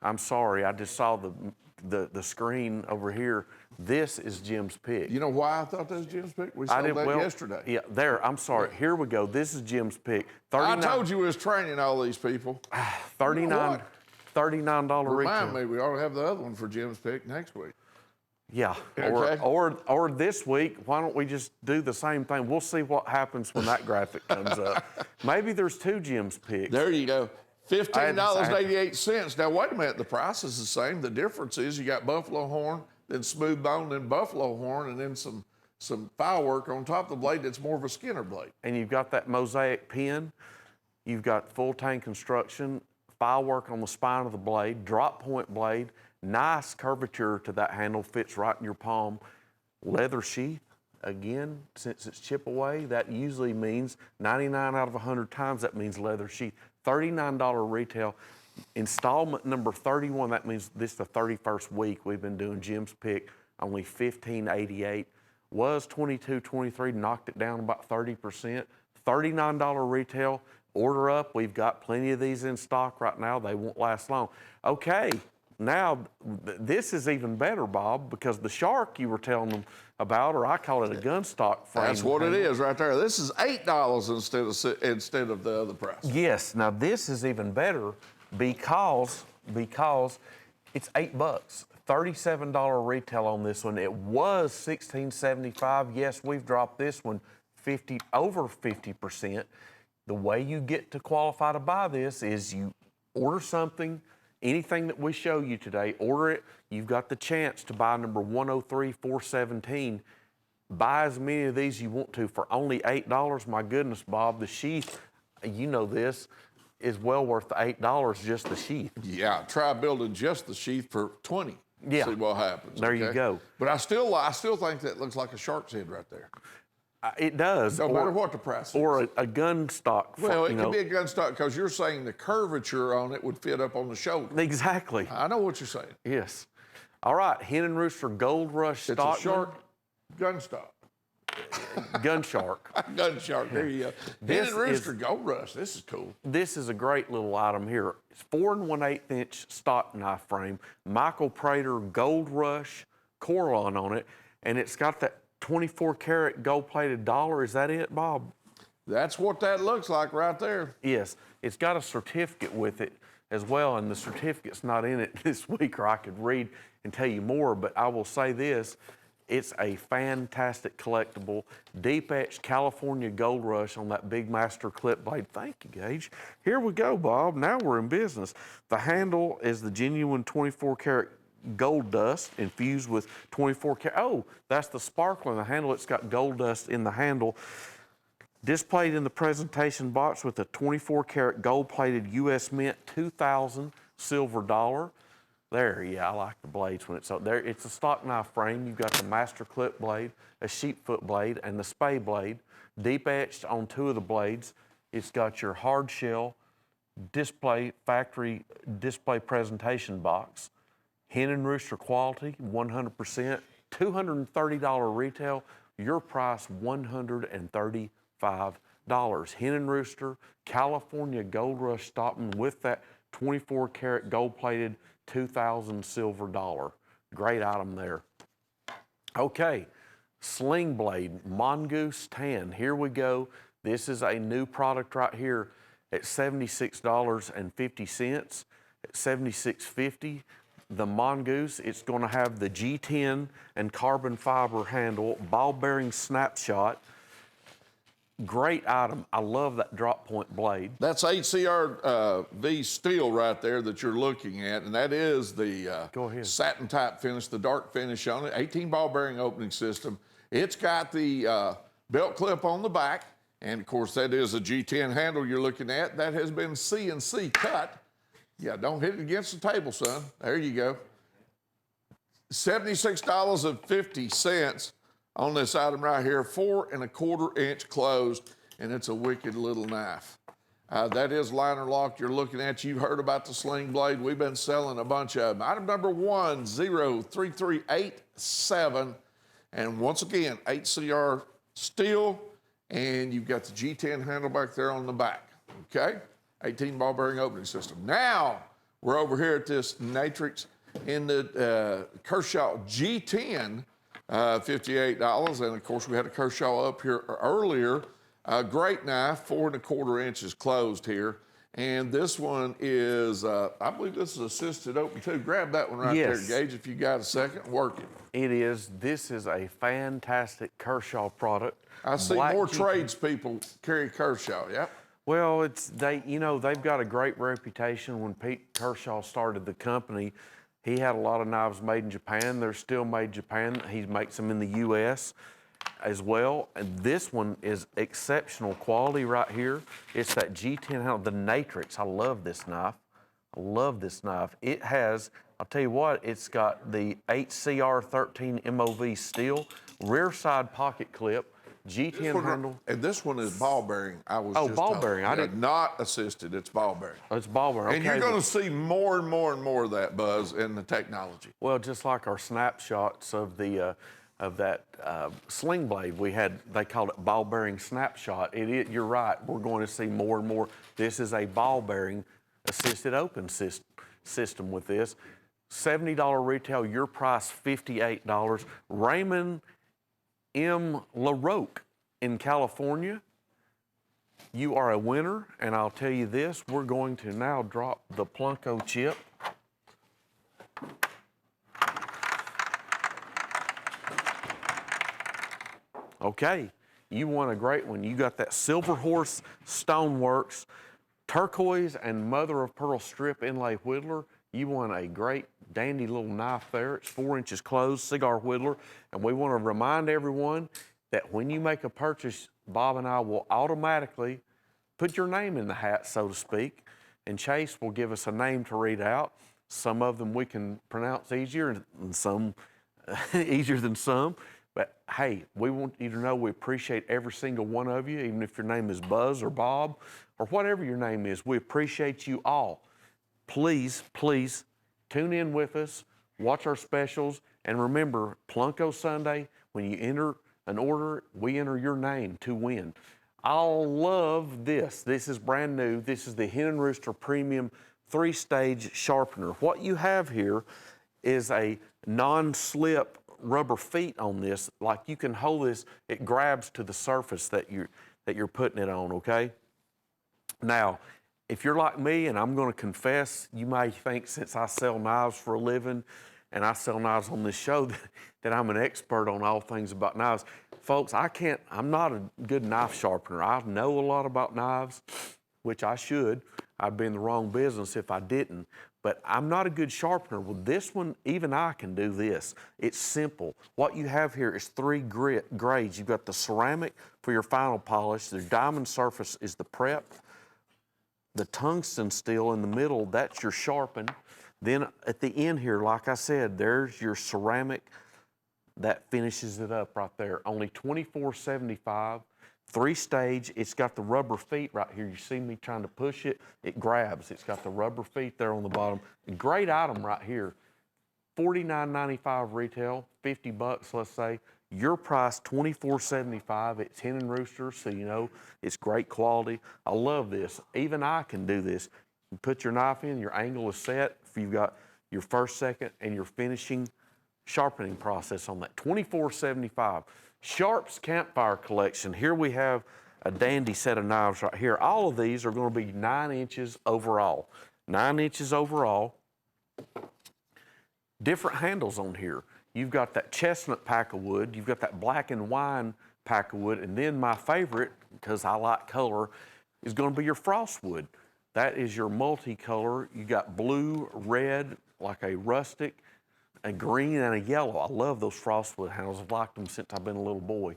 I'm sorry. I just saw the screen over here. This is Jim's pick. You know why I thought that was Jim's pick? We saw that yesterday. Yeah, there. I'm sorry. Here we go. This is Jim's pick. I told you we was training all these people. $39 retail. Remind me, we ought to have the other one for Jim's pick next week. Yeah. Okay. Or this week, why don't we just do the same thing? We'll see what happens when that graphic comes up. Maybe there's 2 Jim's picks. There you go. $15.88. Now, wait a minute. The price is the same. The difference is you got buffalo horn, then smooth bone, then buffalo horn, and then some firework on top of the blade that's more of a Skinner blade. And you've got that mosaic pin. You've got full tank construction, firework on the spine of the blade, drop point blade, nice curvature to that handle, fits right in your palm. Leather sheath, again, since it's chip away, that usually means 99 out of 100 times that means leather sheath. $39 retail. Installment number 31, that means this is the 31st week we've been doing Jim's pick, only $15.88. Was $22.23, knocked it down about 30%. $39 retail. Order up. We've got plenty of these in stock right now. They won't last long. Okay, now this is even better, Bob, because the shark you were telling them about, or I call it a gun stock frame. That's what it handle. is right there. This is $8 instead of the other price. Yes, now this is even better because it's $8. $37 retail on this one. It was $16.75. Yes, we've dropped this one over 50%. The way you get to qualify to buy this is you order something, anything that we show you today, order it. You've got the chance to buy number 103417. Buy as many of these you want to for only $8. My goodness, Bob, the sheath, you know this, is well worth the $8, just the sheath. Yeah, try building just the sheath for $20. Yeah. See what happens. There you go. But I still think that looks like a shark's head right there. It does. No matter what the price is. Or a gun stock. Well, it could be a gun stock because you're saying the curvature on it would fit up on the shoulder. Exactly. I know what you're saying. Yes. All right, Hen and Rooster Gold Rush It's stock. a shark gun stock. Gun shark. Gun shark, there you go. Hen and Rooster Gold Rush, this is cool. This is a great little item here. It's 4 1/8 inch stock knife frame, Michael Prater Gold Rush Corlon on it, and it's got that 24 karat gold plated dollar. Is that it, Bob? That's what that looks like right there. Yes. It's got a certificate with it as well, and the certificate's not in it this week, or I could read and tell you more, but I will say this. It's a fantastic collectible, deep etched California Gold Rush on that big master clip blade. Thank you, Gage. Here we go, Bob. Now we're in business. The handle is the genuine 24 karat gold dust infused with 24 karat. Oh, that's the sparkle in the handle. It's got gold dust in the handle. Displayed in the presentation box with a 24 karat gold plated U.S. Mint 2000 silver dollar. There, yeah, I like the blades when it's up there. It's a stock knife frame. You've got the master clip blade, a sheepfoot blade, and the spay blade. Deep etched on 2 of the blades. It's got your hard shell display, factory display presentation box. Hen and Rooster quality, 100%. $230 retail. Your price, $135. Hen and Rooster, California Gold Rush Stockman with that 24 karat gold plated 2000 silver dollar. Great item there. Okay, Sling Blade Mongoose Tan. Here we go. This is a new product right here at $76.50. At $76.50, the Mongoose, it's going to have the G10 and carbon fiber handle, ball bearing snapshot. Great item. I love that drop point blade. That's HCRV steel right there that you're looking at, and that is the Go ahead. satin type finish, the dark finish on it, 18 ball bearing opening system. It's got the belt clip on the back, and of course that is a G10 handle you're looking at. That has been CNC cut. Yeah, don't hit it against the table, son. There you go. $76.50 on this item right here, 4 1/4 inch closed, and it's a wicked little knife. That is liner locked you're looking at. You've heard about the Sling Blade. We've been selling a bunch of them. Item number 103387, and once again, HCR steel, and you've got the G10 handle back there on the back, okay? 18 ball bearing opening system. Now, we're over here at this Natrix in the Kershaw G10, $58, and of course we had a Kershaw up here earlier. Great knife, 4 1/4 inches closed here. And this one is, I believe this is assisted open too. Grab that one right there, Gage, if you got a second, work it. It is. This is a fantastic Kershaw product. I see more tradespeople carry Kershaw, yep. Well, they've got a great reputation. When Pete Kershaw started the company, he had a lot of knives made in Japan. They're still made in Japan. He makes them in the U.S. as well. And this one is exceptional quality right here. It's that G10 handle, the Natrix. I love this knife. I love this knife. It has, I'll tell you what, it's got the HCR13 MOV steel, rear side pocket clip, G10 handle. And this one is ball bearing. Ball bearing. I didn't. Not assisted. It's ball bearing. It's ball bearing. And you're going to see more and more and more of that, Buzz, in the technology. Well, just like our snapshots of the that Sling Blade, they called it ball bearing snapshot. You're right. We're going to see more and more. This is a ball bearing assisted open system with this. $70 retail, your price $58. Raymond M. LaRoque in California, you are a winner, and I'll tell you this, we're going to now drop the Plunko chip. Okay, you won a great one. You got that Silver Horse Stoneworks turquoise and mother of pearl strip inlay whittler. You won a great dandy little knife there. It's 4 inches closed, cigar whittler. And we want to remind everyone that when you make a purchase, Bob and I will automatically put your name in the hat, so to speak, and Chase will give us a name to read out. Some of them we can pronounce easier and some easier than some. But hey, we want you to know we appreciate every single one of you, even if your name is Buzz or Bob or whatever your name is. We appreciate you all. Please, please tune in with us, watch our specials, and remember, Plunko Sunday, when you enter an order, we enter your name to win. I love this. This is brand new. This is the Hen & Rooster Premium 3-stage sharpener. What you have here is a non-slip rubber feet on this. Like you can hold this, it grabs to the surface that you're putting it on, okay? Now, if you're like me, and I'm gonna confess, you may think since I sell knives for a living and I sell knives on this show that I'm an expert on all things about knives. Folks, I'm not a good knife sharpener. I know a lot about knives, which I should. I'd be in the wrong business if I didn't, but I'm not a good sharpener. Well, this one, even I can do this. It's simple. What you have here is 3 grades. You've got the ceramic for your final polish. The diamond surface is the prep. The tungsten steel in the middle, that's your sharpen. Then at the end here, like I said, there's your ceramic. That finishes it up right there. Only $24.75, 3-stage. It's got the rubber feet right here. You see me trying to push it, it grabs. It's got the rubber feet there on the bottom. A great item right here. $49.95 retail, $50, let's say. Your price, $24.75. It's Hen & Rooster, so you know it's great quality. I love this. Even I can do this. You put your knife in, your angle is set. If you've got your first, second, and your finishing sharpening process on that. $24.75. Sharp's Campfire Collection. Here we have a dandy set of knives right here. All of these are going to be 9 inches overall. 9 inches overall. Different handles on here. You've got that chestnut pack of wood, you've got that black and wine pack of wood, and then my favorite, because I like color, is going to be your frost wood. That is your multicolor. You got blue, red, like a rustic, a green, and a yellow. I love those frost wood handles. I've liked them since I've been a little boy.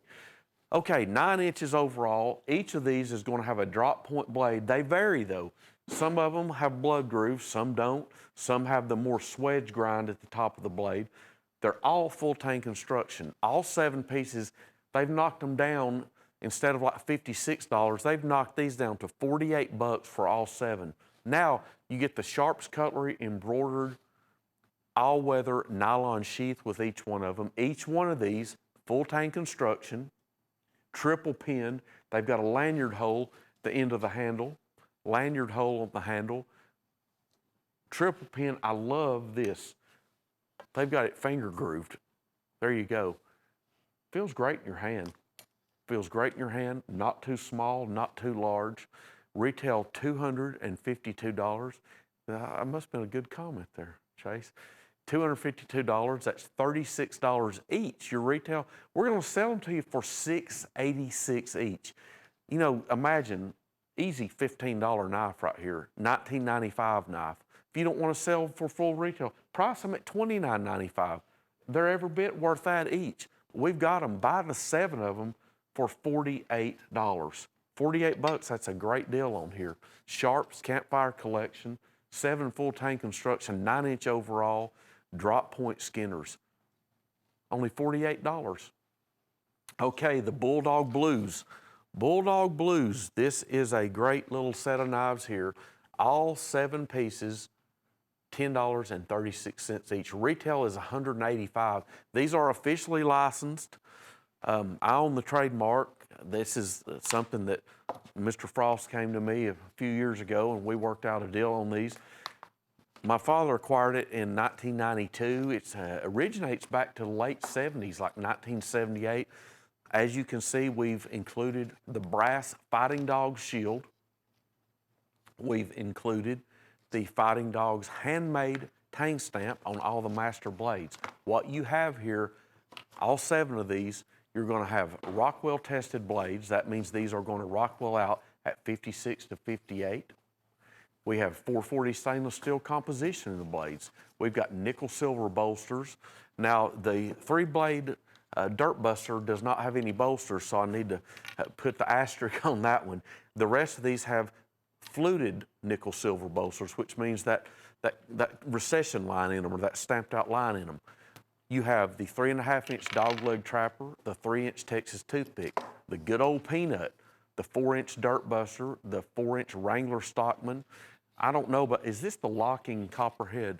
Okay, 9 inches overall. Each of these is going to have a drop point blade. They vary though. Some of them have blood grooves, some don't. Some have the more swedge grind at the top of the blade. They're all full tang construction. All 7 pieces, they've knocked them down. Instead of like $56, they've knocked these down to $48 for all 7. Now, you get the Sharp's Cutlery embroidered all-weather nylon sheath with each one of them. Each one of these, full tang construction, triple pin. They've got a lanyard hole at the end of the handle, lanyard hole on the handle, triple pin. I love this. They've got it finger grooved. There you go. Feels great in your hand. Feels great in your hand. Not too small, not too large. Retail $252. I must have been a good comment there, Chase. $252. That's $36 each. Your retail. We're going to sell them to you for $6.86 each. You know, imagine easy $15 knife right here. $19.95 knife. If you don't want to sell for full retail, price them at $29.95. They're every bit worth that each. We've got them, buy the 7 of them for $48. $48, that's a great deal on here. Sharp's Campfire Collection, 7 full tang construction, 9 inch overall, drop point skinners. Only $48. Okay, the Bulldog Blues. Bulldog Blues, this is a great little set of knives here. All 7 pieces, $10.36 each. Retail is $185. These are officially licensed. I own the trademark. This is something that Mr. Frost came to me a few years ago and we worked out a deal on these. My father acquired it in 1992. It originates back to the late 70s, like 1978. As you can see, we've included the brass Fighting Dogs shield. We've included the Fighting Dogs handmade tang stamp on all the master blades. What you have here, all 7 of these, you're going to have Rockwell tested blades. That means these are going to Rockwell out at 56 to 58. We have 440 stainless steel composition in the blades. We've got nickel silver bolsters. Now, the 3-blade Dirt Buster does not have any bolsters, so I need to put the asterisk on that one. The rest of these have fluted nickel silver bolsters, which means that recession line in them, or that stamped out line in them. You have the 3.5-inch dogleg trapper, the 3-inch Texas toothpick, the good old peanut, the 4-inch Dirt Buster, the 4-inch Wrangler Stockman. I don't know, but is this the locking copperhead?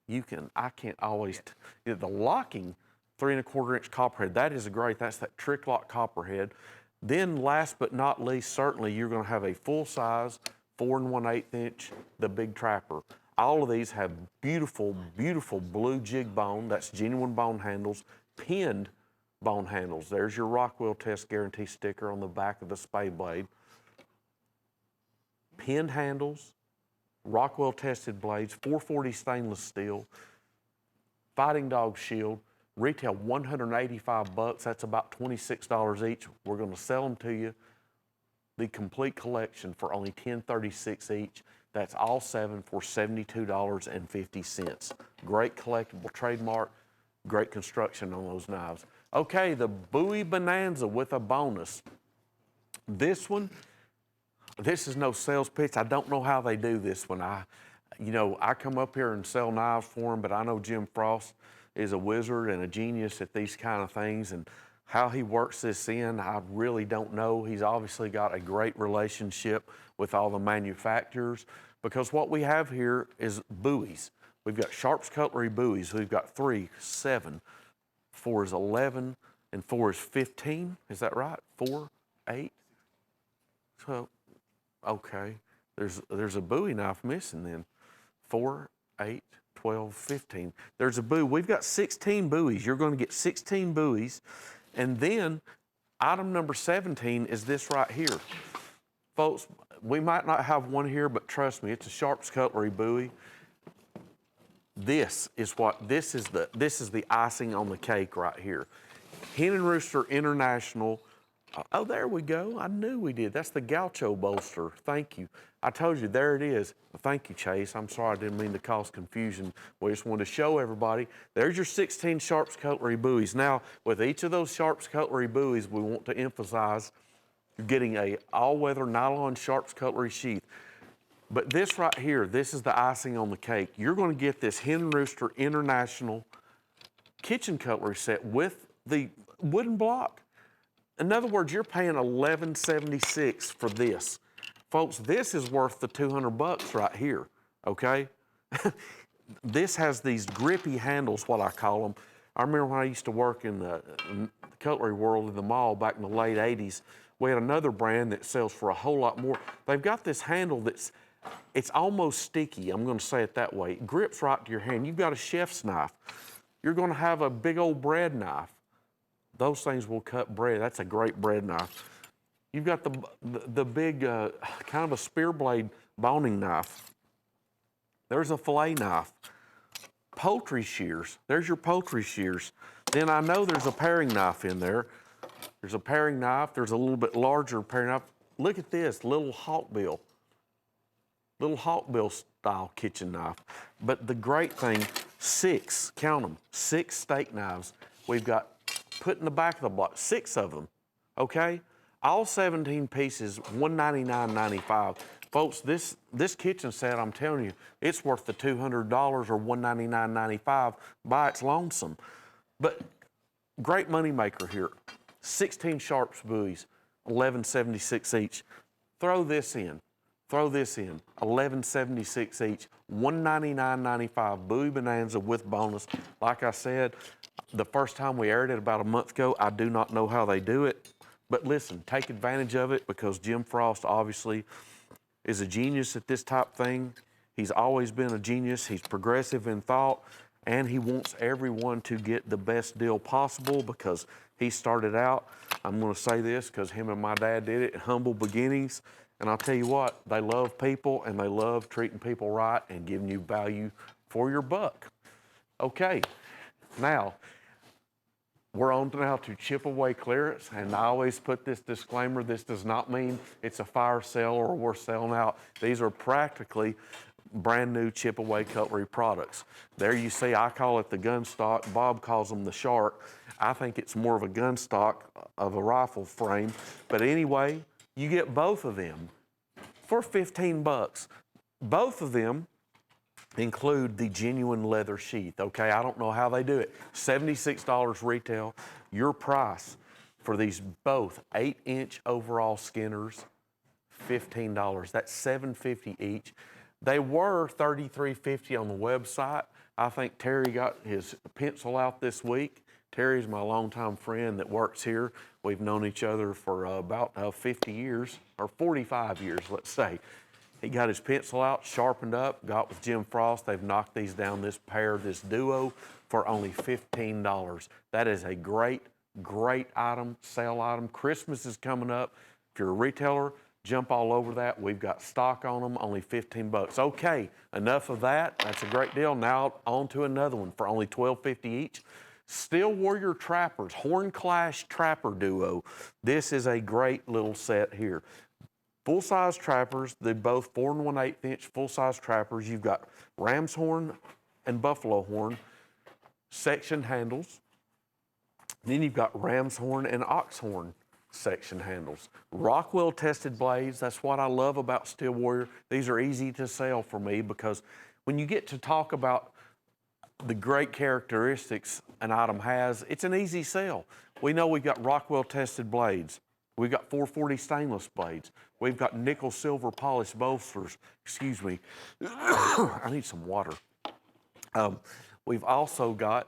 I can't always, the locking 3.25-inch copperhead, that is great. That's that trick lock copperhead. Then last but not least, certainly you're gonna have a full-size 4 1/8-inch, the big trapper. All of these have beautiful, beautiful blue jig bone, that's genuine bone handles, pinned bone handles. There's your Rockwell Test Guarantee sticker on the back of the spade blade. Pinned handles, Rockwell tested blades, 440 stainless steel, Fighting Dog shield, retail $185. That's about $26 each. We're going to sell them to you, the complete collection, for only $10.36 each. That's all 7 for $72.50. Great collectible trademark, great construction on those knives. Okay, the Bowie Bonanza with a bonus. This one, this is no sales pitch. I don't know how they do this one. I come up here and sell knives for them, but I know Jim Frost is a wizard and a genius at these kind of things, and how he works this in, I really don't know. He's obviously got a great relationship with all the manufacturers, because what we have here is buoys. We've got Sharp's Cutlery buoys. We've got 3, 7, 4 is 11, and 4 is 15. Is that right? 4, 8. So, okay. There's a Bowie knife missing then. 4, 8, 12, 15. There's a buoy. We've got 16 buoys. You're going to get 16 buoys. And then item number 17 is this right here. Folks, we might not have one here, but trust me, it's a Sharp's Cutlery buoy. This is the icing on the cake right here. Hen and Rooster International. Oh, there we go. I knew we did. That's the Gaucho bolster. Thank you. I told you, there it is. Thank you, Chase. I'm sorry I didn't mean to cause confusion. We just wanted to show everybody. There's your 16 Sharp's Cutlery buoys. Now, with each of those Sharp's Cutlery buoys, we want to emphasize you're getting a all-weather nylon Sharp's Cutlery sheath. But this right here, this is the icing on the cake. You're going to get this Hen and Rooster International kitchen cutlery set with the wooden block. In other words, you're paying $11.76 for this. Folks, this is worth the $200 right here, okay? This has these grippy handles, what I call them. I remember when I used to work in the cutlery world in the mall back in the late 80s, we had another brand that sells for a whole lot more. They've got this handle it's almost sticky, I'm gonna say it that way. It grips right to your hand. You've got a chef's knife. You're gonna have a big old bread knife. Those things will cut bread. That's a great bread knife. You've got the big, kind of a spear blade boning knife. There's a fillet knife. Poultry shears. There's your poultry shears. Then I know there's a paring knife in there. There's a paring knife. There's a little bit larger paring knife. Look at this, little hawkbill. Little hawkbill style kitchen knife. But the great thing, 6, count them, 6 steak knives. We've got put in the back of the block, 6 of them, okay? All 17 pieces, $199.95. Folks, this kitchen set, I'm telling you, it's worth the $200 or $199.95 by its lonesome. But great money maker here. 16 Sharp's buoys, $11.76 each. Throw this in, $11.76 each, $199.95, Bowie Bonanza with bonus. Like I said, the first time we aired it about a month ago, I do not know how they do it. But listen, take advantage of it, because Jim Frost obviously is a genius at this type thing. He's always been a genius. He's progressive in thought, and he wants everyone to get the best deal possible because he started out, I'm going to say this because him and my dad did it, humble beginnings. And I'll tell you what, they love people and they love treating people right and giving you value for your buck. Okay, now, we're on now to chip away clearance, and I always put this disclaimer, this does not mean it's a fire sale or we're selling out. These are practically brand new chip away cutlery products. There you see, I call it the gun stock, Bob calls them the shark. I think it's more of a gun stock of a rifle frame, but anyway, you get both of them for 15 bucks. Both of them include the genuine leather sheath, okay? I don't know how they do it. $76 retail. Your price for these both 8-inch overall skinners, $15. That's $7.50 each. They were $33.50 on the website. I think Terry got his pencil out this week. Terry's my longtime friend that works here. We've known each other for about 50 years, or 45 years, let's say. He got his pencil out, sharpened up, got with Jim Frost. They've knocked these down, this pair, this duo, for only $15. That is a great, great item, sale item. Christmas is coming up. If you're a retailer, jump all over that. We've got stock on them, only 15 bucks. Okay, enough of that. That's a great deal. Now on to another one for only $12.50 each. Steel Warrior Trappers, Horn Clash Trapper Duo. This is a great little set here. Full-size trappers, they're both 4 1/8-inch full-size trappers. You've got ram's horn and buffalo horn section handles. Then you've got ram's horn and ox horn section handles. Rockwell tested blades, that's what I love about Steel Warrior. These are easy to sell for me because when you get to talk about the great characteristics an item has, it's an easy sell. We know we've got Rockwell tested blades. We've got 440 stainless blades. We've got nickel silver polished bolsters. Excuse me. I need some water. We've also got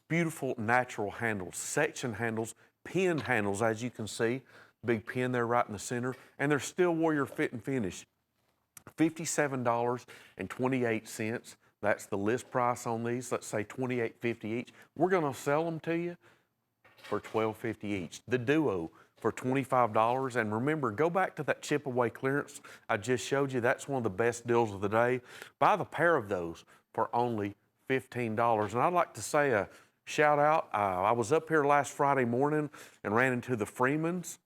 beautiful natural handles, section handles, pin handles, as you can see. Big pin there right in the center. And they're Steel Warrior fit and finish. $57.28. That's the list price on these. Let's say $28.50 each. We're going to sell them to you for $12.50 each. The duo for $25. And remember, go back to that chip away clearance I just showed you. That's one of the best deals of the day. Buy the pair of those for only $15. And I'd like to say a shout out. I was up here last Friday morning and ran into the Freemans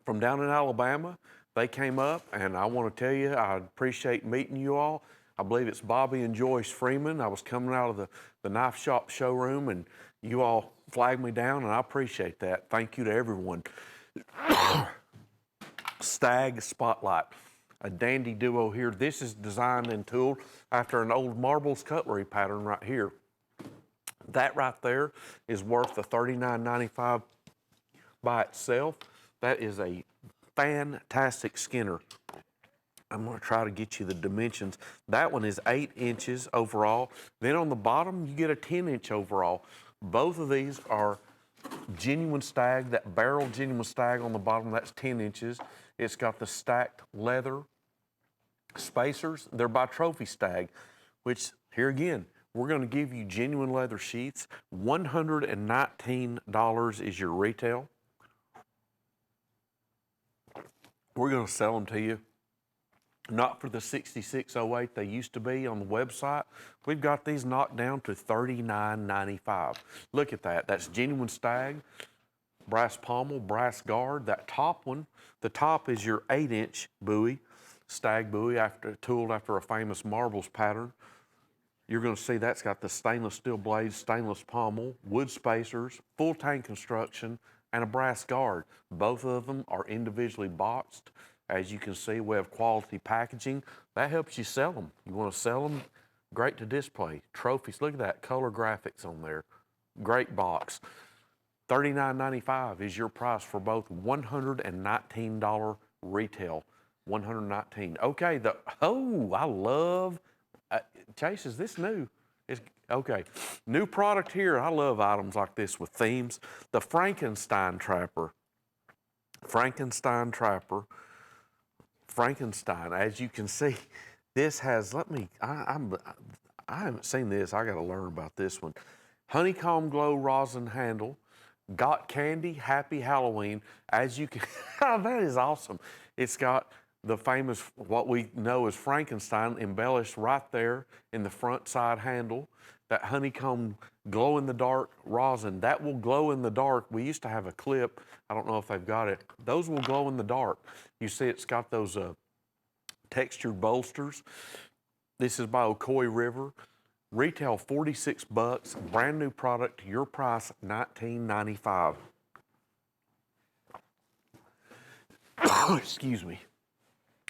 from down in Alabama. They came up, and I want to tell you, I appreciate meeting you all. I believe it's Bobby and Joyce Freeman. I was coming out of the knife shop showroom, and you all flagged me down, and I appreciate that. Thank you to everyone. Stag Spotlight, a dandy duo here. This is designed and tooled after an old Marbles cutlery pattern right here. That right there is worth the $39.95 by itself. That is a fantastic skinner. I'm going to try to get you the dimensions. That one is 8 inches overall. Then on the bottom, you get a 10-inch overall. Both of these are genuine stag. That barrel genuine stag on the bottom, that's 10 inches. It's got the stacked leather spacers. They're by Trophy Stag, which here again, we're going to give you genuine leather sheaths. $119 is your retail. We're going to sell them to you. Not for the $66.08 they used to be on the website. We've got these knocked down to $39.95. Look at that. That's genuine stag, brass pommel, brass guard. That top one, the top is your 8-inch buoy, stag buoy, tooled after a famous Marbles pattern. You're going to see that's got the stainless steel blades, stainless pommel, wood spacers, full tank construction, and a brass guard. Both of them are individually boxed. As you can see, we have quality packaging. That helps you sell them. You want to sell them, great to display. Trophies, look at that, color graphics on there. Great box. $39.95 is your price for both. $119 retail. $119. Okay, I love, Chase, is this new? Okay, new product here. I love items like this with themes. The Frankenstein Trapper. Frankenstein, as you can see, This has, I haven't seen this. I got to learn about this one. Honeycomb glow rosin handle. Got candy, happy Halloween. As you can, that is awesome. It's got the famous, what we know as Frankenstein, embellished right there in the front side handle. That honeycomb glow in the dark rosin, that will glow in the dark. We used to have a clip, I don't know if they've got it. Those will glow in the dark. You see it's got those textured bolsters. This is by Ocoee River. Retail 46 bucks, brand new product, your price $19.95. Excuse me.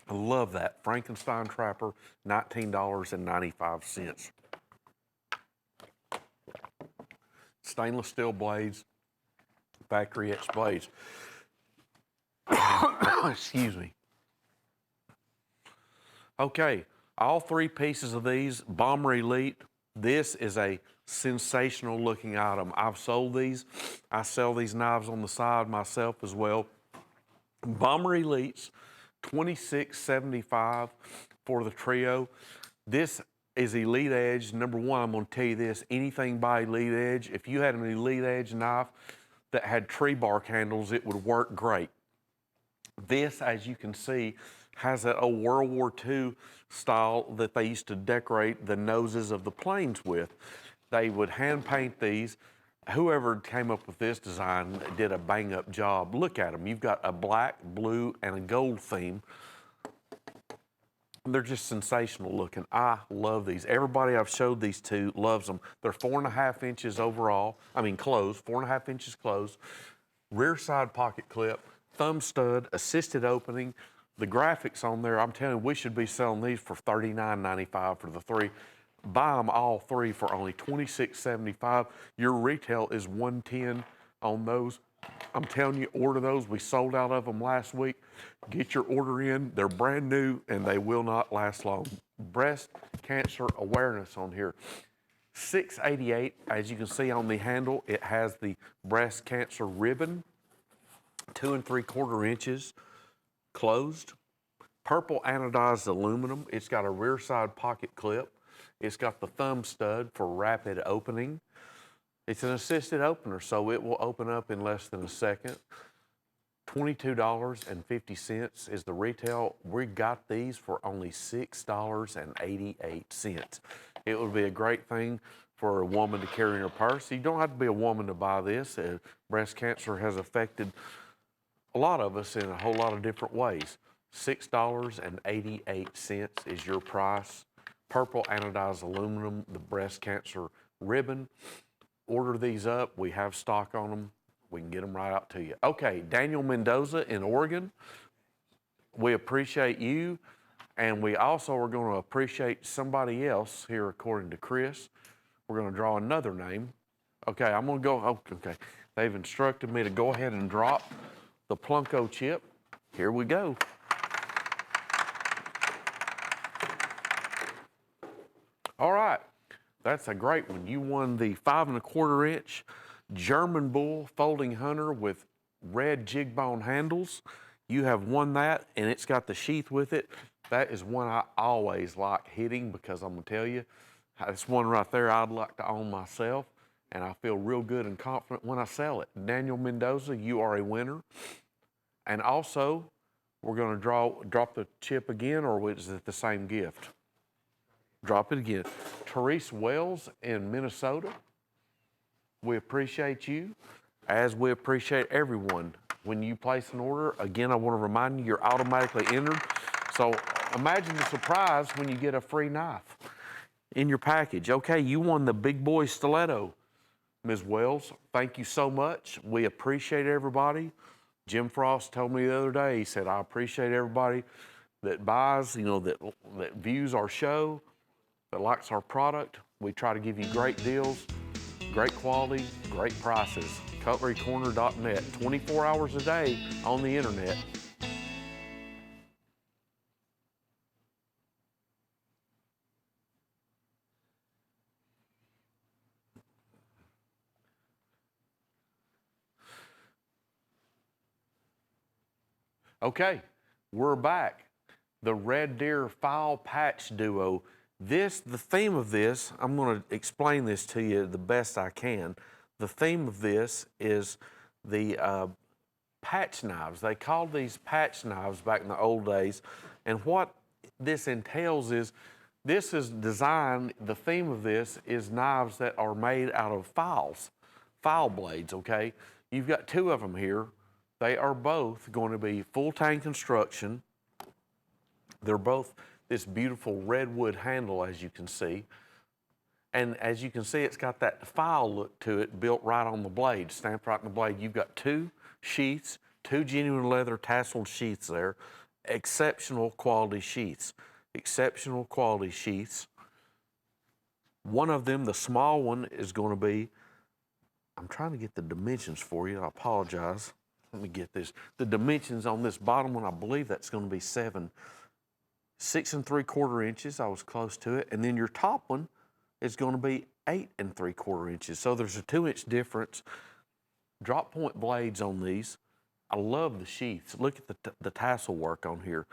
I love that. Frankenstein Trapper, $19.95. Stainless steel blades, factory etched blades. Excuse me. Okay, all three pieces of these, Bomber Elite. This is a sensational looking item. I've sold these. I sell these knives on the side myself as well. Bomber Elites, $26.75 for the trio. This is Elite Edge. Number one, I'm going to tell you this, anything by Elite Edge, if you had an Elite Edge knife that had tree bark handles, it would work great. This, as you can see, has that old World War II style that they used to decorate the noses of the planes with. They would hand paint these. Whoever came up with this design did a bang up job. Look at them. You've got a black, blue, and a gold theme. They're just sensational looking. I love these. Everybody I've showed these to loves them. They're 4.5 inches overall. Closed, 4.5 inches closed. Rear side pocket clip, thumb stud, assisted opening. The graphics on there, I'm telling you, we should be selling these for $39.95 for the three. Buy them all three for only $26.75. Your retail is $110 on those. I'm telling you, order those. We sold out of them last week. Get your order in. They're brand new and they will not last long. Breast cancer awareness on here. $6.88. As you can see on the handle, it has the breast cancer ribbon, 2 3/4 inches. Closed. Purple anodized aluminum. It's got a rear side pocket clip. It's got the thumb stud for rapid opening. It's an assisted opener, so it will open up in less than a second. $22.50 is the retail. We got these for only $6.88. It would be a great thing for a woman to carry in her purse. You don't have to be a woman to buy this. Breast cancer has affected a lot of us in a whole lot of different ways. $6.88 is your price. Purple anodized aluminum, the breast cancer ribbon. Order these up. We have stock on them. We can get them right out to you. Okay, Daniel Mendoza in Oregon. We appreciate you. And we also are going to appreciate somebody else here, according to Chris. We're going to draw another name. Okay, I'm going to go. Oh, okay. They've instructed me to go ahead and drop the Plunko chip. Here we go. All right, that's a great one. You won the 5 1/4 inch German Bull Folding Hunter with red jig bone handles. You have won that, and it's got the sheath with it. That is one I always like hitting because I'm gonna tell you, that's one right there I'd like to own myself, and I feel real good and confident when I sell it. Daniel Mendoza, you are a winner. And also, we're going to drop the chip again, or is it the same gift? Drop it again. Therese Wells in Minnesota, we appreciate you, as we appreciate everyone. When you place an order, again, I want to remind you, you're automatically entered. So imagine the surprise when you get a free knife in your package. Okay, you won the big boy stiletto, Ms. Wells. Thank you so much. We appreciate everybody. Jim Frost told me the other day, he said, I appreciate everybody that buys, that views our show, that likes our product. We try to give you great deals, great quality, great prices. CutleryCorner.net, 24 hours a day on the internet. Okay, we're back. the Red Deer File Patch Duo. The theme of this, I'm going to explain this to you the best I can. The theme of this is the patch knives. They called these patch knives back in the old days. And what this entails is, this is designed, the theme of this is knives that are made out of file blades, okay? You've got two of them here. They are both going to be full tang construction. They're both this beautiful redwood handle, as you can see. And as you can see, it's got that file look to it built right on the blade, stamped right on the blade. You've got two sheaths, two genuine leather tasseled sheaths there. Exceptional quality sheaths. Exceptional quality sheaths. One of them, the small one, is going to be, I'm trying to get the dimensions for you. I apologize. Let me get this. The dimensions on this bottom one, I believe that's going to be 6 3/4 inches. I was close to it. And then your top one is going to be 8 3/4 inches. So there's a 2-inch difference. Drop point blades on these. I love the sheaths. Look at the tassel work on here.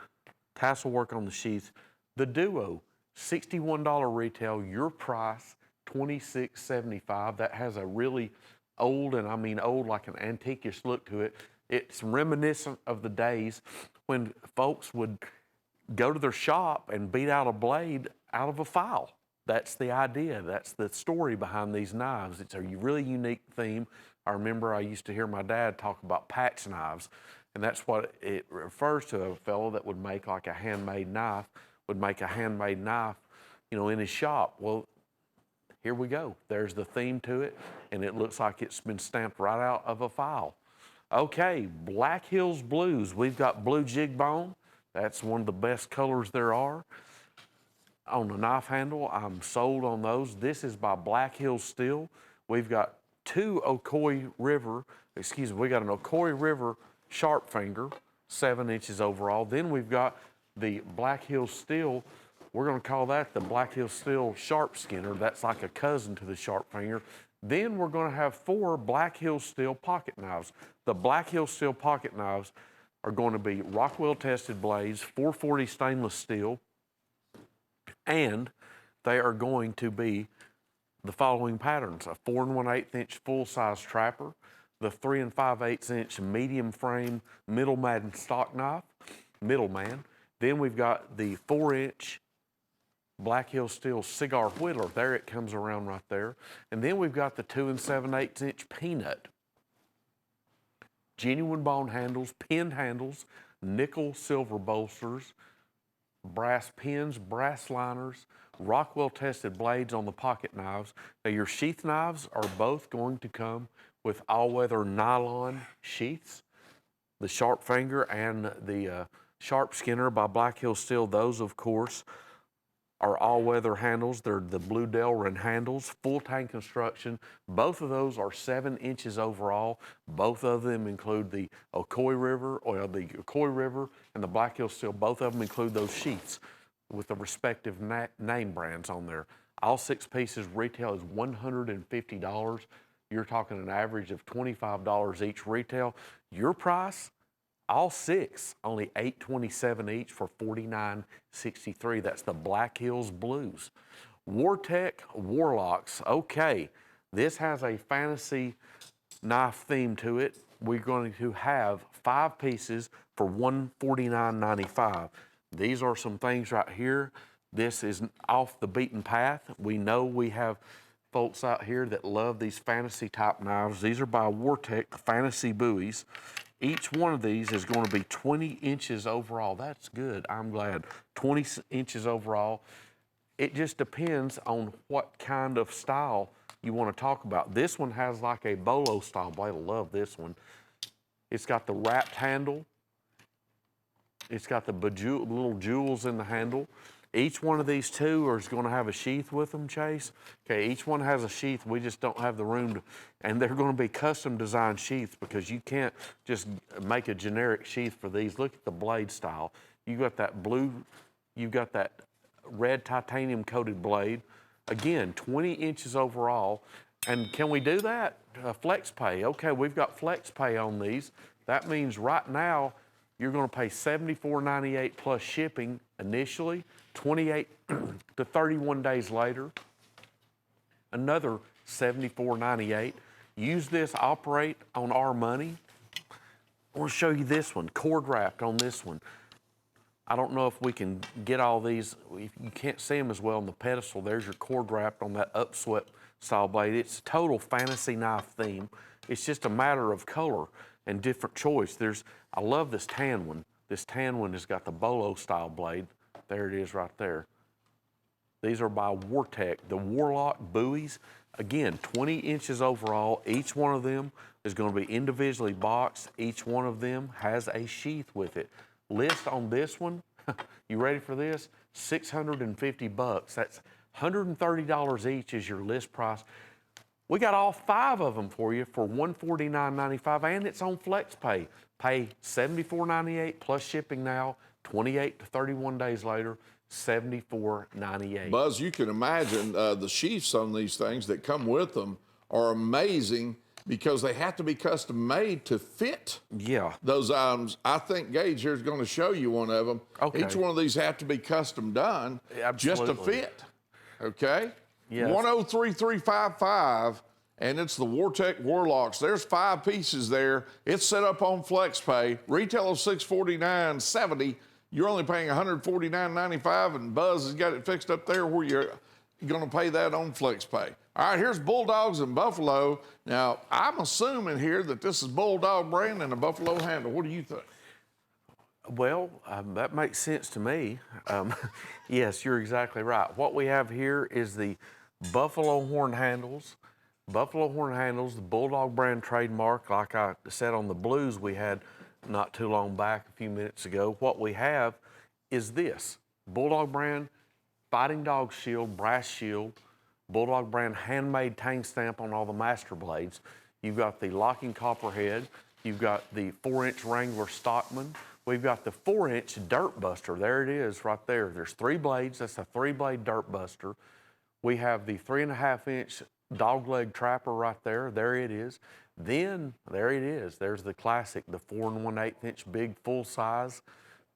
Tassel work on the sheaths. The Duo, $61 retail. Your price, $26.75. That has a really old, and I mean old like an antiquish look to it. It's reminiscent of the days when folks would go to their shop and beat out a blade out of a file. That's the idea. That's the story behind these knives. It's a really unique theme. I remember I used to hear my dad talk about patch knives, and that's what it refers to. A fellow that would make like a handmade knife, would make a handmade knife, you know, in his shop. Well, here we go. There's the theme to it, and it looks like it's been stamped right out of a file. Okay, Black Hills Blues. We've got blue jig bone. That's one of the best colors there are. On the knife handle, I'm sold on those. This is by Black Hills Steel. We've got we got an Ocoee River sharp finger, 7 inches overall. Then we've got the Black Hills Steel. We're going to call that the Black Hills Steel sharp skinner. That's like a cousin to the sharp finger. Then we're going to have 4 Black Hills Steel pocket knives. The Black Hills Steel pocket knives are going to be Rockwell tested blades, 440 stainless steel, and they are going to be the following patterns: a 4 1/8 inch full size trapper, the 3 5/8 inch medium frame middleman stock knife, middleman. Then we've got the 4-inch Black Hills Steel cigar whittler. There it comes around right there. And then we've got the 2 7/8 inch peanut. Genuine bone handles, pinned handles, nickel silver bolsters, brass pins, brass liners, Rockwell tested blades on the pocket knives. Now your sheath knives are both going to come with all-weather nylon sheaths. The sharp finger and the sharp skinner by Black Hills Steel, those of course are all-weather handles. They're the blue Delrin handles, full tang construction. Both of those are 7 inches overall. Both of them include the Ocoee River, and the Black Hills Steel. Both of them include those sheaths with the respective name brands on there. All 6 pieces retail is $150. You're talking an average of $25 each retail. Your price, all 6, only $827 each for $49.63. That's the Black Hills Blues. Wartech Warlocks. Okay, this has a fantasy knife theme to it. We're going to have 5 pieces for $149.95. These are some things right here. This is off the beaten path. We know we have folks out here that love these fantasy type knives. These are by Wartech, Fantasy Buoys. Each one of these is going to be 20 inches overall. That's good, I'm glad. 20 inches overall. It just depends on what kind of style you want to talk about. This one has like a bolo style blade. I love this one. It's got the wrapped handle. It's got the little jewels in the handle. Each one of these two is going to have a sheath with them, Chase. Okay, each one has a sheath. We just don't have the room to, and they're going to be custom designed sheaths because you can't just make a generic sheath for these. Look at the blade style. You got that blue, you've got that red titanium coated blade. Again, 20 inches overall. And can we do that? Flex pay. Okay, we've got flex pay on these. That means right now you're going to pay $74.98 plus shipping initially, 28 to 31 days later, another $74.98. Use this, operate on our money. I want to show you this one, cord wrapped on this one. I don't know if we can get all these, you can't see them as well on the pedestal. There's your cord wrapped on that upswept style blade. It's a total fantasy knife theme. It's just a matter of color and different choice. I love this tan one. This tan one has got the bolo style blade. There it is right there. These are by Wartech, the Warlock buoys. Again, 20 inches overall. Each one of them is going to be individually boxed. Each one of them has a sheath with it. List on this one, you ready for this? $650. That's $130 each is your list price. We got all 5 of them for you for $149.95, and it's on FlexPay. Pay $74.98 plus shipping now, 28 to 31 days later, $74.98. Buzz, you can imagine the sheaths on these things that come with them are amazing because they have to be custom made to fit those items. I think Gage here is going to show you one of them. Okay. Each one of these have to be custom done just to fit. Okay? Yes. 103355, and it's the Wartech Warlocks. There's 5 pieces there. It's set up on FlexPay. Retail of $649.70. You're only paying $149.95, and Buzz has got it fixed up there where you're going to pay that on FlexPay. All right, here's Bulldogs and Buffalo. Now, I'm assuming here that this is Bulldog brand and a Buffalo handle. What do you think? Well, that makes sense to me. Yes, you're exactly right. What we have here is the Buffalo horn handles. Buffalo horn handles, the Bulldog brand trademark, like I said on the blues we had not too long back, a few minutes ago. What we have is this, Bulldog brand Fighting Dog shield, brass shield, Bulldog brand handmade tang stamp on all the master blades. You've got the locking copperhead. You've got the 4-inch Wrangler Stockman. We've got the 4-inch Dirt Buster. There it is right there. There's 3 blades. That's a 3-blade Dirt Buster. We have the 3.5-inch Dogleg Trapper right there. There it is. Then, there it is. There's the classic, the 4 1/8-inch big full-size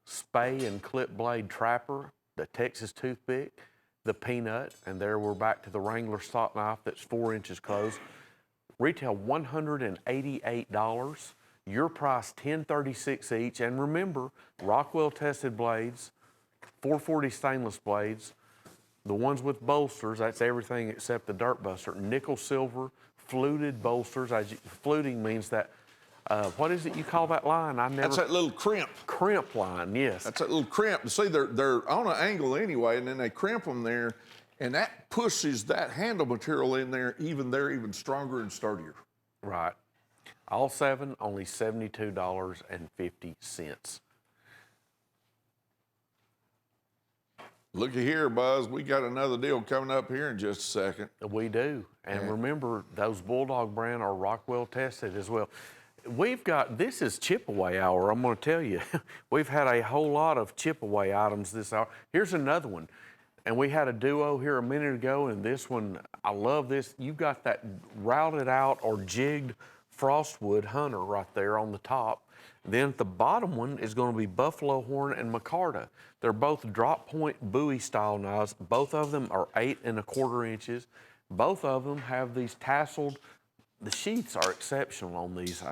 spay and clip blade Trapper, the Texas Toothpick, the Peanut, and there we're back to the Wrangler stock knife that's 4 inches closed. Retail $188. Your price $10.36 each. And remember, Rockwell tested blades, 440 stainless blades, the ones with bolsters, that's everything except the Dirt Buster. Nickel silver fluted bolsters. Fluting means that, what is it you call that line? That's that little crimp. Crimp line, yes. That's that little crimp. See, they're on an angle anyway, and then they crimp them there, and that pushes that handle material in there even stronger and sturdier. Right. All 7, only $72.50. Looky here, Buzz. We got another deal coming up here in just a second. We do. And remember, those Bulldog brand are Rockwell tested as well. We've got, this is chip away hour, I'm going to tell you. We've had a whole lot of chip away items this hour. Here's another one. And we had a duo here a minute ago, and this one, I love this. You've got that routed out or jigged Frostwood Hunter right there on the top. Then the bottom one is going to be Buffalo Horn and Micarta. They're both drop point buoy style knives. Both of them are 8 1/4 inches. Both of them have these tasseled, the sheaths are exceptional on these.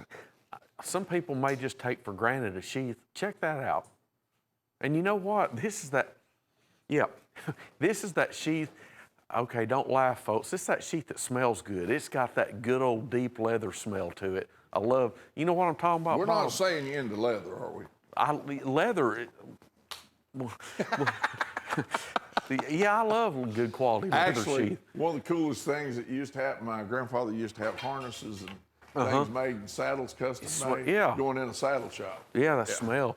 Some people may just take for granted a sheath. Check that out. And you know what? This is that, this is that sheath. Okay, don't laugh, folks. This is that sheath that smells good. It's got that good old deep leather smell to it. I love, you know what I'm talking about? We're not saying you're into leather, are we? Leather, yeah, I love good quality leather Actually, sheath. one of the coolest things that used to happen, my grandfather used to have harnesses and things made and saddles custom made. Going in a saddle shop. Yeah, the smell.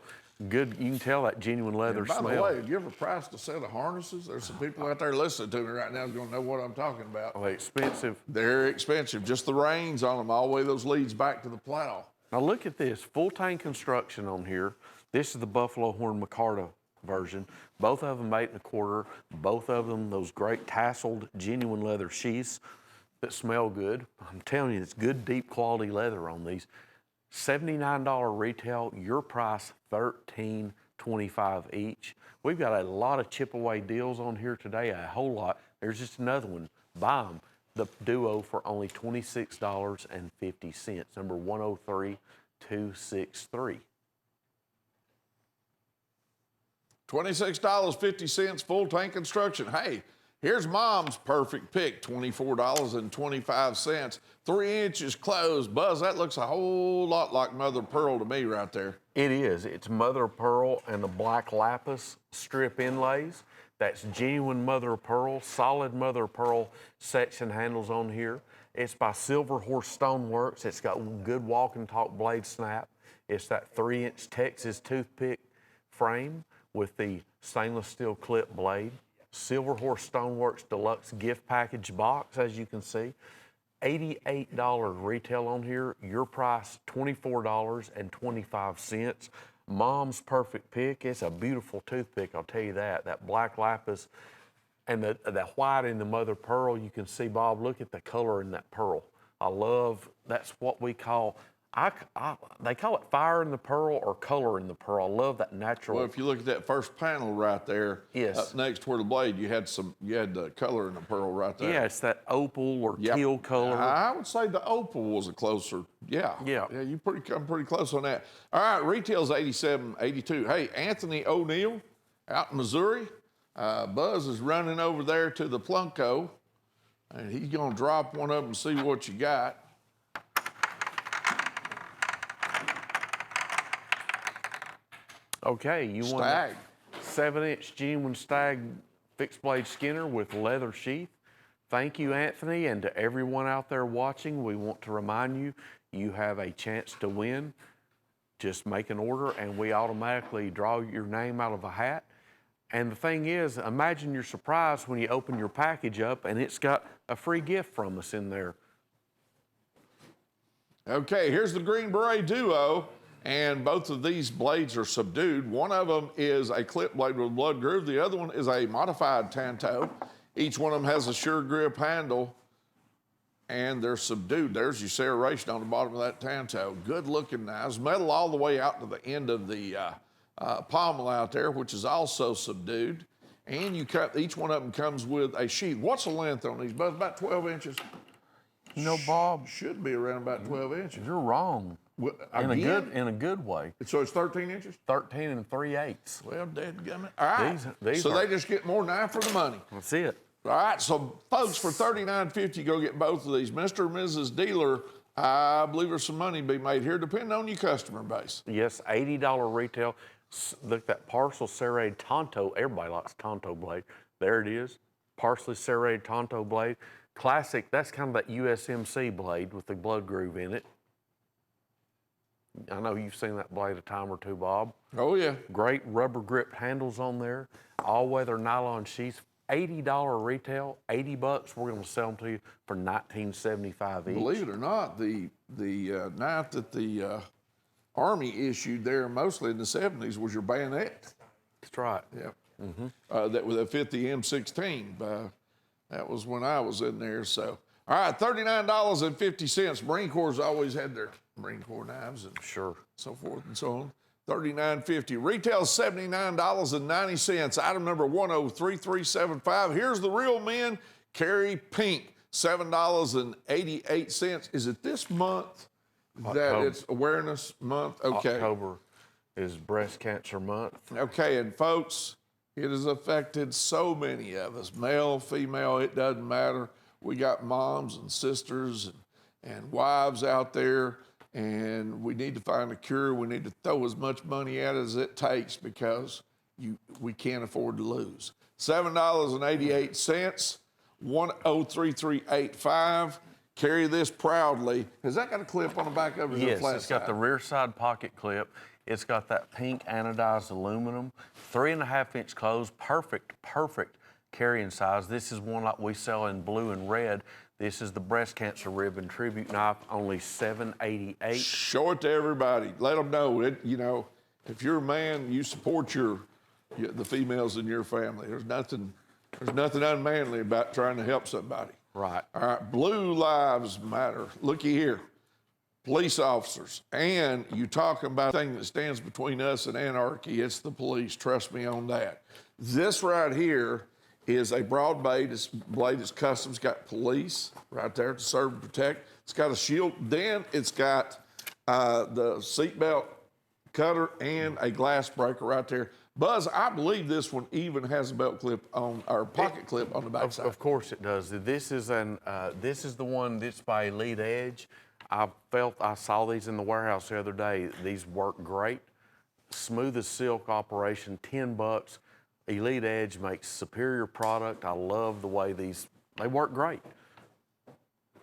Good, you can tell that genuine leather By smell. the way, have you ever priced a set of harnesses? There's some people out there listening to me right now who's going to know what I'm talking about. Well, they're expensive. They're expensive. Just the reins on them, all the way those leads back to the plow. Now look at this, full tank construction on here. This is the Buffalo Horn Micarta version. Both of them 8 1/4. Both of them those great tasseled, genuine leather sheaths that smell good. I'm telling you, it's good, deep quality leather on these. $79 retail, your price $13.25 each. We've got a lot of chip away deals on here today, a whole lot. There's just another one. Buy them. The Duo for only $26.50, number 103263. $26.50 full tank construction. Hey, here's Mom's perfect pick, $24.25. 3 inches closed. Buzz, that looks a whole lot like mother of pearl to me right there. It is. It's mother of pearl and the black lapis strip inlays. That's genuine mother of pearl, solid mother of pearl section handles on here. It's by Silver Horse Stoneworks. It's got good walk and talk blade snap. It's that 3-inch Texas toothpick frame with the stainless steel clip blade. Silver Horse Stoneworks Deluxe gift package box, as you can see. $88 retail on here. Your price, $24.25. Mom's perfect pick. It's a beautiful toothpick, I'll tell you that. That black lapis and the white in the mother of pearl, you can see, Bob, look at the color in that pearl. I love, that's what we call, they call it fire in the pearl or color in the pearl. I love that natural. Well, if you look at that first panel right there, Yes. up next to where the blade, you had the color in the pearl right there. Yeah, it's that opal or Yep. teal color. I would say the opal was a closer. Yeah. Yeah. Yeah, you come pretty close on that. All right, retail's $87.82. Hey, Anthony O'Neill out in Missouri. Buzz is running over there to the Plunko, and he's gonna drop one of them and see what you got. Okay, you want Stag. a 7-inch genuine stag fixed blade skinner with leather sheath. Thank you, Anthony, and to everyone out there watching, we want to remind you, you have a chance to win. Just make an order and we automatically draw your name out of a hat. And the thing is, imagine your surprise when you open your package up and it's got a free gift from us in there. Okay, here's the Green Beret Duo, and both of these blades are subdued. One of them is a clip blade with a blood groove. The other one is a modified tanto. Each one of them has a sure grip handle, and they're subdued. There's your serration on the bottom of that tanto. Good looking knives. Metal all the way out to the end of the pommel out there, which is also subdued. And each one of them comes with a sheath. What's the length on these, Buzz? About 12 inches? You know, Bob, Should be around about 12 inches. you're wrong. Well, In again? a good way. So it's 13 inches? 13 3/8. Well, dadgummit. All right. These so are- they just get more knife for the money. That's it. All right. So, folks, for $39.50, go get both of these. Mr. and Mrs. Dealer, I believe there's some money to be made here, depending on your customer base. Yes, $80 retail. Look, that parcel serrated Tonto. Everybody likes Tonto blade. There it is. Parsley serrated Tonto blade. Classic. That's kind of that USMC blade with the blood groove in it. I know you've seen that blade a time or two, Bob. Oh, yeah. Great rubber grip handles on there. All weather nylon sheaths. $80 retail. $80. We're going to sell them to you for $19.75 each. Believe it or not, the knife that the Army issued there mostly in the 70s was your bayonet. That's right. Yep. That was a 50 M16. That was when I was in there. So, all right, $39.50. Marine Corps always had their Marine Corps knives and Sure. so forth and so on. $39.50. Retail $79.90. Item number 103375. Here's the real men. Carry Pink, $7.88. Is it this month that October. it's Awareness Month? Okay. October is Breast Cancer Month. Okay, and folks, it has affected so many of us, male, female, it doesn't matter. We got moms and sisters and wives out there, and we need to find a cure. We need to throw as much money at it as it takes because we can't afford to lose. $7.88, 103385. Carry this proudly. Has that got a clip on the back of it? Yes, it's got the rear side pocket clip. It's got that pink anodized aluminum, 3.5-inch close, perfect carrying size. This is one like we sell in blue and red. This is the breast cancer ribbon tribute knife, only $7.88. Show it to everybody. Let them know. If you're a man, you support the females in your family. There's nothing unmanly about trying to help somebody. Right. All right, Blue Lives Matter. Looky here. police officers. And you talk about the thing that stands between us and anarchy, it's the police. Trust me on that. This right here is a broad blade. This blade is custom. It's got police right there to serve and protect. It's got a shield. Then it's got the seatbelt cutter and a glass breaker right there. Buzz, I believe this one even has a belt clip on, or pocket clip on the backside. Of course it does. This is the one that's by Elite Edge. I saw these in the warehouse the other day. These work great. Smooth as silk operation, $10. Elite Edge makes superior product. I love the way they work great.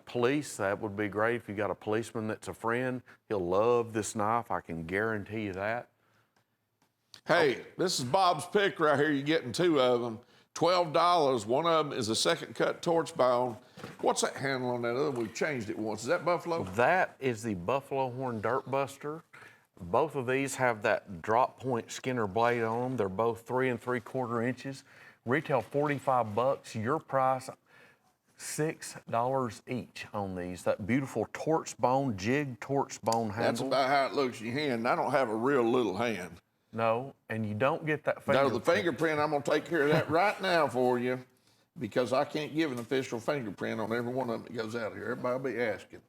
Police, that would be great. If you got a policeman that's a friend, he'll love this knife. I can guarantee you that. Hey, this is Bob's pick right here. You're getting two of them. $12. One of them is a second cut torch bone. What's that handle on that other one? We've changed it once. Is that Buffalo? That is the Buffalo Horn Dirt Buster. Both of these have that drop point Skinner blade on them. They're both 3 3/4 inches. Retail $45. Your price, $6 each on these. That beautiful torch bone, jig torch bone handle. That's about how it looks in your hand. I don't have a real little hand. No, and you don't get that fingerprint. No, the fingerprint, I'm gonna take care of that right now for you, because I can't give an official fingerprint on every one of them that goes out here. Everybody will be asking.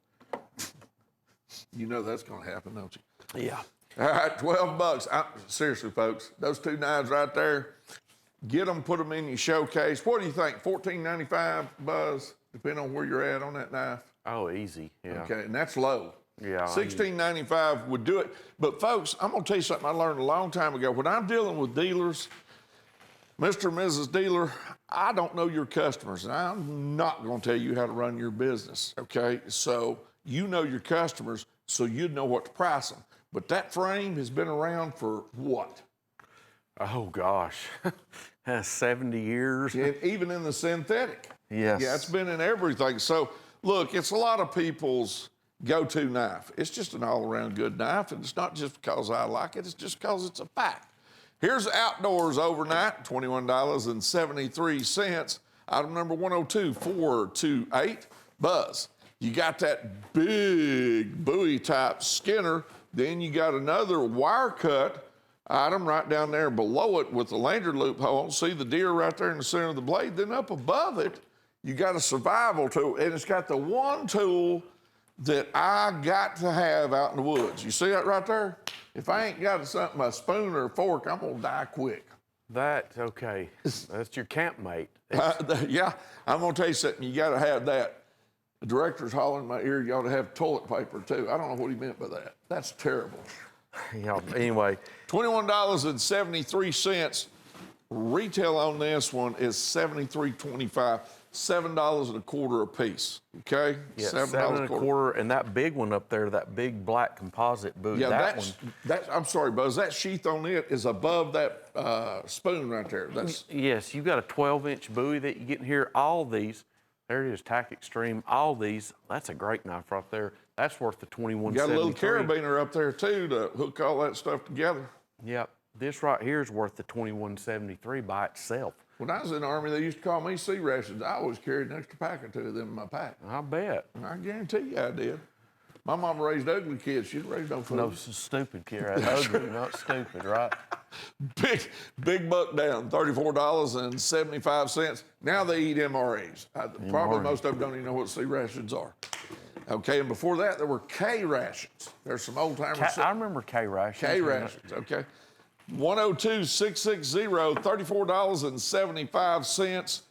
You know that's gonna happen, don't you? Yeah. All right, $12. Seriously, folks, those two knives right there, get them, put them in your showcase. What do you think? $14.95, Buzz, depending on where you're at on that knife? Oh, easy. Yeah. Okay, and that's low. Yeah. $16.95 would do it. But folks, I'm gonna tell you something I learned a long time ago. When I'm dealing with dealers, Mr. and Mrs. Dealer, I don't know your customers, and I'm not gonna tell you how to run your business, okay? So you know your customers, so you'd know what to price them. But that frame has been around for what? Oh, gosh. 70 years. And even in the synthetic. Yes. Yeah, it's been in everything. So look, it's a lot of people's go-to knife. It's just an all-around good knife, and it's not just because I like it, it's just because it's a fact. Here's Outdoors Overnight, $21.73. Item number 102428, Buzz. You got that big buoy type Skinner, then you got another wire cut item right down there below it with the lanyard loop hole. See the deer right there in the center of the blade? Then up above it, you got a survival tool, and it's got the one tool that I got to have out in the woods. You see that right there? If I ain't got something, a spoon or a fork, I'm gonna die quick. That's okay. That's your campmate. Yeah, I'm gonna tell you something, you gotta have that. The director's hollering in my ear, you ought to have toilet paper too. I don't know what he meant by that. That's terrible. Yeah, anyway. $21.73. Retail on this one is $73.25. $7.25 a piece. Okay? Yeah, $7.25, and that big one up there, that big black composite buoy. Yeah, I'm sorry, Buzz. That sheath on it is above that spoon right there. Yes, you've got a 12-inch buoy that you get in here. All these, there it is, Tack Extreme. All these, that's a great knife right there. That's worth the $21.73. Got a little carabiner up there too to hook all that stuff together. Yep, this right here is worth the $21.73 by itself. When I was in the Army, they used to call me sea rations. I always carried an extra pack or two of them in my pack. I bet. I guarantee you I did. My mom raised ugly kids. She raised no food. No, stupid kid. Ugly, not stupid, right? Big buck down, $34.75. Now they eat MREs. Probably most of them don't even know what sea rations are. Okay, and before that, there were K rations. There's some old timers. I remember K rations. K rations, okay. 102660, $34.75.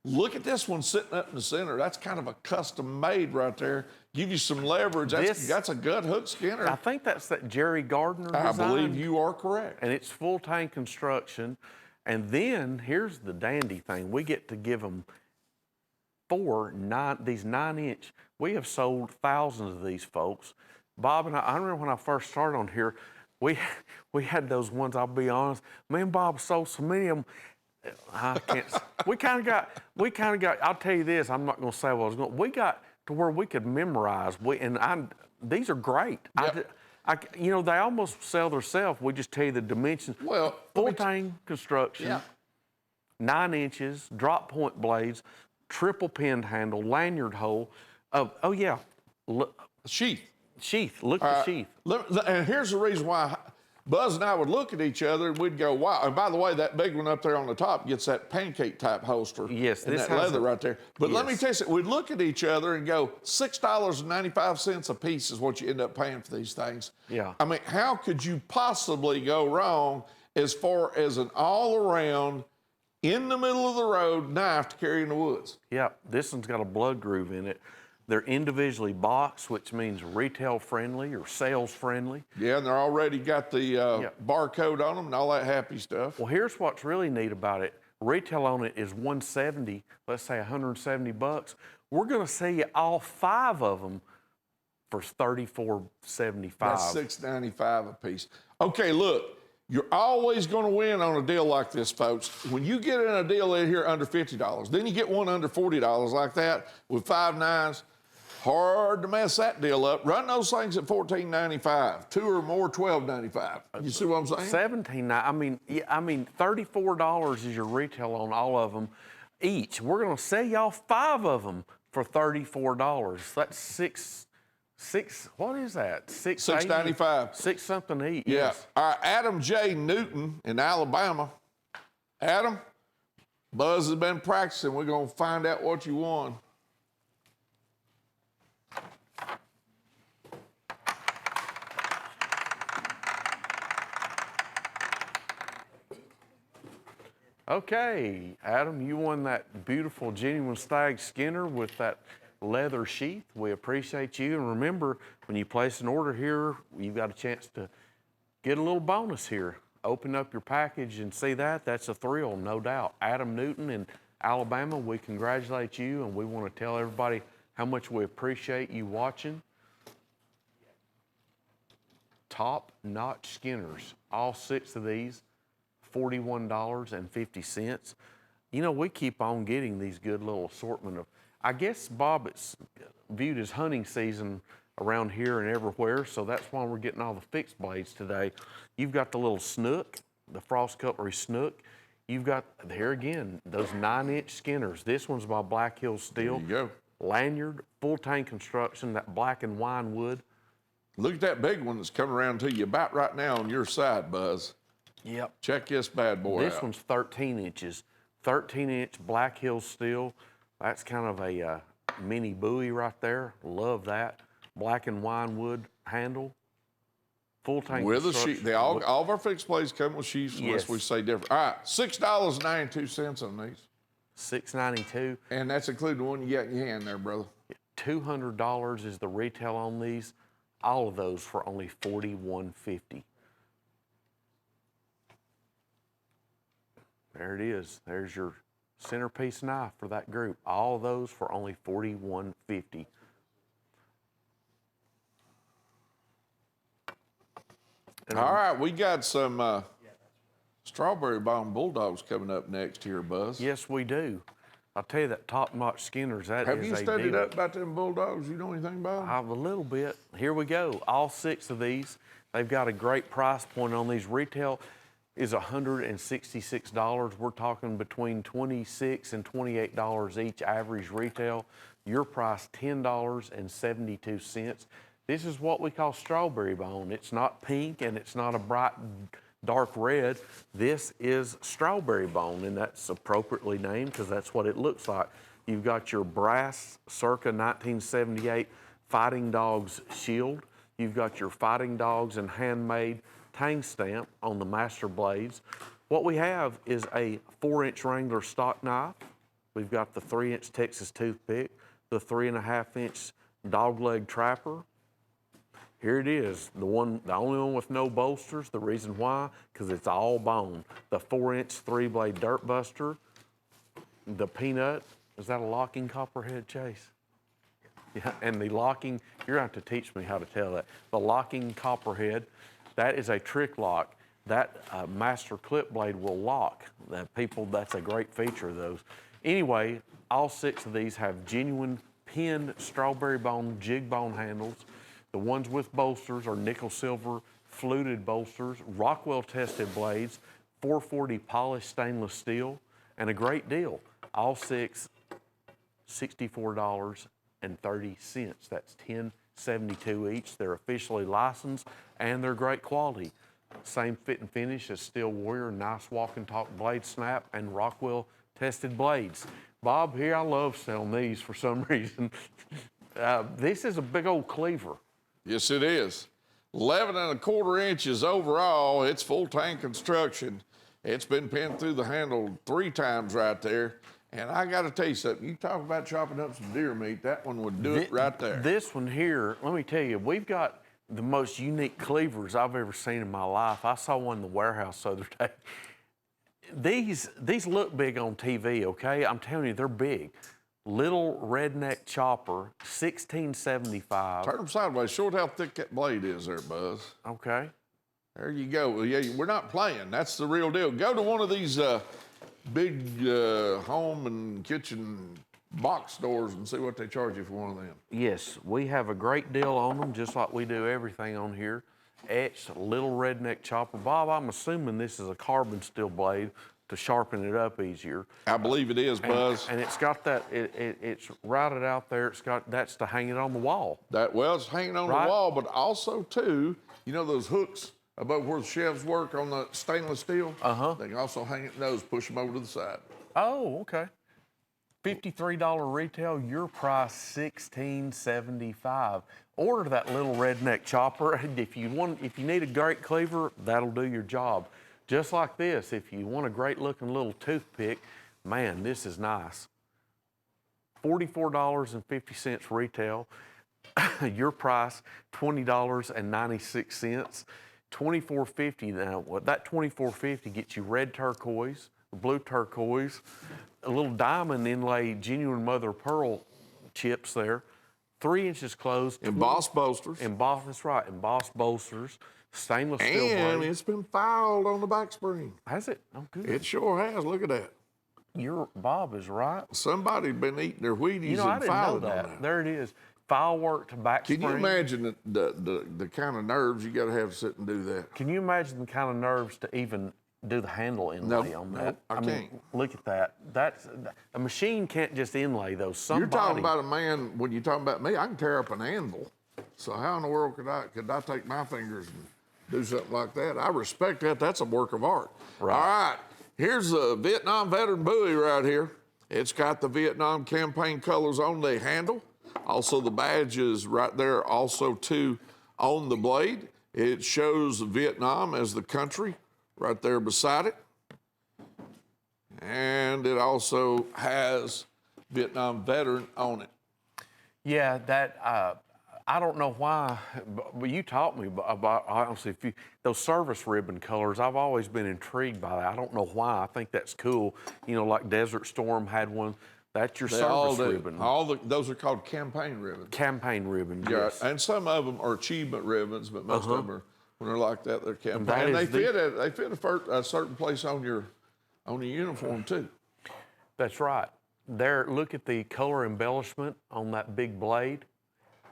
Look at this one sitting up in the center. That's kind of a custom made right there. Give you some leverage. That's a gut hook Skinner. I think that's that Jerry Gardner design. I believe you are correct. And it's full tank construction. And then here's the dandy thing. We get to give them these 9-inch. We have sold thousands of these, folks. Bob and I remember when I first started on here, we had those ones, I'll be honest. Me and Bob sold so many of them. I can't. we kind of got. I'll tell you this. I'm not going to say what I was going. We got to where we could memorize. These are great. Yep. They almost sell themselves. We just tell you the dimensions. Well, full tank construction. Yeah. 9 inches, drop point blades, triple pin handle, lanyard hole. Oh yeah. Sheath. sheath. Look All at the right, sheath. and here's the reason why Buzz and I would look at each other and we'd go, wow. And by the way, that big one up there on the top gets that pancake type holster. Yes, and this that has leather a- right there. But let me yes. tell you something, we'd look at each other and go, $6.95 a piece is what you end up paying for these things. Yeah. I mean, how could you possibly go wrong as far as an all-around, in the middle of the road knife to carry in the woods? Yeah, this one's got a blood groove in it. They're individually boxed, which means retail friendly or sales friendly. Yeah, and they're already got the barcode on them and all that happy stuff. Well, here's what's really neat about it. Retail on it is $170, let's say $170. We're gonna sell you all 5 of them for $34.75. That's $6.95 a piece. Okay, look, you're always going to win on a deal like this, folks. When you get in a deal in here under $50, then you get one under $40 like that with 5 nines. Hard to mess that deal up. Run those things at $14.95. 2 or more, $12.95. You see what I'm saying? I mean, $34 is your retail on all of them each. We're gonna sell y'all 5 of them for $34. That's six. What is that? $6.95. 6 something each. Yeah. Yes. All right, Adam J. Newton in Alabama. Adam, Buzz has been practicing. We're going to find out what you won. Okay, Adam, you won that beautiful genuine stag Skinner with that leather sheath. We appreciate you. And remember, when you place an order here, you've got a chance to get a little bonus here. Open up your package and see that. That's a thrill, no doubt. Adam Newton in Alabama, we congratulate you, and we want to tell everybody how much we appreciate you watching. Top-notch Skinners, all 6 of these. $41.50. You know, we keep on getting these good little assortment of, I guess, Bob, it's viewed as hunting season around here and everywhere, so that's why we're getting all the fixed blades today. You've got the little snook, the Frost Cutlery snook. You've got, here again, those 9-inch Skinners. This one's by Black Hills Steel. There you go. Lanyard, full tank construction, that black and wine wood. Look at that big one that's coming around to you about right now on your side, Buzz. Yep. Check this bad boy out. This one's 13 inches. 13-inch Black Hills steel. That's kind of a mini buoy right there. Love that. Black and wine wood handle. Full tank With a construction. sheath. All of our fixed blades come with sheaths unless Yes. we say different. All right, $6.92 on these. $6.92. And that's including the one you got in your hand there, brother. $200 is the retail on these. All of those for only $41.50. There it is. There's your centerpiece knife for that group. All those for only $41.50. All right, we got some strawberry bone bulldogs coming up next here, Buzz. Yes, we do. I'll tell you that top-notch Skinners, that Have is you a studied deal. up about them bulldogs? You know anything about them? I've a little bit. Here we go. All 6 of these. They've got a great price point on these. Retail is $166. We're talking between $26 and $28 each average retail. Your price, $10.72. This is what we call strawberry bone. It's not pink and it's not a bright dark red. This is strawberry bone, and that's appropriately named because that's what it looks like. You've got your brass circa 1978 Fighting Dogs shield. You've got your Fighting Dogs and handmade tang stamp on the master blades. What we have is a 4-inch Wrangler stock knife. We've got the 3-inch Texas toothpick, the 3.5-inch dogleg trapper. Here it is, the only one with no bolsters. The reason why, because it's all bone. The 4-inch 3-blade dirt buster, the peanut. Is that a locking copperhead, Chase? Yeah, and the locking, you're going to have to teach me how to tell that. The locking copperhead, that is a trick lock. That master clip blade will lock. That's a great feature of those. Anyway, all 6 of these have genuine pinned strawberry bone jig bone handles. The ones with bolsters are nickel silver fluted bolsters, Rockwell tested blades, 440 polished stainless steel, and a great deal. All 6, $64.30. That's $72 each. They're officially licensed and they're great quality. Same fit and finish as Steel Warrior, nice walk and talk blade snap, and Rockwell tested blades. Bob, here I love selling these for some reason. This is a big old cleaver. Yes, it is. 11 1/4 inches overall. It's full tank construction. It's been pinned through the handle 3 times right there. And I got to tell you something. You talk about chopping up some deer meat, that one would do it right there. This one here, let me tell you, we've got the most unique cleavers I've ever seen in my life. I saw one in the warehouse the other day. These look big on TV, okay? I'm telling you, they're big. Little redneck chopper, $16.75. Turn them sideways. Show it how thick that blade is there, Buzz. Okay. There you go. Yeah, we're not playing. That's the real deal. Go to one of these big home and kitchen box stores and see what they charge you for one of them. Yes, we have a great deal on them, just like we do everything on here. Etched little redneck chopper. Bob, I'm assuming this is a carbon steel blade to sharpen it up easier. I believe it is, Buzz. And it's got that, it's routed out there. It's got, that's to hang it on the wall. Well, it's hanging on Right. the wall, but also, too, you know those hooks above where the shelves work on the stainless steel? Uh-huh. They can also hang it in those, push them over to the side. Oh, okay. $53 retail, your price $16.75. Order that little redneck chopper. If you need a great cleaver, that'll do your job. Just like this, if you want a great looking little toothpick, man, this is nice. $44.50 retail. Your price, $20.96. $24.50 now. That $24.50 gets you red turquoise, blue turquoise, a little diamond inlaid genuine mother of pearl chips there, 3 inches closed. Embossed bolsters. That's right, embossed bolsters, stainless steel And blade. it's been filed on the back spring. Has it? Oh, good. It sure has. Look at that. Your Bob is right. Somebody's been eating their Wheaties You know, I and didn't know filing on that. that. There it is. File work to back Can spring. you imagine the kind of nerves you got to have to sit and do that? Can you imagine the kind of nerves to even do the handle inlay on that? I mean, can't. look at that. That's a machine can't just inlay those. Somebody. You're talking about a man, when you're talking about me, I can tear up an anvil. So how in the world could I take my fingers and do something like that? I respect that. That's a work of art. Right. All right. Here's a Vietnam veteran buoy right here. It's got the Vietnam campaign colors on the handle. Also, the badge is right there also, too, on the blade. It shows Vietnam as the country right there beside it. And it also has Vietnam veteran on it. Yeah, that I don't know why, but you taught me about honestly. Those service ribbon colors, I've always been intrigued by that. I don't know why. I think that's cool. You know, like Desert Storm had one. That's your They all service do. ribbon. Those are called campaign ribbons. Campaign ribbon. Yeah, Yes. and some of them are achievement ribbons, but most of them are, when they're like that, they're campaign. that And they is fit a certain place on your uniform too. That's right. There, look at the color embellishment on that big blade.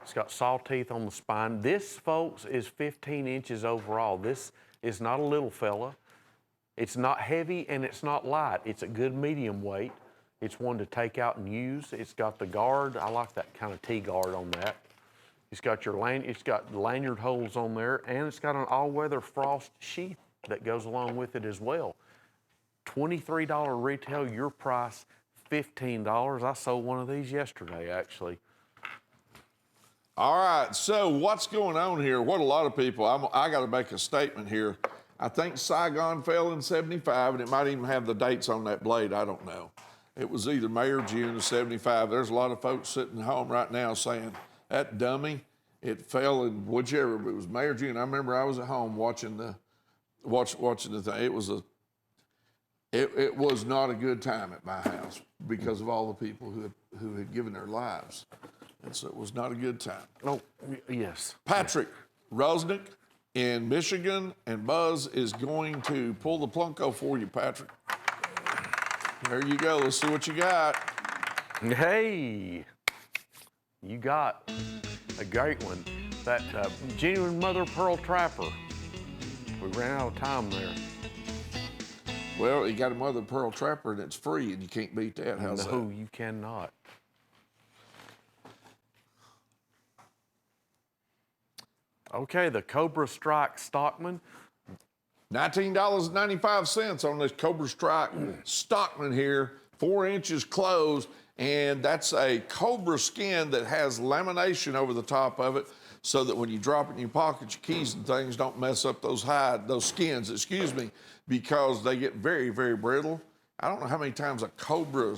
It's got saw teeth on the spine. This, folks, is 15 inches overall. This is not a little fella. It's not heavy and it's not light. It's a good medium weight. It's one to take out and use. It's got the guard. I like that kind of T-guard on that. It's got it's got lanyard holes on there, and it's got an all-weather frost sheath that goes along with it as well. $23 retail, your price $15. I sold one of these yesterday, actually. All right, so what's going on here? What a lot of people, I got to make a statement here. I think Saigon fell in 75, and it might even have the dates on that blade. I don't know. It was either May or June of 75. There's a lot of folks sitting home right now saying, that dummy, it fell in whichever, but it was May or June. I remember I was at home watching the thing. It was not a good time at my house because of all the people who had given their lives. And so it was not a good time. Oh, yes. Patrick Rosnick in Michigan, and Buzz is going to pull the Plunko for you, Patrick. There you go. Let's see what you got. Hey, you got a great one. That genuine mother of pearl trapper. We ran out of time there. Well, you got a mother of pearl trapper, and it's free, and you can't beat that. How's No, that? you cannot. Okay, the Cobra Strike Stockman. $19.95 on this Cobra Strike Stockman here, 4 inches closed, and that's a Cobra skin that has lamination over the top of it so that when you drop it in your pocket, your keys and things don't mess up those skins, excuse me, because they get very, very brittle. I don't know how many times a Cobra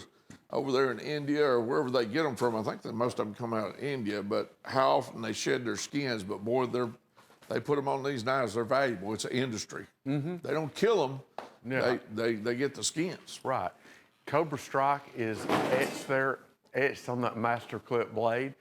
over there in India or wherever they get them from, I think that most of them come out of India, but how often they shed their skins, but boy, they put them on these knives, they're valuable. It's an industry. They don't kill them, Yeah. they get the skins. Right. Cobra Strike is etched on that master clip blade.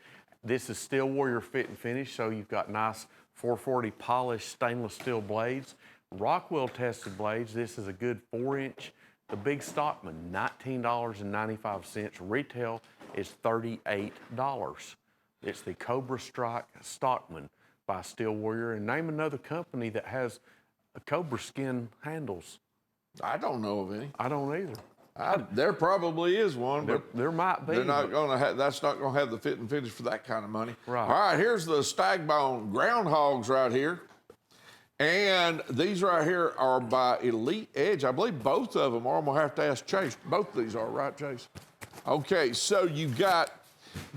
This is Steel Warrior fit and finish, so you've got nice 440 polished stainless steel blades. Rockwell tested blades. This is a good 4-inch. The big Stockman, $19.95. Retail is $38. It's the Cobra Strike Stockman by Steel Warrior. And name another company that has a Cobra skin handles. I don't know of any. I don't either. There probably is one, but There might be. they're not going to have. That's not going to have the fit and finish for that kind of money. Right. All right. Here's the stag bone groundhogs right here, and these right here are by Elite Edge. I believe both of them are. I'm gonna have to ask Chase. Both of these are, right, Chase? Okay. So you've got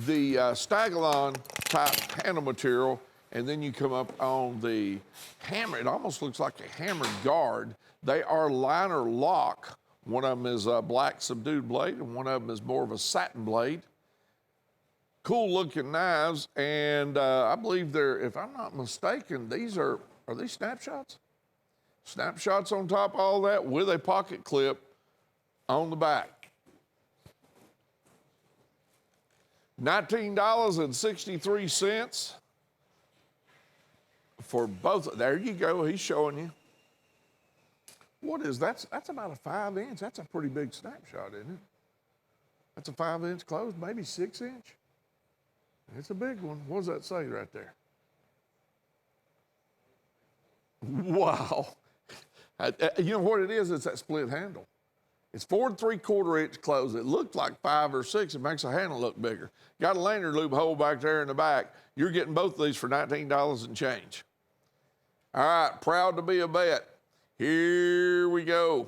the Stagalon type handle material, and then you come up on the hammer. It almost looks like a hammered guard. They are liner lock. One of them is a black subdued blade, and one of them is more of a satin blade. Cool looking knives, and I believe they're, if I'm not mistaken, are these snapshots? Snapshots on top of all that with a pocket clip on the back. $19.63 for both. There you go, he's showing you. What is that? That's about a 5-inch. That's a pretty big snapshot, isn't it? That's a 5-inch closed, maybe 6-inch. It's a big one. What does that say right there? Wow. You know what it is? It's that split handle. It's 4 3/4-inch closed. It looked like 5 or 6. It makes the handle look bigger. Got a lanyard loop hole back there in the back. You're getting both of these for $19 and change. All right, proud to be a vet. Here we go.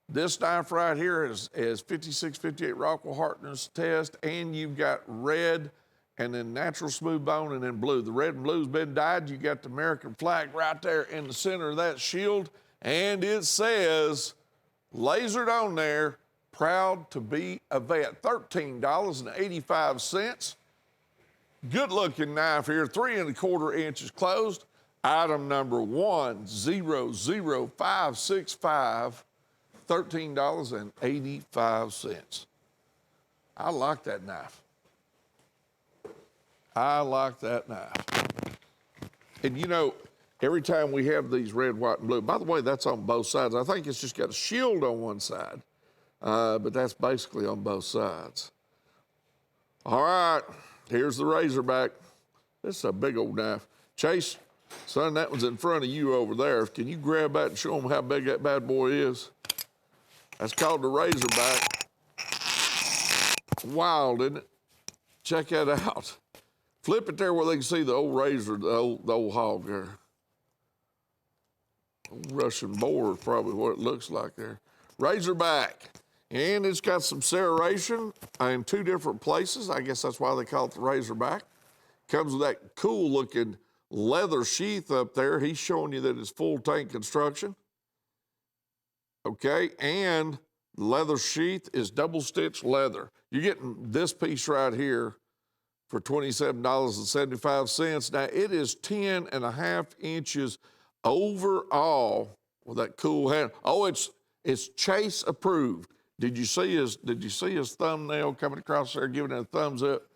This knife right here is 5658 Rockwell hardness test, and you've got red and then natural smooth bone and then blue. The red and blue's been dyed. You got the American flag right there in the center of that shield, and it says, lasered on there, proud to be a vet. $13.85. Good looking knife here, 3 1/4 inches closed. Item number 100565, $13.85. I like that knife. I like that knife. And you know, every time we have these red, white, and blue, by the way, that's on both sides. I think it's just got a shield on one side, but that's basically on both sides. All right, here's the Razorback. This is a big old knife. Chase, son, that one's in front of you over there. Can you grab that and show them how big that bad boy is? That's called the Razorback. Wild, isn't it? Check that out. Flip it there where they can see the old razor, the old hog there. Old Russian boar is probably what it looks like there. Razorback. And it's got some serration in 2 different places. I guess that's why they call it the Razorback. Comes with that cool looking leather sheath up there. He's showing you that it's full tank construction. Okay, and the leather sheath is double stitch leather. You're getting this piece right here for $27.75. Now, it is 10 1/2 inches overall with that cool hand. Oh, it's Chase approved. Did you see his thumbnail coming across there giving it a thumbs up?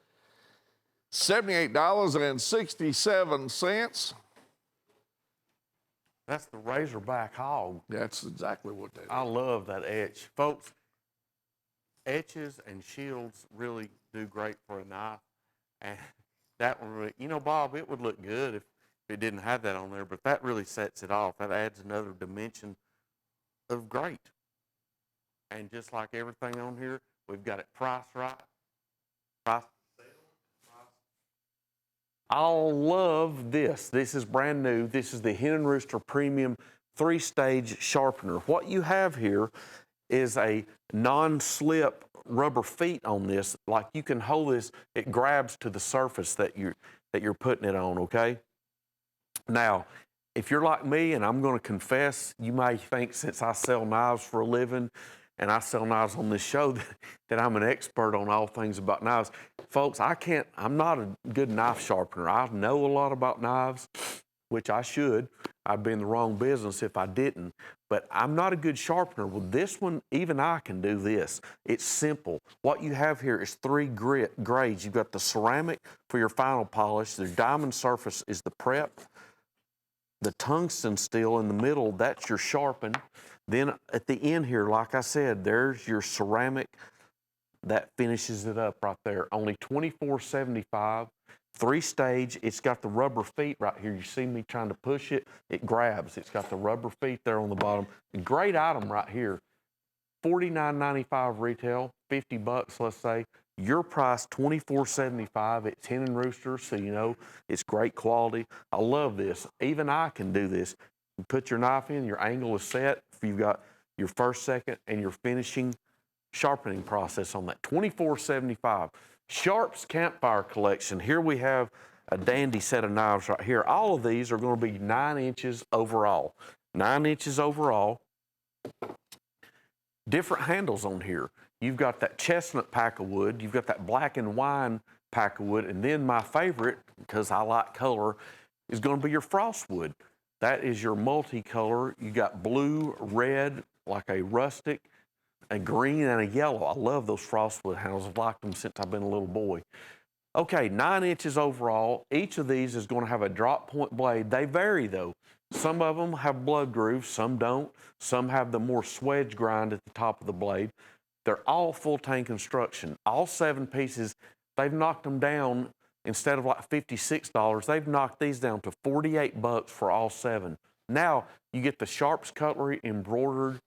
$78.67. That's the Razorback hog. That's exactly what that is. I love that etch. Folks, etches and shields really do great for a knife. And that one really, you know, Bob, it would look good if it didn't have that on there, but that really sets it off. That adds another dimension of great. And just like everything on here, we've got it priced right. Price I'll love this. This is brand new. This is the Hen & Rooster Premium 3-stage sharpener. What you have here is a non-slip rubber feet on this. Like you can hold this, it grabs to the surface that you're putting it on, okay? Now, if you're like me, and I'm going to confess, you may think since I sell knives for a living and I sell knives on this show that I'm an expert on all things about knives. Folks, I'm not a good knife sharpener. I know a lot about knives, which I should. I'd be in the wrong business if I didn't. But I'm not a good sharpener. With this one, even I can do this. It's simple. What you have here is 3 grades. You've got the ceramic for your final polish. The diamond surface is the prep. The tungsten steel in the middle, that's your sharpen. Then at the end here, like I said, there's your ceramic. That finishes it up right there. Only $24.75, 3-stage. It's got the rubber feet right here. You see me trying to push it, it grabs. It's got the rubber feet there on the bottom. Great item right here. $49.95 retail, 50 bucks, let's say. Your price, $24.75. It's Hen & Rooster, so you know it's great quality. I love this. Even I can do this. You put your knife in, your angle is set. If you've got your first, second, and your finishing sharpening process on that. $24.75. Sharp's Campfire Collection. Here we have a dandy set of knives right here. All of these are going to be 9 inches overall. 9 inches overall. Different handles on here. You've got that chestnut pack of wood. You've got that black and wine pack of wood. And then my favorite, because I like color, is going to be your frost wood. That is your multicolor. You got blue, red, like a rustic, a green, and a yellow. I love those frostwood handles. I've liked them since I've been a little boy. Okay, 9 inches overall. Each of these is going to have a drop point blade. They vary though. Some of them have blood grooves, some don't. Some have the more swedge grind at the top of the blade. They're all full tang construction. All 7 pieces, they've knocked them down. Instead of like $56, they've knocked these down to 48 bucks for all 7. Now you get the Sharp's Cutlery embroidered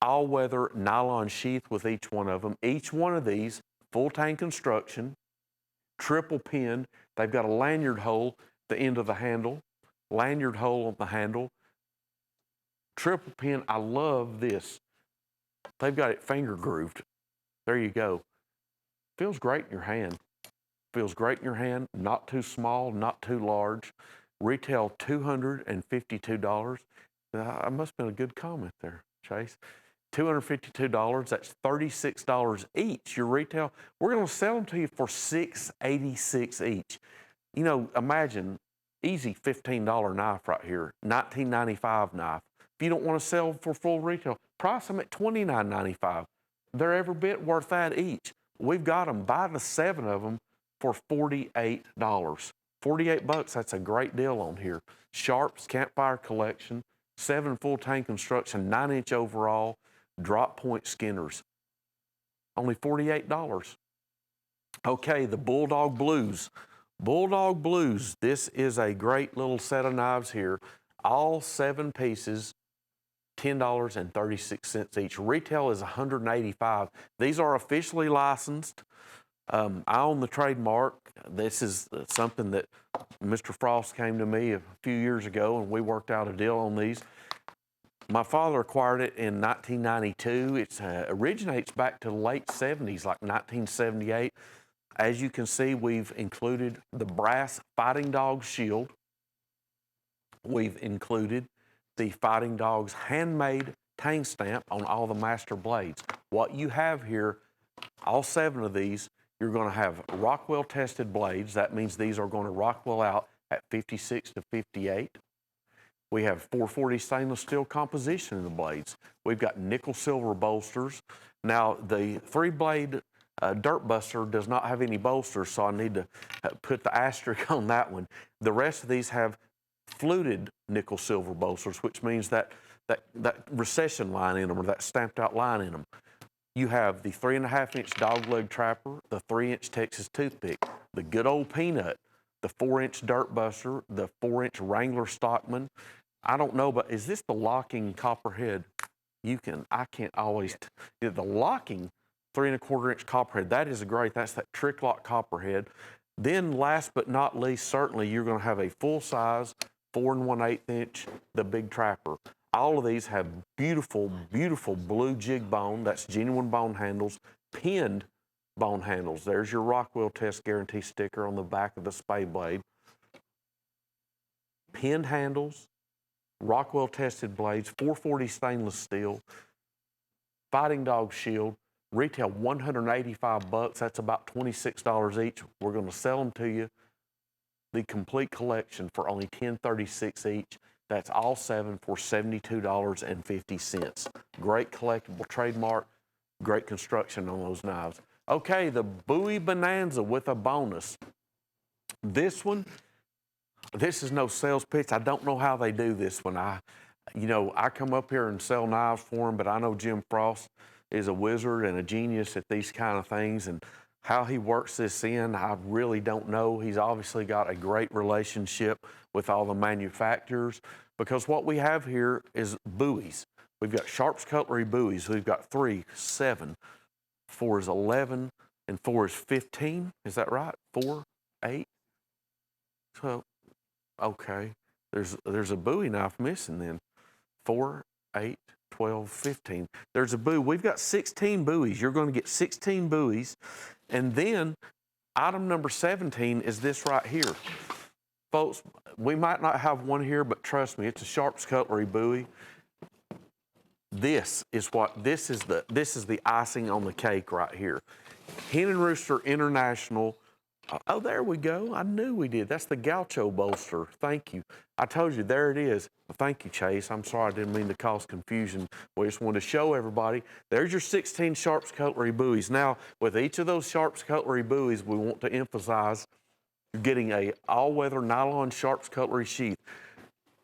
all-weather nylon sheath with each one of them. Each one of these, full tang construction, triple pin. They've got a lanyard hole at the end of the handle, lanyard hole on the handle, triple pin. I love this. They've got it finger grooved. There you go. Feels great in your hand. Feels great in your hand. Not too small, not too large. Retail $252. I must have been a good comment there, Chase. $252, that's $36 each. Your retail, we're going to sell them to you for $6.86 each. You know, imagine easy $15 knife right here, $19.95 knife. If you don't want to sell for full retail, price them at $29.95. They're every bit worth that each. We've got them, buy the 7 of them for $48. 48 bucks, that's a great deal on here. Sharp's Campfire Collection, 7 full tang construction, 9 inch overall, drop point skinners. Only $48. Okay, the Bulldog Blues. Bulldog Blues, this is a great little set of knives here. All 7 pieces, $10.36 each. Retail is $185. These are officially licensed. I own the trademark. This is something that Mr. Frost came to me a few years ago, and we worked out a deal on these. My father acquired it in 1992. It originates back to the late 70s, like 1978. As you can see, we've included the brass Fighting Dogs shield. We've included the Fighting Dogs handmade tang stamp on all the master blades. What you have here, all 7 of these, you're going to have Rockwell tested blades. That means these are going to Rockwell out at 56 to 58. We have 440 stainless steel composition in the blades. We've got nickel silver bolsters. Now, the 3-blade Dirt Buster does not have any bolsters, so I need to put the asterisk on that one. The rest of these have fluted nickel silver bolsters, which means that recession line in them, or that stamped out line in them. You have the 3.5-inch dogleg trapper, the 3-inch Texas toothpick, the good old peanut, the 4-inch Dirt Buster, the 4-inch Wrangler Stockman. I don't know, but is this the locking copperhead? I can't always, the locking 3 1/4-inch copperhead, that is great. That's that trick lock copperhead. Then last but not least, certainly you're gonna have a full size 4 1/8 inch, the Big Trapper. All of these have beautiful, beautiful blue jig bone, that's genuine bone handles, pinned bone handles. There's your Rockwell Test Guarantee sticker on the back of the spade blade. Pinned handles, Rockwell tested blades, 440 stainless steel, Fighting Dog shield, retail $185. That's about $26 each. We're going to sell them to you, the complete collection, for only $10.36 each. That's all 7 for $72.50. Great collectible trademark, great construction on those knives. Okay, the Bowie Bonanza with a bonus. This one, this is no sales pitch. I don't know how they do this one. I come up here and sell knives for them, but I know Jim Frost is a wizard and a genius at these kind of things, and how he works this in, I really don't know. He's obviously got a great relationship with all the manufacturers, because what we have here is buoys. We've got Sharp's Cutlery buoys. We've got 3, 7, 4 is 11, and 4 is 15. Is that right? 4, 8, 12. Okay, there's a Bowie knife missing then. 4, 8, 12, 15. There's a buoy. We've got 16 buoys. You're going to get 16 buoys. And then item number 17 is this right here. Folks, we might not have one here, but trust me, it's a Sharp's Cutlery buoy. This is the icing on the cake right here. Hen and Rooster International. Oh, there we go. I knew we did. That's the Gaucho bolster. Thank you. I told you, there it is. Well, thank you, Chase. I'm sorry, I didn't mean to cause confusion. We just wanted to show everybody. There's your 16 Sharp's Cutlery buoys. Now, with each of those Sharp's Cutlery buoys, we want to emphasize you're getting a all-weather nylon Sharp's Cutlery sheath.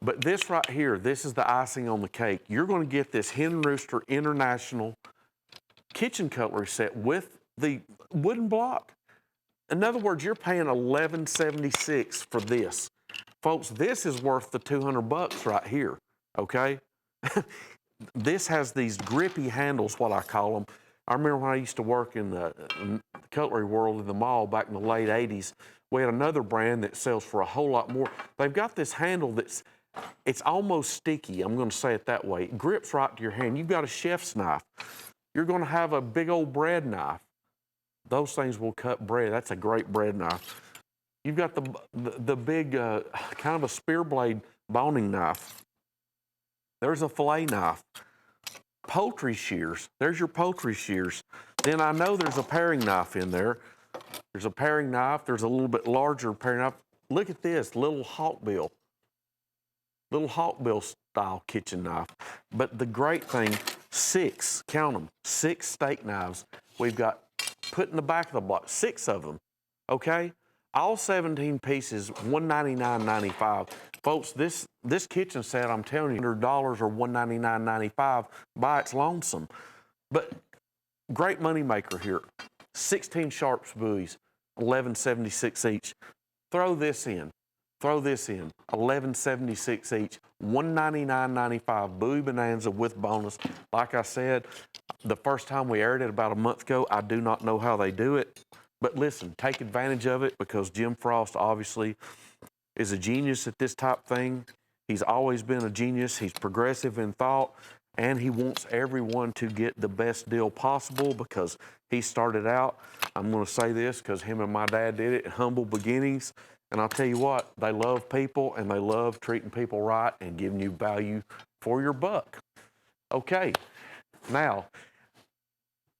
But this right here, this is the icing on the cake. You're going to get this Hen and Rooster International kitchen cutlery set with the wooden block. In other words, you're paying $11.76 for this. Folks, this is worth the $200 right here, okay? This has these grippy handles, what I call them. I remember when I used to work in the cutlery world in the mall back in the late 80s, we had another brand that sells for a whole lot more. They've got this handle it's almost sticky, I'm gonna say it that way. It grips right to your hand. You've got a chef's knife. You're gonna have a big old bread knife. Those things will cut bread. That's a great bread knife. You've got the big kind of a spear blade boning knife. There's a fillet knife. Poultry shears. There's your poultry shears. Then I know there's a paring knife in there. There's a paring knife. There's a little bit larger paring knife. Look at this, little hawkbill style kitchen knife. But the great thing, 6, count them, 6 steak knives. We've got put in the back of the block, 6 of them, okay? All 17 pieces, $199.95. Folks, this kitchen set, I'm telling you, $100 or $199.95 by its lonesome. But great money maker here. 16 Sharp's buoys, $11.76 each. Throw this in, $11.76 each, $199.95, Bowie Bonanza with bonus. Like I said, the first time we aired it about a month ago, I do not know how they do it. But listen, take advantage of it, because Jim Frost obviously is a genius at this type of thing. He's always been a genius. He's progressive in thought, and he wants everyone to get the best deal possible, because he started out, I'm going to say this because him and my dad did it, humble beginnings. And I'll tell you what, they love people, and they love treating people right and giving you value for your buck. Okay, now,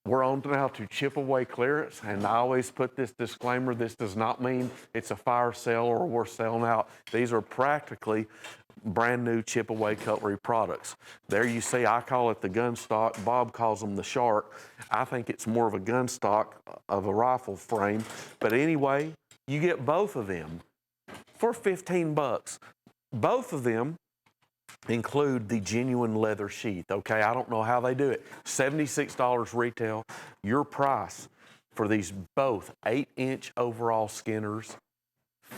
we're on now to chip away clearance, and I always put this disclaimer, this does not mean it's a fire sale or we're selling out. These are practically brand new chip away cutlery products. There you see, I call it the gun stock. Bob calls them the shark. I think it's more of a gun stock of a rifle frame. But anyway, you get both of them for $15. Both of them include the genuine leather sheath, okay? I don't know how they do it. $76 retail. Your price for these both 8-inch overall skinners,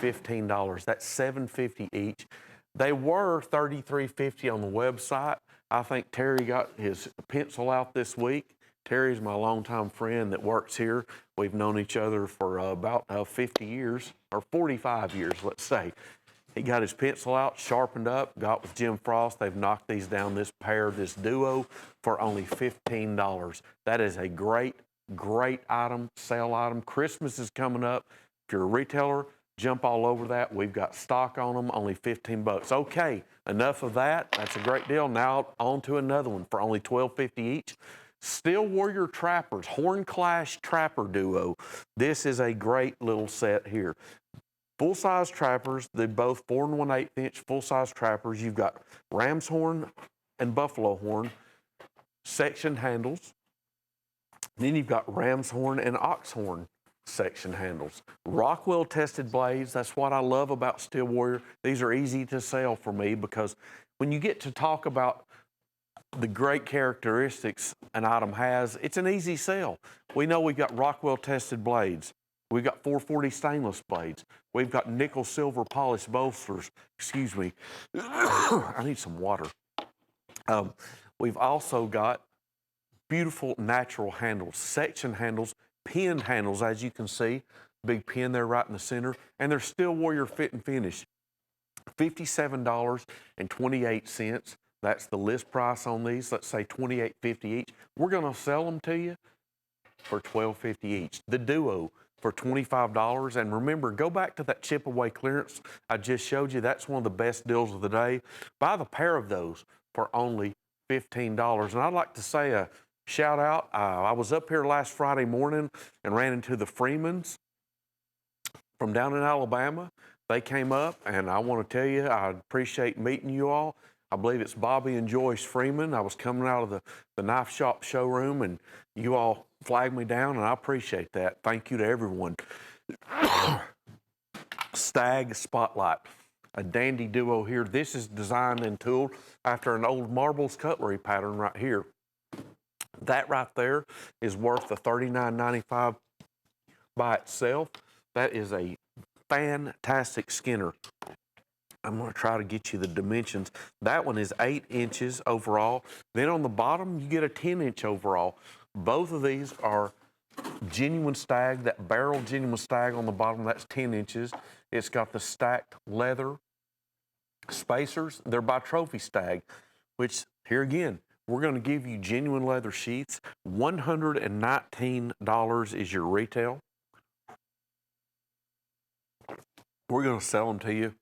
$15. That's $7.50 each. They were $33.50 on the website. I think Terry got his pencil out this week. Terry's my longtime friend that works here. We've known each other for about 50 years, or 45 years, let's say. He got his pencil out, sharpened up, got with Jim Frost. They've knocked these down, this pair, this duo, for only $15. That is a great, great item, sale item. Christmas is coming up. If you're a retailer, jump all over that. We've got stock on them, only 15 bucks. Okay, enough of that. That's a great deal. Now on to another one for only $12.50 each. Steel Warrior Trappers, Horn Clash Trapper Duo. This is a great little set here. Full-size trappers, they're both 4 1/8 inch full-size trappers. You've got ram's horn and buffalo horn section handles. Then you've got ram's horn and ox horn section handles. Rockwell tested blades, that's what I love about Steel Warrior. These are easy to sell for me because when you get to talk about the great characteristics an item has, it's an easy sell. We know we've got Rockwell tested blades. We've got 440 stainless blades. We've got nickel silver polished bolsters. Excuse me. I need some water. We've also got beautiful natural handles, section handles, pin handles, as you can see. Big pin there right in the center. And they're Steel Warrior fit and finish. $57.28. That's the list price on these. Let's say $28.50 each. We're going to sell them to you for $12.50 each. The Duo for $25. And remember, go back to that chip away clearance I just showed you. That's one of the best deals of the day. Buy the pair of those for only $15. And I'd like to say a shout out. I was up here last Friday morning and ran into the Freemans from down in Alabama. They came up, and I want to tell you, I appreciate meeting you all. I believe it's Bobby and Joyce Freeman. I was coming out of the knife shop showroom, and you all flagged me down, and I appreciate that. Thank you to everyone. Stag Spotlight, a dandy duo here. This is designed and tooled after an old Marbles cutlery pattern right here. That right there is worth the $39.95 by itself. That is a fantastic skinner. I'm going to try to get you the dimensions. That one is 8 inches overall. Then on the bottom, you get a 10-inch overall. Both of these are genuine stag. That barrel genuine stag on the bottom, that's 10 inches. It's got the stacked leather spacers. They're by Trophy Stag, which, here again, we're going to give you genuine leather sheaths. $119 is your retail. We're going to sell them to you.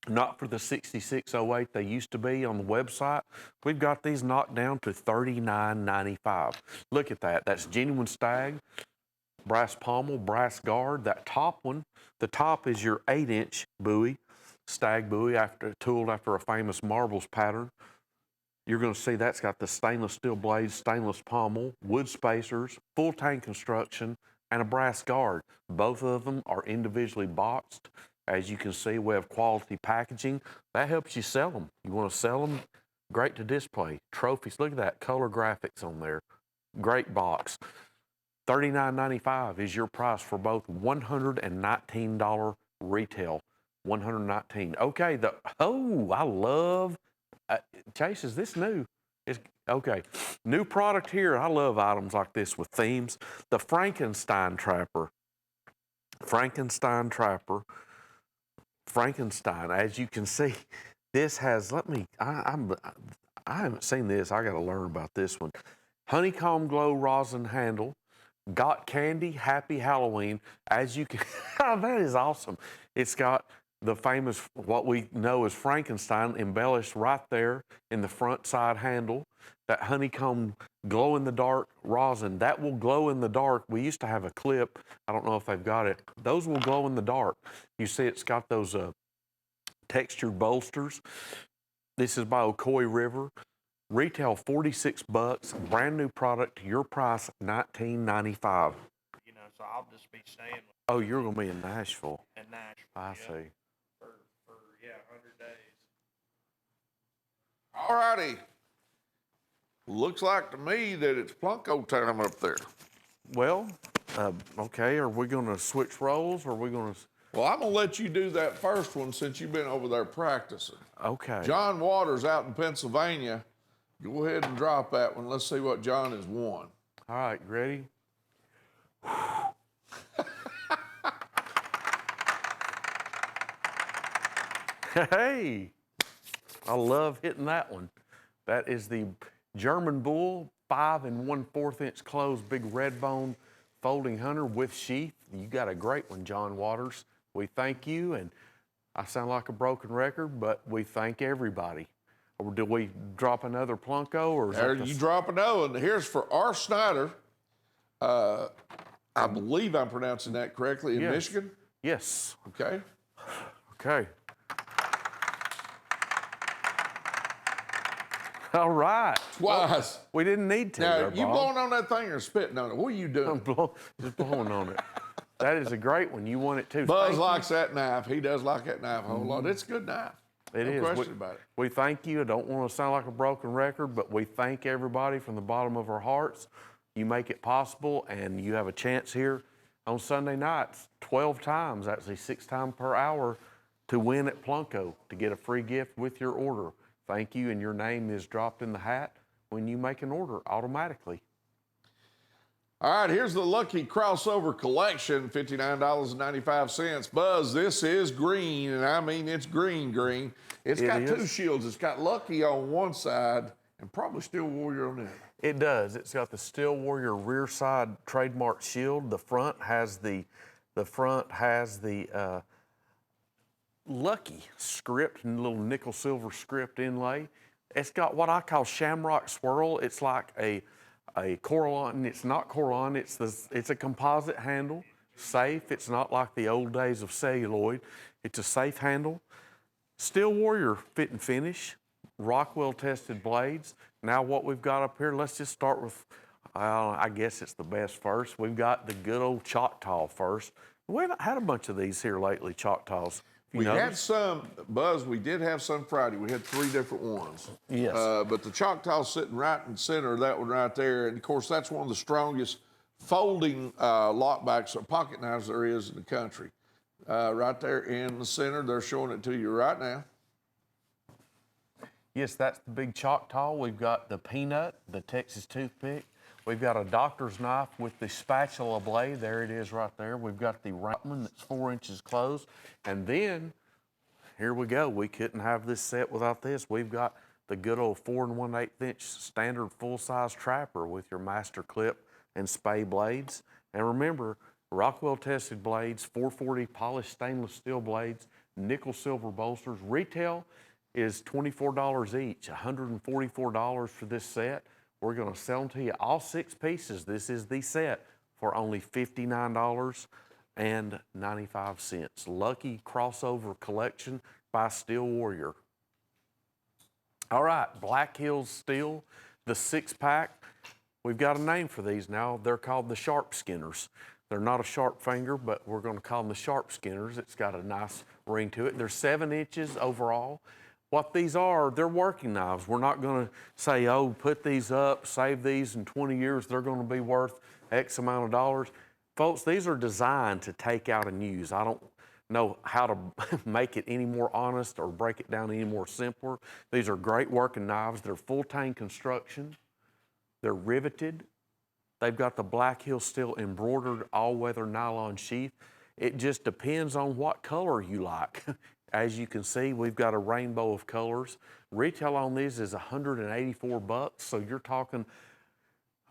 Not for the $66.08 they used to be on the website. We've got these knocked down to $39.95. Look at that. That's genuine stag, brass pommel, brass guard. That top one, the top is your 8-inch bowie, stag bowie, tooled after a famous Marbles pattern. You're going to see that's got the stainless steel blades, stainless pommel, wood spacers, full tank construction, and a brass guard. Both of them are individually boxed. As you can see, we have quality packaging. That helps you sell them. You want to sell them? Great to display. Trophies, look at that, color graphics on there. Great box. $39.95 is your price for both. $119 retail. $119. Okay, I love, Chase, is this new? Okay, new product here. I love items like this with themes. The Frankenstein Trapper. Frankenstein, as you can see, this has, I haven't seen this. I got to learn about this one. Honeycomb glow rosin handle. Got candy, happy Halloween. As you can, that is awesome. It's got the famous, what we know as Frankenstein, embellished right there in the front side handle. That honeycomb glow in the dark rosin, that will glow in the dark. We used to have a clip, I don't know if they've got it. Those will glow in the dark. You see it's got those textured bolsters. This is by Ocoee River. Retail $46, brand new product, your price $19.95. You know, so I'll just be staying Oh, you're gonna be in Nashville. in Nashville. I yeah, see. For 100 days. All righty. Looks like to me that it's Plunko time up there. Well, okay, are we gonna switch roles or are we gonna, Well, I'm gonna let you do that first one since you've been over there practicing. okay. John Waters out in Pennsylvania. Go ahead and drop that one. Let's see what John has won. All right, ready? Hey, I love hitting that one. That is the German Bull 5 1/4 inch closed big red bone folding hunter with sheath. You got a great one, John Waters. We thank you, and I sound like a broken record, but we thank everybody. Or do we drop another Plunko, or is There that you the... drop a no, and here's for R. Snyder. I believe I'm pronouncing that correctly in Yes. Michigan. Yes. Okay. Okay. All right. Twice. We didn't need to. Now, there, you Bob. blowing on that thing or spitting on it? What are you doing? Just blowing on it. That is a great one. You won it too. Buzz Thank you. likes that knife. He does like that knife a whole lot. It's a good knife. It no is. question about it. We thank you. I don't want to sound like a broken record, but we thank everybody from the bottom of our hearts. You make it possible, and you have a chance here on Sunday nights 12 times, actually 6 times per hour, to win at Plunko to get a free gift with your order. Thank you, and your name is dropped in the hat when you make an order automatically. All right, here's the Lucky Crossover Collection, $59.95. Buzz, this is green, and I mean it's green. It's It got is. 2 shields. It's got Lucky on one side and probably Steel Warrior on the other. It does. It's got the Steel Warrior rear side trademark shield. The front has the Lucky script and little nickel silver script inlay. It's got what I call shamrock swirl. It's like a Coralon. It's not Coralon. It's a composite handle, safe. It's not like the old days of celluloid. It's a safe handle. Steel Warrior fit and finish, Rockwell tested blades. Now what we've got up here, let's just start with, I guess it's the best first. We've got the good old Choctaw first. We haven't had a bunch of these here lately, Choctaws. We had some, Buzz, we did have some Friday. We had 3 different ones. Yes. But the Choctaw sitting right in the center of that one right there. And of course, that's one of the strongest folding lockbacks or pocket knives there is in the country. Right there in the center, they're showing it to you right now. Yes, that's the big Choctaw. We've got the Peanut, the Texas Toothpick. We've got a doctor's knife with the spatula blade. There it is right there. We've got the Routman that's 4 inches closed. And then, here we go. We couldn't have this set without this. We've got the good old 4 1/8 inch standard full-size trapper with your master clip and spay blades. And remember, Rockwell tested blades, 440 polished stainless steel blades, nickel silver bolsters. Retail is $24 each, $144 for this set. We're gonna sell them to you, all 6 pieces. This is the set for only $59.95. Lucky Crossover Collection by Steel Warrior. All right, Black Hills Steel, the 6-pack. We've got a name for these now. They're called the Sharp Skinners. They're not a sharp finger, but we're gonna call them the Sharp Skinners. It's got a nice ring to it. They're 7 inches overall. What these are, they're working knives. We're not gonna say, oh, put these up, save these in 20 years, they're gonna be worth X amount of dollars. Folks, these are designed to take out and use. I don't know how to make it any more honest or break it down any more simpler. These are great working knives. They're full tang construction. They're riveted. They've got the Black Hills Steel embroidered all-weather nylon sheath. It just depends on what color you like. As you can see, we've got a rainbow of colors. Retail on these is $184, so you're talking,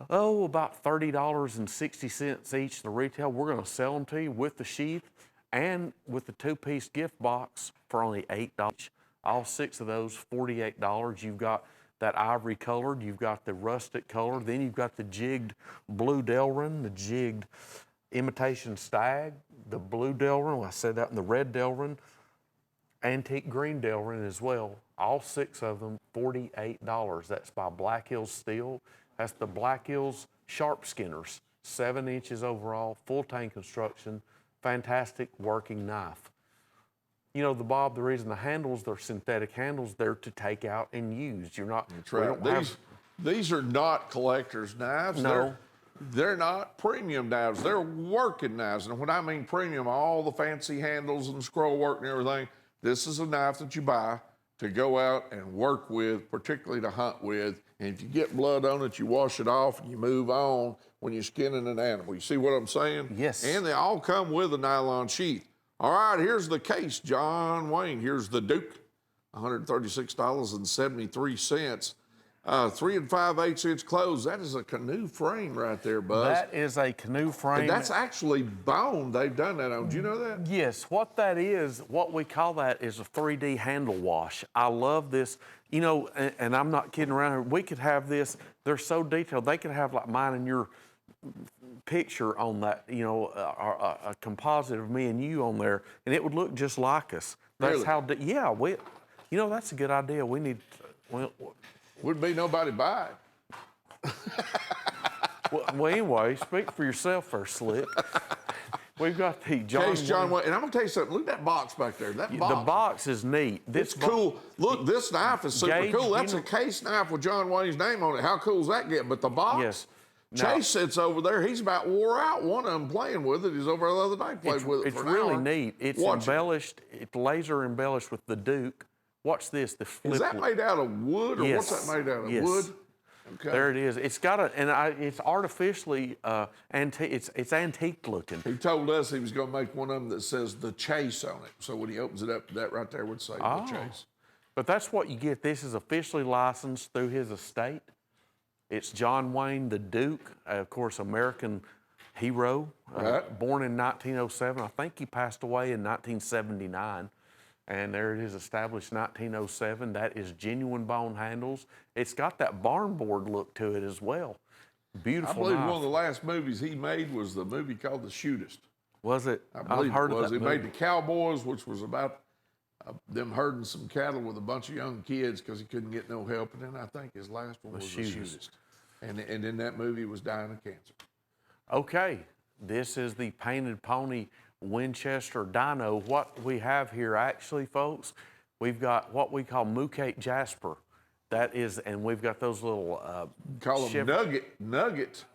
about $30.60 each. The retail, we're gonna sell them to you with the sheath and with the 2-piece gift box for only $8. All 6 of those, $48. You've got that ivory colored, you've got the rustic color, then you've got the jigged blue Delrin, the jigged imitation stag, the blue Delrin, I said that, and the red Delrin, antique green Delrin as well. All 6 of them, $48. That's by Black Hills Steel. That's the Black Hills Sharp Skinners. 7 inches overall, full tang construction, fantastic working knife. You know, the reason the handles, they're synthetic handles, they're to take out and use. You're not, That's right. These are not collector's knives. No. They're not premium knives. They're working knives. And when I mean premium, all the fancy handles and scroll work and everything, this is a knife that you buy to go out and work with, particularly to hunt with. And if you get blood on it, you wash it off and you move on when you're skinning an animal. You see what I'm saying? Yes. And they all come with a nylon sheath. All right, here's the case, John Wayne. Here's the Duke, $136.73. 3 5/8 inch clothes. That is a canoe frame right there, Buzz. That is a canoe frame. And that's actually bone. They've done that on. Do you know that? Yes, what that is, what we call that is a 3D handle wash. I love this, you know, and I'm not kidding around here. We could have this, they're so detailed. They could have like mine and your picture on that, you know, a composite of me and you on there, and it would look just like us. That's Really? how, yeah, you know, that's a good idea. We need, Wouldn't be nobody buy it. well, anyway, speak for yourself first, Slick. We've got the Case John Wayne. And I'm going to tell you something. Look at that box back there. That box. The box is neat. It's cool. Look, this knife is super Gage, cool. That's you a know, case knife with John Wayne's name on it. How cool does that get? But the box, yes. Now, Chase sits over there. He's about wore out. One of them playing with it. He's over there the other day played with it it's for an really hour. neat. It's Watch it. embellished. It's laser embellished with the Duke. Watch this. The flip. Is that made out of wood or Yes. what's that made out of? Yes. Wood? Okay. There it is. It's got it's artificially antique. It's antique looking. He told us he was going to make one of them that says the Chase on it. So when he opens it up, that right there would say the Chase. But that's what you get. This is officially licensed through his estate. It's John Wayne the Duke, of course, American hero, Right. born in 1907. I think he passed away in 1979. And there it is, established 1907. That is genuine bone handles. It's got that barn board look to it as well. Beautiful I believe knife. one of the last movies he made was the movie called The Shootist. Was it? I believe I've heard it was. of that He movie. made The Cowboys, which was about them herding some cattle with a bunch of young kids because he couldn't get no help. And then I think his last one was The Shootist. And in that movie, he was dying of cancer. Okay, this is the Painted Pony Winchester Dino. What we have here actually, folks, we've got what we call Mookate Jasper. That is, and we've got those little Call them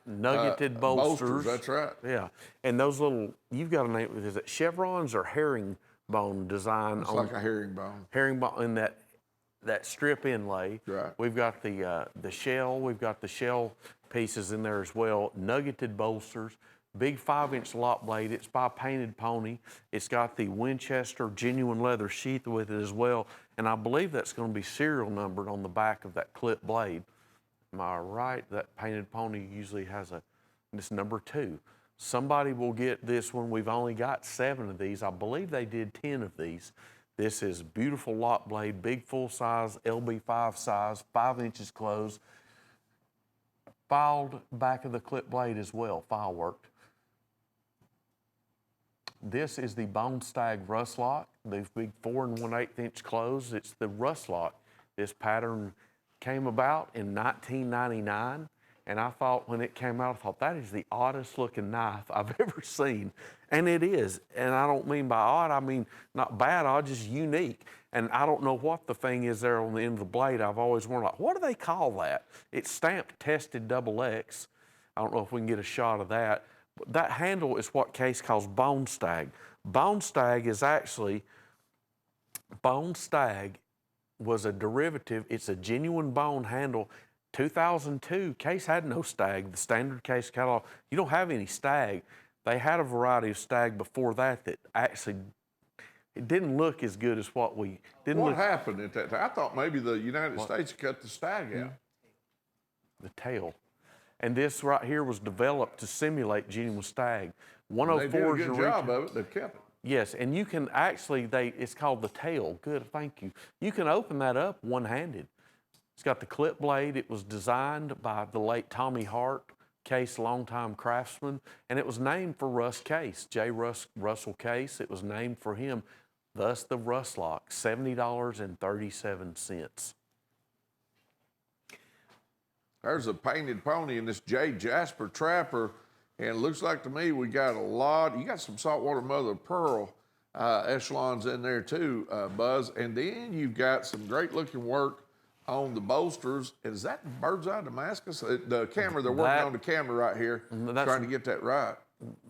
nuggeted bolsters. That's right. Yeah, and those little, you've got a name, is it chevrons or herringbone design? It's like a herringbone. Herringbone in that strip inlay. Right. We've got the shell. We've got the shell pieces in there as well. Nuggeted bolsters. Big 5-inch lock blade. It's by Painted Pony. It's got the Winchester genuine leather sheath with it as well. And I believe that's going to be serial numbered on the back of that clip blade. Am I right? That Painted Pony usually has this number 2. Somebody will get this one. We've only got 7 of these. I believe they did 10 of these. This is beautiful lock blade, big full size, LB5 size, 5 inches closed. Filed back of the clip blade as well, file worked. This is the Bone Stag Rust Lock, the big 4 1/8 inch close. It's the Rust Lock. This pattern came about in 1999, and I thought when it came out, I thought that is the oddest looking knife I've ever seen. And it is, and I don't mean by odd, I mean not bad odd, just unique. And I don't know what the thing is there on the end of the blade. I've always wondered, like, what do they call that? It's stamped tested XX. I don't know if we can get a shot of that. But that handle is what Case calls Bone Stag. Bone Stag is actually, Bone Stag was a derivative. It's a genuine bone handle. 2002, Case had no stag. The standard Case catalog, you don't have any stag. They had a variety of stag before that actually, it didn't look as good as what we didn't. What happened at that time? I thought maybe the United States cut the stag out. The tail. And this right here was developed to simulate genuine stag. They 104 did a is good your job of it. They've kept it. Yes, and you can actually, it's called the tail. Good, thank you. You can open that up one-handed. It's got the clip blade. It was designed by the late Tommy Hart, Case longtime craftsman, and it was named for Russ Case, J. Russell Case. It was named for him, thus the Rust Lock, $70.37. There's a Painted Pony in this J. Jasper Trapper, and it looks like to me we got a lot. You got some saltwater mother of pearl echelons in there too, Buzz, and then you've got some great looking work on the bolsters. Is that bird's eye Damascus? The camera, they're working on the camera right here, trying to get that right.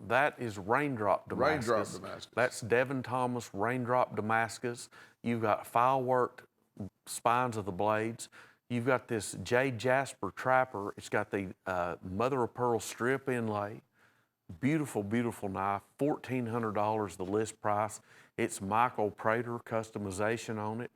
That is Raindrop Damascus. Raindrop Damascus. That's Devin Thomas Raindrop Damascus. You've got file worked spines of the blades. You've got this J. Jasper Trapper. It's got the mother of pearl strip inlay. Beautiful, beautiful knife. $1,400 the list price. It's Michael Prater customization on it.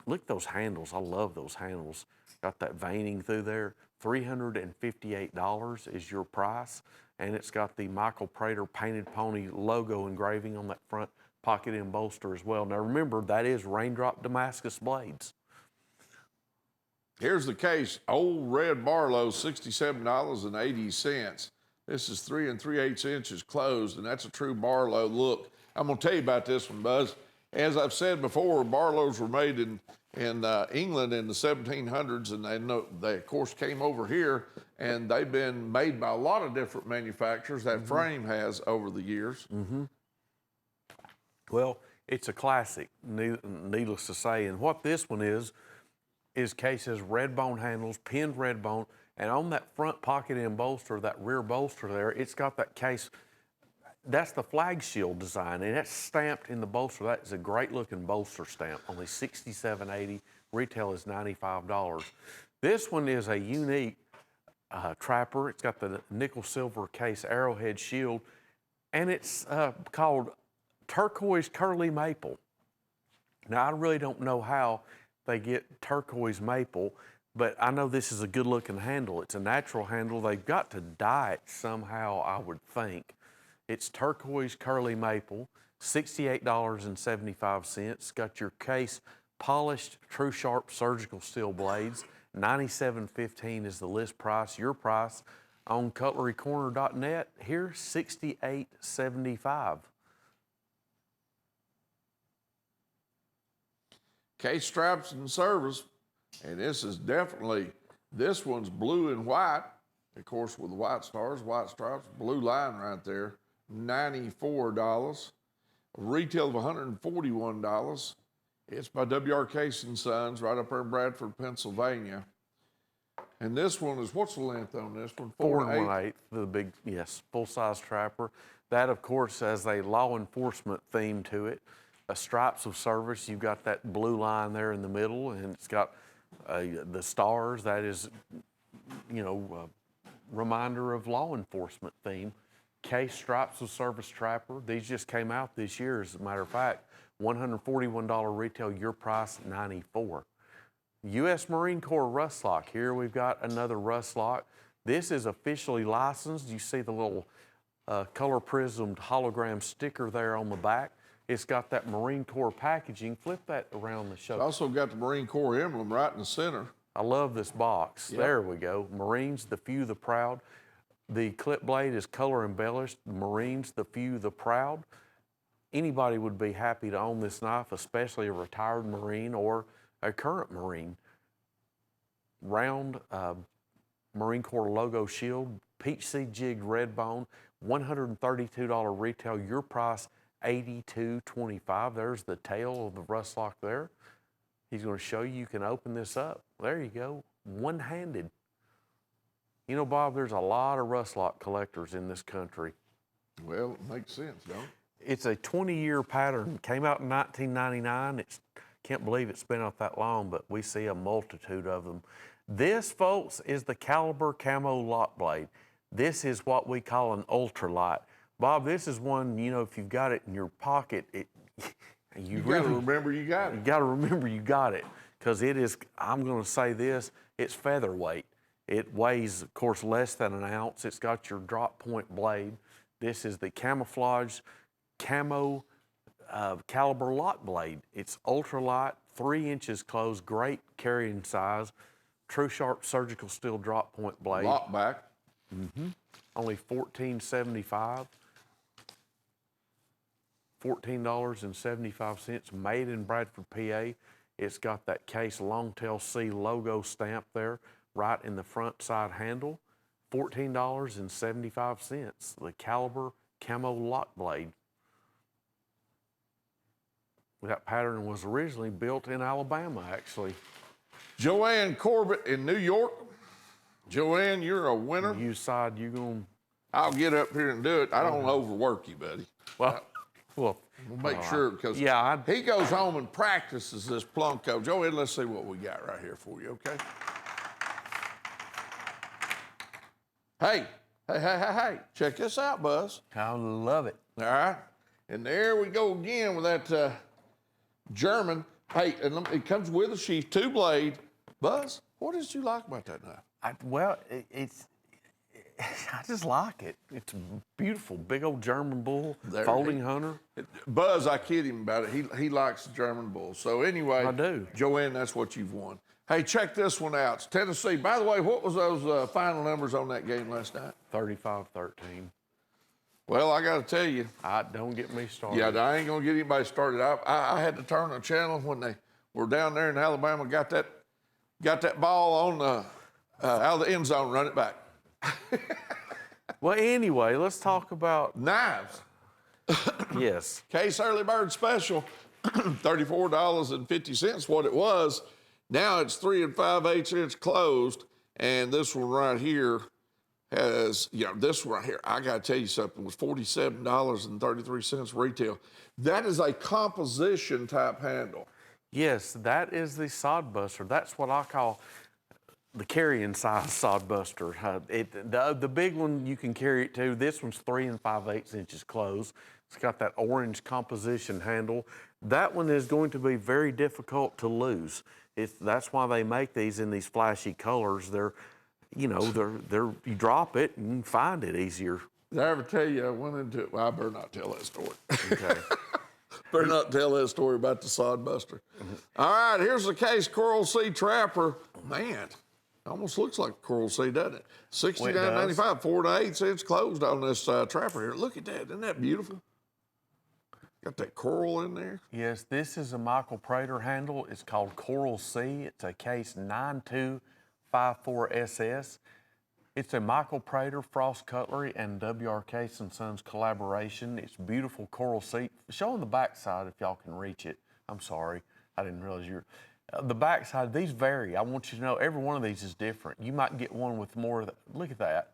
Look at those handles. I love those handles. Got that veining through there. $358 is your price. And it's got the Michael Prater Painted Pony logo engraving on that front pocket and bolster as well. Now remember, that is raindrop Damascus blades. Here's the case. Old Red Barlow, $67.80. This is 3 3/8 inches closed, and that's a true Barlow look. I'm going to tell you about this one, Buzz. As I've said before, Barlows were made in England in the 1700s, and they of course came over here, and they've been made by a lot of different manufacturers. That frame has over the years. Well, it's a classic, needless to say. And what this one is case has red bone handles, pinned red bone, and on that front pocket and bolster, that rear bolster there, it's got that case. That's the flag shield design, and that's stamped in the bolster. That is a great looking bolster stamp, only $67.80. Retail is $95. This one is a unique trapper. It's got the nickel silver case arrowhead shield, and it's called turquoise curly maple. Now, I really don't know how they get turquoise maple, but I know this is a good looking handle. It's a natural handle. They've got to dye it somehow, I would think. It's turquoise curly maple, $68.75. Got your case polished true sharp surgical steel blades. $97.15 is the list price. Your price on cutlerycorner.net here, $68.75. Case straps and service, and this one's blue and white, of course, with the white stars, white stripes, blue line right there, $94. Retail of $141. It's by W.R. Case & Sons, right up there in Bradford, Pennsylvania. And this one is, what's the length on this one? 4 1/8, the big, yes, full-size trapper. That, of course, has a law enforcement theme to it. Stripes of service, you've got that blue line there in the middle, and it's got the stars. That is, a reminder of law enforcement theme. Case stripes of service trapper. These just came out this year, as a matter of fact. $141 retail, your price $94. U.S. Marine Corps rust lock. Here we've got another rust lock. This is officially licensed. You see the little color prismed hologram sticker there on the back. It's got that Marine Corps packaging. Flip that around the show. It's also got the Marine Corps emblem right in the center. I love this box. Yep. There we go. Marines, the few, the proud. The clip blade is color embellished. Marines, the few, the proud. Anybody would be happy to own this knife, especially a retired Marine or a current Marine. Round Marine Corps logo shield, peach seed jigged red bone, $132 retail. Your price $82.25. There's the tail of the rust lock there. He's going to show you can open this up. There you go, one-handed. You know, Bob, there's a lot of rust lock collectors in this country. Well, it makes sense, don't it? It's a 20-year pattern. Came out in 1999. Can't believe it's been out that long, but we see a multitude of them. This, folks, is the Caliber Camo Lock Blade. This is what we call an ultralight. Bob, this is one, if you've got it in your pocket, you gotta remember you got it. You gotta remember you got it, because it is, I'm gonna say this, it's featherweight. It weighs, of course, less than an ounce. It's got your drop point blade. This is the camouflage camo caliber lock blade. It's ultralight, 3 inches closed, great carrying size, true sharp surgical steel drop point blade. Lock back. Only $14.75. $14.75, made in Bradford, PA. It's got that Case Longtail C logo stamp there, right in the front side handle. $14.75, the Caliber Camo Lock Blade. That pattern was originally built in Alabama, actually. Joanne Corbett in New York. Joanne, you're a winner. You decide you're going to... I'll get up here and do it. I don't overwork you, buddy. Well, Well, We'll make sure, because yeah, he goes home and practices this plum coat. Joey, let's see what we got right here for you, okay? Hey, check this out, Buzz. I love it. All right? And there we go again with that German. Hey, and it comes with a sheath, 2-blade. Buzz, what did you like about that knife? I just like it. It's beautiful, big old German bull, There folding he- hunter. Buzz, I kid him about it. He likes the German bull. So anyway, I do. Joanne, that's what you've won. Hey, check this one out. It's Tennessee. By the way, what was those final numbers on that game last night? 35-13. Well, I got to tell you, Don't get me started. yeah, I ain't gonna get anybody started. I had to turn the channel when they were down there in Alabama. Got that ball on the out of the end zone, run it back. Well, anyway, let's talk about, Knives. yes. Case Early Bird Special, $34.50. What it was. Now it's 3 5/8 inch closed, and this one right here has, this one right here. I got to tell you something. Was $47.33 retail. That is a composition type handle. Yes, that is the sod buster. That's what I call the carrying size sod buster. The big one you can carry it to. This one's 3 5/8 inches closed. It's got that orange composition handle. That one is going to be very difficult to lose. That's why they make these in these flashy colors. You drop it and you can find it easier. Did I ever tell you I went into it? Well, I better not tell that story. Okay. Better not tell that story about the sod buster. All right, here's the Case Coral Sea Trapper. Man, almost looks like a Coral Sea, doesn't it? $69.95, 4 8 inch closed on this trapper here. Look at that. Isn't that beautiful? Got that coral in there. Yes, this is a Michael Prater handle. It's called Coral Sea. It's a Case 9254SS. It's a Michael Prater, Frost Cutlery, and W.R. Case & Sons collaboration. It's beautiful coral sea. Show on the back side if y'all can reach it. I'm sorry, I didn't realize the back side, these vary. I want you to know every one of these is different. You might get one with more of the, look at that.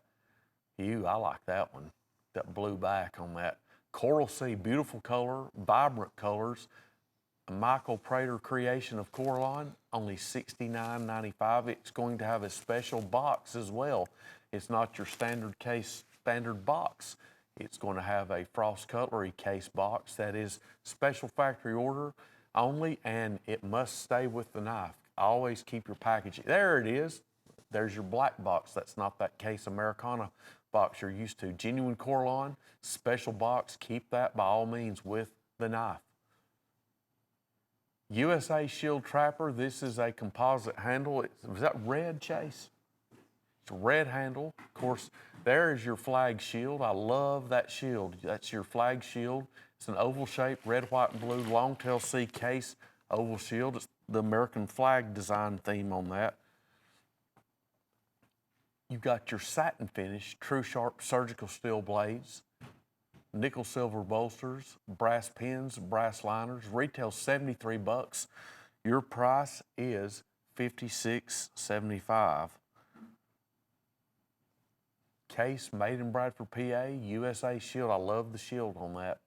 I like that one. That blue back on that. Coral Sea, beautiful color, vibrant colors. A Michael Prater creation of Coraline, only $69.95. It's going to have a special box as well. It's not your standard case, standard box. It's going to have a Frost Cutlery case box that is special factory order only, and it must stay with the knife. Always keep your packaging. There it is. There's your black box. That's not that Case Americana box you're used to. Genuine Coraline, special box. Keep that by all means with the knife. USA Shield Trapper, this is a composite handle. Was that red, Chase? It's a red handle. Of course, there is your flag shield. I love that shield. That's your flag shield. It's an oval shape, red, white, and blue, long-tail C case oval shield. It's the American flag design theme on that. You've got your satin finish, true sharp surgical steel blades, nickel silver bolsters, brass pins, brass liners, retail $73. Your price is $56.75. Case made in Bradford, PA, USA Shield. I love the shield on that.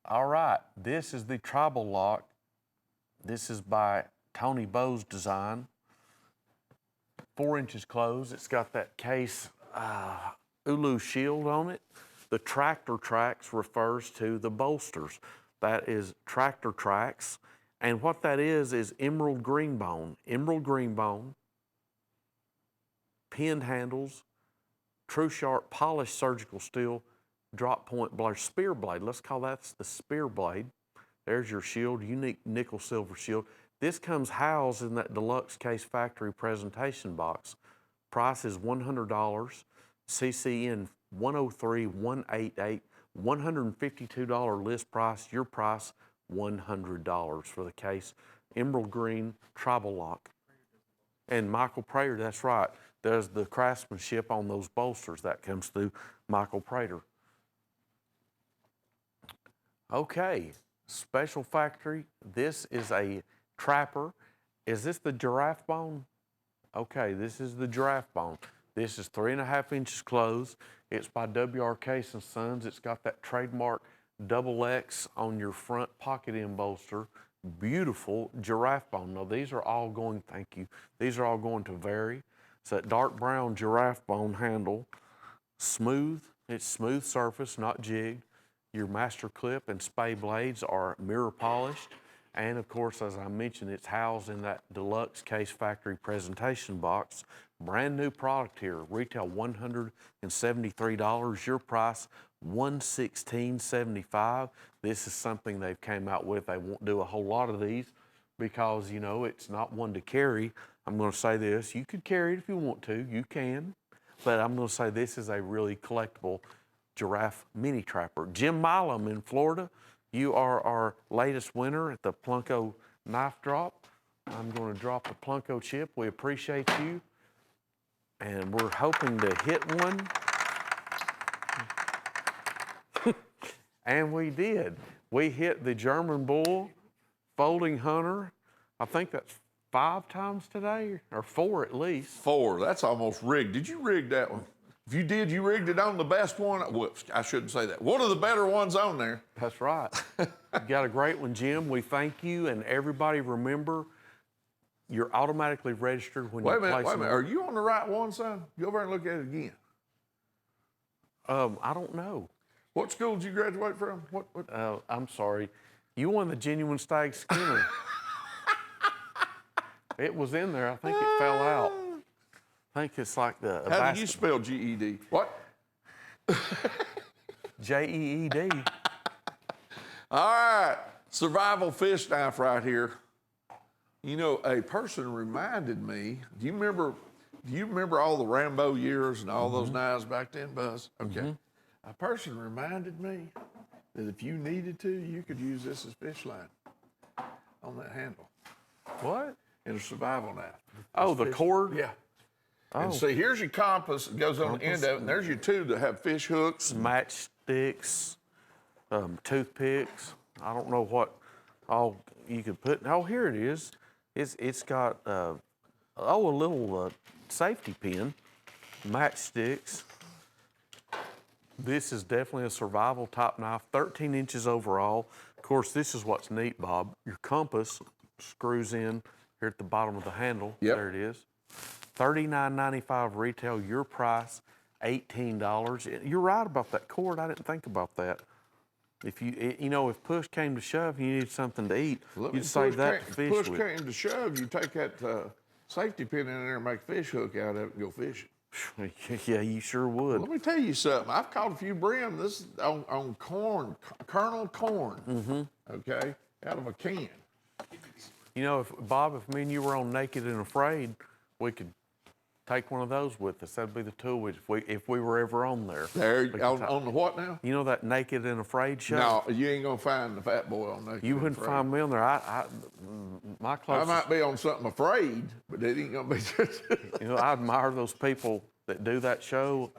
All right, this is the Tribal Lock. This is by Tony Bowes design. 4 inches closed. It's got that Case Ulu shield on it. The tractor tracks refers to the bolsters. That is tractor tracks. And what that is emerald green bone. Emerald green bone, pinned handles, true sharp polished surgical steel, drop point blade, spear blade. Let's call that the spear blade. There's your shield, unique nickel silver shield. This comes housed in that deluxe Case factory presentation box. Price is $100. CCN 103188, $152 list price. Your price, $100 for the Case Emerald Green Tribal Lock. And Michael Prater, that's right, does the craftsmanship on those bolsters. That comes through Michael Prater. Okay, special factory. This is a trapper. Is this the giraffe bone? Okay, this is the giraffe bone. This is 3.5 inches closed. It's by W.R. Case & Sons. It's got that trademark double X on your front pocket end bolster, beautiful giraffe bone. Now these are all going, thank you, these are all going to vary. It's that dark brown giraffe bone handle, smooth, it's smooth surface, not jigged. Your master clip and spay blades are mirror polished. And of course, as I mentioned, it's housed in that deluxe case factory presentation box. Brand new product here, retail $173, your price $116.75. This is something they've came out with. They won't do a whole lot of these because, you know, it's not one to carry. I'm gonna say this, you could carry it if you want to, you can, but I'm gonna say this is a really collectible giraffe mini trapper. Jim Milam in Florida, you are our latest winner at the Plunko knife drop. I'm going to drop the Plunko chip. We appreciate you. And we're hoping to hit one. And we did. We hit the German Bull Folding Hunter. I think that's 5 times today, or 4 at least. 4, that's almost rigged. Did you rig that one? If you did, you rigged it on the best one. Whoops, I shouldn't say that. One of the better ones on there. That's right. You got a great one, Jim. We thank you, and everybody remember, you're automatically registered when you place Wait a minute. Are you on the right one, son? Go over and look at it again. I don't know. What school did you graduate from? What? I'm sorry. You won the genuine stag Skinner. It was in there. I think it fell out. I think it's like the... How do you spell GED? What? J-E-E-D. All right, survival fish knife right here. You know, a person reminded me, do you remember all the Rambo years and all those knives back then, Buzz? Okay. A person reminded me that if you needed to, you could use this as fish line on that handle What? in a survival knife. Oh, the cord? Yeah. Oh. And see, here's your compass. It goes on the end of it, and there's your tube that have fish hooks. Matchsticks, toothpicks. I don't know what all you could put. Oh, here it is. It's got a little safety pin, matchsticks. This is definitely a survival type knife, 13 inches overall. Of course, this is what's neat, Bob. Your compass screws in here at the bottom of the handle. Yep. There it is. $39.95 retail, your price $18. You're right about that cord. I didn't think about that. If if push came to shove, you needed something to eat, you'd save that to fish push with. came to shove, you take that safety pin in there and make a fish hook out of it and go fishing. Yeah, you sure would. Let me tell you something. I've caught a few brim. This is on corn, kernel corn. Okay, out of a can. You know, if me and you were on Naked and Afraid, we could take one of those with us. That'd be the tool if we were ever on there. On the what now? You know that Naked and Afraid show? No, you ain't gonna find the fat boy on Naked. You wouldn't find me on there. My I closest. might be on something afraid, but it ain't gonna be. I admire those people that do that show.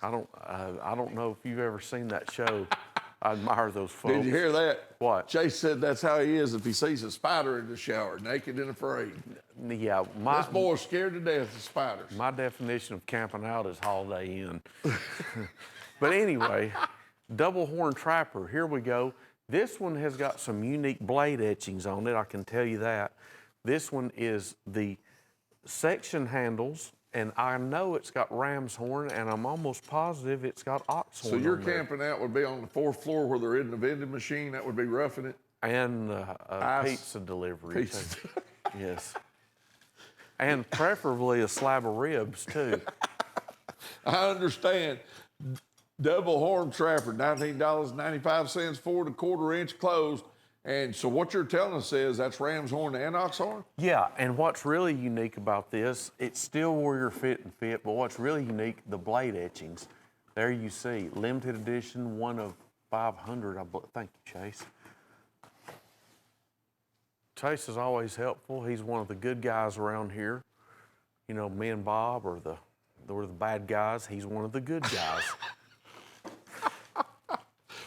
I don't know if you've ever seen that show. I admire those folks. Did you hear that? What? Chase said that's how he is if he sees a spider in the shower, naked and afraid. Yeah, This boy's scared to death of spiders. my definition of camping out is Holiday Inn. But anyway, double horn trapper, here we go. This one has got some unique blade etchings on it, I can tell you that. This one is the section handles, and I know it's got ram's horn, and I'm almost positive it's got ox horn. So your on there. camping out would be on the 4th floor where there isn't a vending machine. That would be roughing it. And Ice. pizza delivery. Pizza. Too. Yes. And preferably a slab of ribs, too. I understand. Double horn trapper, $19.95 for the 1/4 inch closed. And so what you're telling us is that's ram's horn and ox horn? Yeah, and what's really unique about this, it's still warrior fit and fit, but what's really unique, the blade etchings. There you see, limited edition, 1 of 500, thank you, Chase. Chase is always helpful. He's one of the good guys around here. You know, me and Bob we're the bad guys. He's one of the good guys.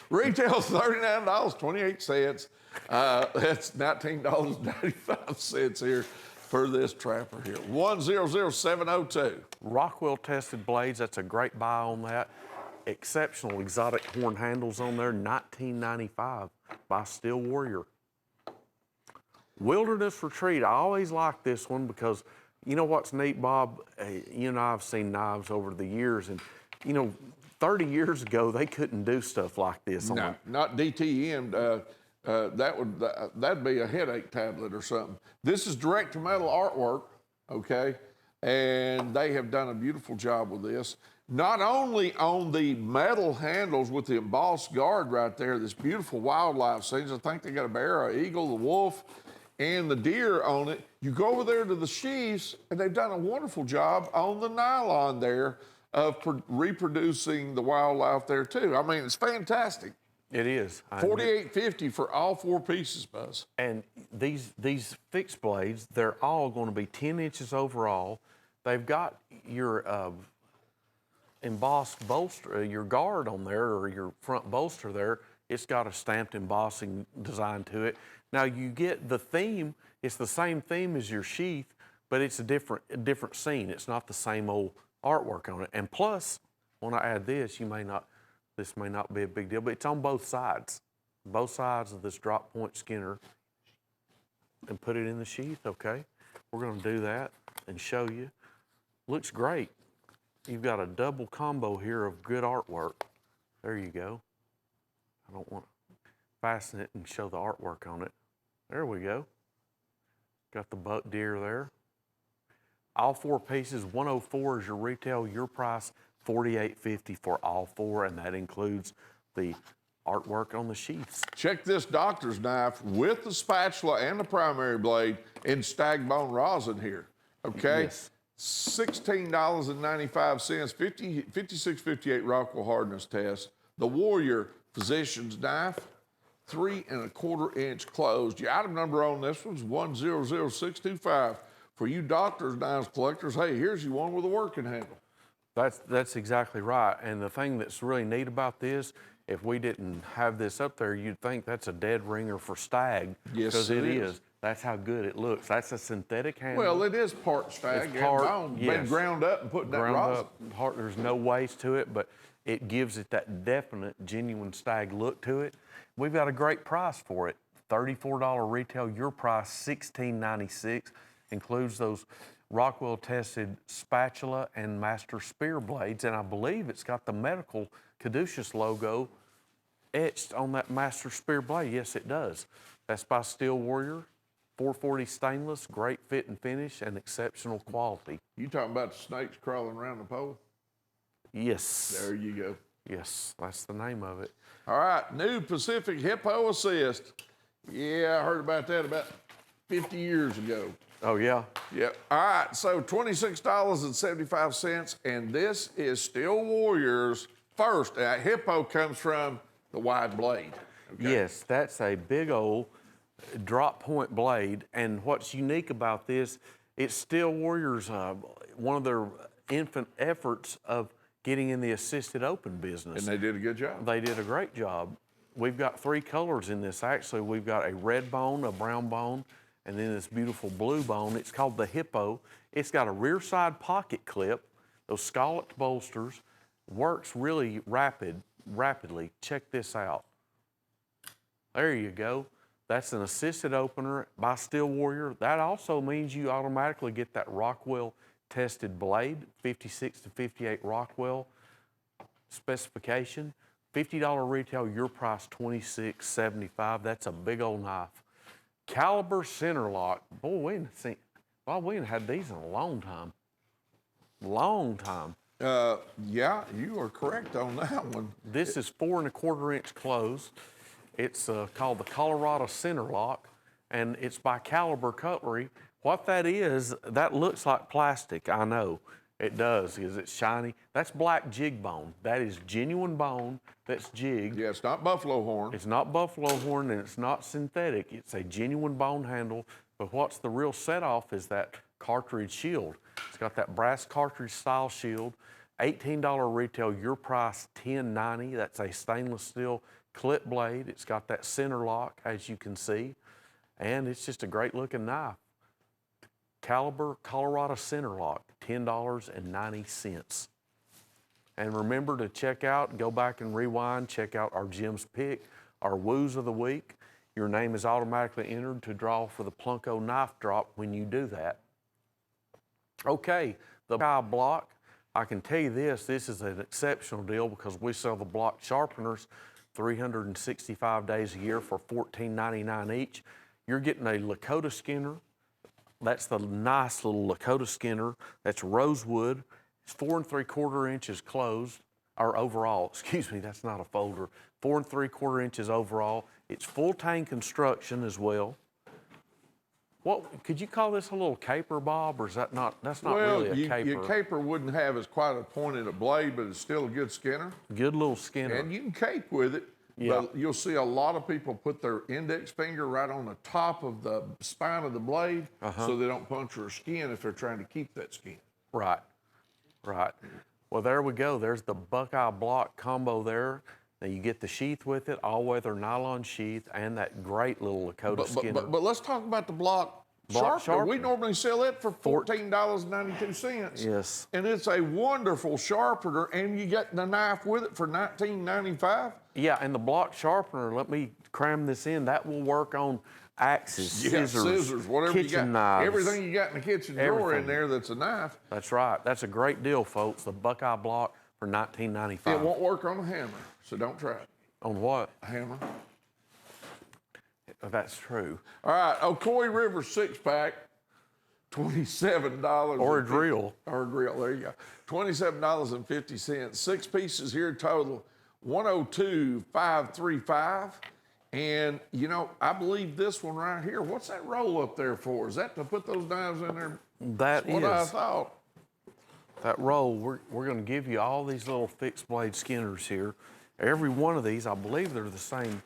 Retail's $39.28. That's $19.95 here for this trapper here. 100702. Rockwell tested blades, that's a great buy on that. exceptional exotic horn handles on there, $19.95 by Steel Warrior. Wilderness Retreat, I always like this one because you know what's neat, Bob? You and I have seen knives over the years, and you know, 30 years ago, they couldn't do stuff like this. No, not DTM. That'd be a headache tablet or something. This is direct to metal artwork, okay? And they have done a beautiful job with this. Not only on the metal handles with the embossed guard right there, this beautiful wildlife scenes. I think they got a bear, an eagle, the wolf, and the deer on it. You go over there to the sheaths, and they've done a wonderful job on the nylon there of reproducing the wildlife there too. I mean, it's fantastic. It is. $48.50 for all 4 pieces, Buzz. And these fixed blades, they're all going to be 10 inches overall. They've got your embossed bolster, your guard on there, or your front bolster there. It's got a stamped embossing design to it. Now you get the theme. It's the same theme as your sheath, but it's a different scene. It's not the same old artwork on it. And plus, when I add this, this may not be a big deal, but it's on both sides of this drop point skinner, and put it in the sheath, okay? We're gonna do that and show you. Looks great. You've got a double combo here of good artwork. There you go. I don't want to fasten it and show the artwork on it. There we go. Got the buck deer there. All 4 pieces, $104 is your retail. Your price, $48.50 for all 4, and that includes the artwork on the sheaths. Check this doctor's knife with the spatula and the primary blade in stag bone rosin here, okay? Yes. $16.95, 5658 Rockwell hardness test. The Warrior Physician's Knife, 3 1/4 inch closed. Your item number on this one's 100625. For you doctors, knives collectors, hey, here's you one with a working handle. That's exactly right. And the thing that's really neat about this, if we didn't have this up there, you'd think that's a dead ringer for stag. Yes, because it it is. is. That's how good it looks. That's a synthetic handle. Well, it is part stag It's and part- bone, been yes. ground up and put in that ground rosin. up. There's no waste to it, but it gives it that definite, genuine stag look to it. We've got a great price for it. $34 retail. Your price, $16.96. Includes those Rockwell tested spatula and master spear blades, and I believe it's got the medical Caduceus logo etched on that master spear blade. Yes, it does. That's by Steel Warrior, 440 stainless, great fit and finish, and exceptional quality. You talking about the snakes crawling around the pole? Yes. There you go. Yes, that's the name of it. All right, new Pacific Hippo Assist. Yeah, I heard about that about 50 years ago. Oh, yeah? Yep. All right, so $26.75, and this is Steel Warrior's first. Hippo comes from the wide blade. Okay? Yes, that's a big old drop point blade. And what's unique about this, it's Steel Warrior's one of their infant efforts of getting in the assisted open business. And they did a good job. They did a great job. We've got 3 colors in this, actually. We've got a red bone, a brown bone, and then this beautiful blue bone. It's called the Hippo. It's got a rear side pocket clip, those scalloped bolsters, works really rapidly. Check this out. There you go. That's an assisted opener by Steel Warrior. That also means you automatically get that Rockwell tested blade, 56 to 58 Rockwell specification. $50 retail, your price $26.75. That's a big old knife. Caliber center lock. Boy, we ain't had these in a long time. Long time. Yeah, you are correct on that one. This is 4 1/4 inch closed. It's called the Colorado center lock, and it's by Caliber Cutlery. What that is, that looks like plastic, I know. It does, because it's shiny. That's black jig bone. That is genuine bone that's jigged. Yeah, it's not buffalo horn. It's not buffalo horn, and it's not synthetic. It's a genuine bone handle, but what's the real set-off is that cartridge shield. It's got that brass cartridge style shield. $18 retail, your price $10.90. That's a stainless steel clip blade. It's got that center lock, as you can see, and it's just a great looking knife. Caliber Colorado center lock, $10.90. And remember to check out, go back and rewind, check out our Jim's Pick, our Woos of the Week. Your name is automatically entered to draw for the Plunko knife drop when you do that. Okay, the Buckeye block, I can tell you this is an exceptional deal because we sell the block sharpeners 365 days a year for $14.99 each. You're getting a Lakota skinner. That's the nice little Lakota skinner. That's rosewood. It's 4 3/4 inches closed, or overall, excuse me, that's not a folder. 4 3/4 inches overall. It's full tang construction as well. What, could you call this a little caper, Bob, or is that not, that's not really a caper? Your caper wouldn't have as quite a pointed a blade, but it's still a good skinner. Good little skinner. And you can cape with it. Yeah. But you'll see a lot of people put their index finger right on the top of the spine of the blade so they don't puncture their skin if they're trying to keep that skin. Right, right. Well, there we go. There's the Buckeye block combo there. Now you get the sheath with it, all-weather nylon sheath, and that great little Lakota skinner. But let's talk about the block sharpener. We normally sell it for $14.92. Yes. And it's a wonderful sharpener, and you get the knife with it for $19.95. Yeah, and the block sharpener, let me cram this in, that will work on axes, scissors, whatever kitchen you got. knives. Everything you got in the kitchen drawer in there that's a knife. That's right. That's a great deal, folks. The Buckeye block for $19.95. It won't work on a hammer, so don't try it. On what? A hammer. That's true. All right, Ocoee River 6-pack, $27. Or a drill. Or a grill, there you go. $27.50. 6 pieces here total, $102,535. And, you know, I believe this one right here, what's that roll up there for? Is that to put those knives in there? That That's what I thought. That roll, we're going to give you all these little fixed blade skinners here. Every one of these, I believe they're the same.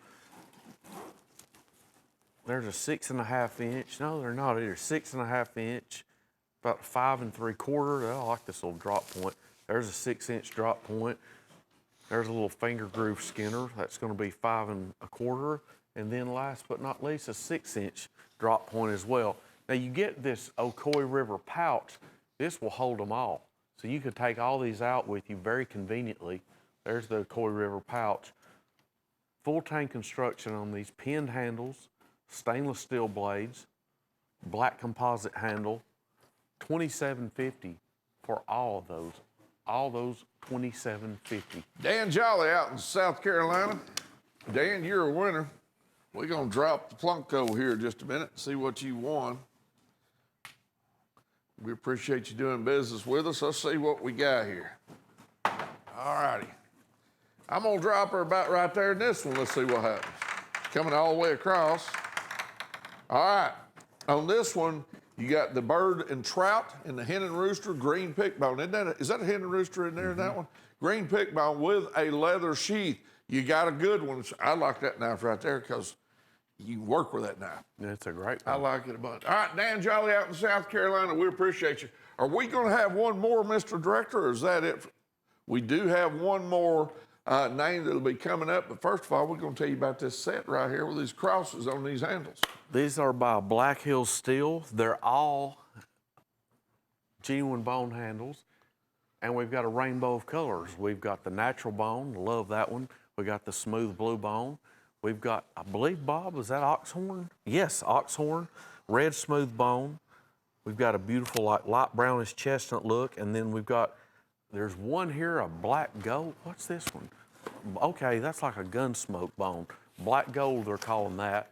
There's a 6.5 inch. No, they're not either. 6.5 inch, about 5 3/4. I like this little drop point. There's a 6-inch drop point. There's a little finger groove skinner. That's going to be 5 1/4. And then last but not least, a 6-inch drop point as well. Now you get this Ocoee River pouch. This will hold them all. So you could take all these out with you very conveniently. There's the Ocoee River pouch. Full tang construction on these, pinned handles, stainless steel blades, black composite handle, $27.50 for all of those. All those $27.50. Dan Jolly out in South Carolina. Dan, you're a winner. We're going to drop the Plunko here in just a minute and see what you won. We appreciate you doing business with us. Let's see what we got here. All righty. I'm going to drop her about right there in this one. Let's see what happens. Coming all the way across. All right. On this one, you got the bird and trout and the hen and rooster green pickbone. Is that a hen and rooster in there in that one? Green pickbone with a leather sheath. You got a good one. I like that knife right there because you can work with that knife. It's a great one. I like it a bunch. All right, Dan Jolly out in South Carolina, we appreciate you. Are we going to have one more, Mr. Director, or is that it? We do have one more name that'll be coming up, but first of all, we're going to tell you about this set right here with these crosses on these handles. These are by Black Hills Steel. They're all genuine bone handles, and we've got a rainbow of colors. We've got the natural bone, love that one. We got the smooth blue bone. We've got, I believe, Bob, is that oxhorn? Yes, oxhorn, red smooth bone. We've got a beautiful like light brownish chestnut look, and then we've got, there's one here, a black gold. What's this one? Okay, that's like a gunsmoke bone. Black gold, they're calling that.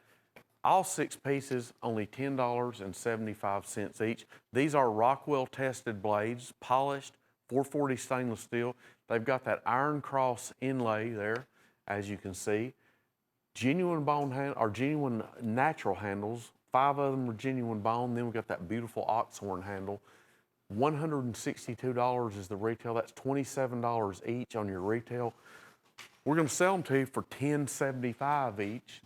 All 6 pieces, only $10.75 each. These are Rockwell tested blades, polished, 440 stainless steel. They've got that iron cross inlay there, as you can see. Genuine bone or genuine natural handles. 5 of them are genuine bone. Then we've got that beautiful oxhorn handle. $162 is the retail. That's $27 each on your retail. We're going to sell them to you for $10.75 each.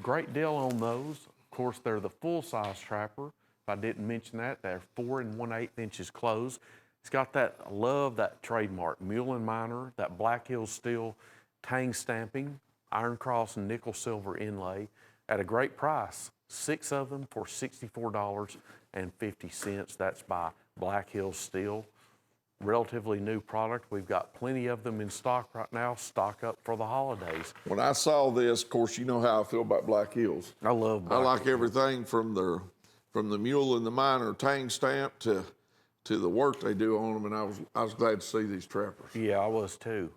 Great deal on those. Of course, they're the full-size trapper. If I didn't mention that, they're 4 1/8 inches closed. It's got that, I love that trademark, Mule and Miner, that Black Hills Steel tang stamping, iron cross and nickel silver inlay at a great price. 6 of them for $64.50. That's by Black Hills Steel. relatively new product. We've got plenty of them in stock right now. Stock up for the holidays. When I saw this, of course, you know how I feel about Black Hills. I love Black I like Hills. everything from the mule and the miner tang stamp to the work they do on them, and I was glad to see these trappers. Yeah, I was too.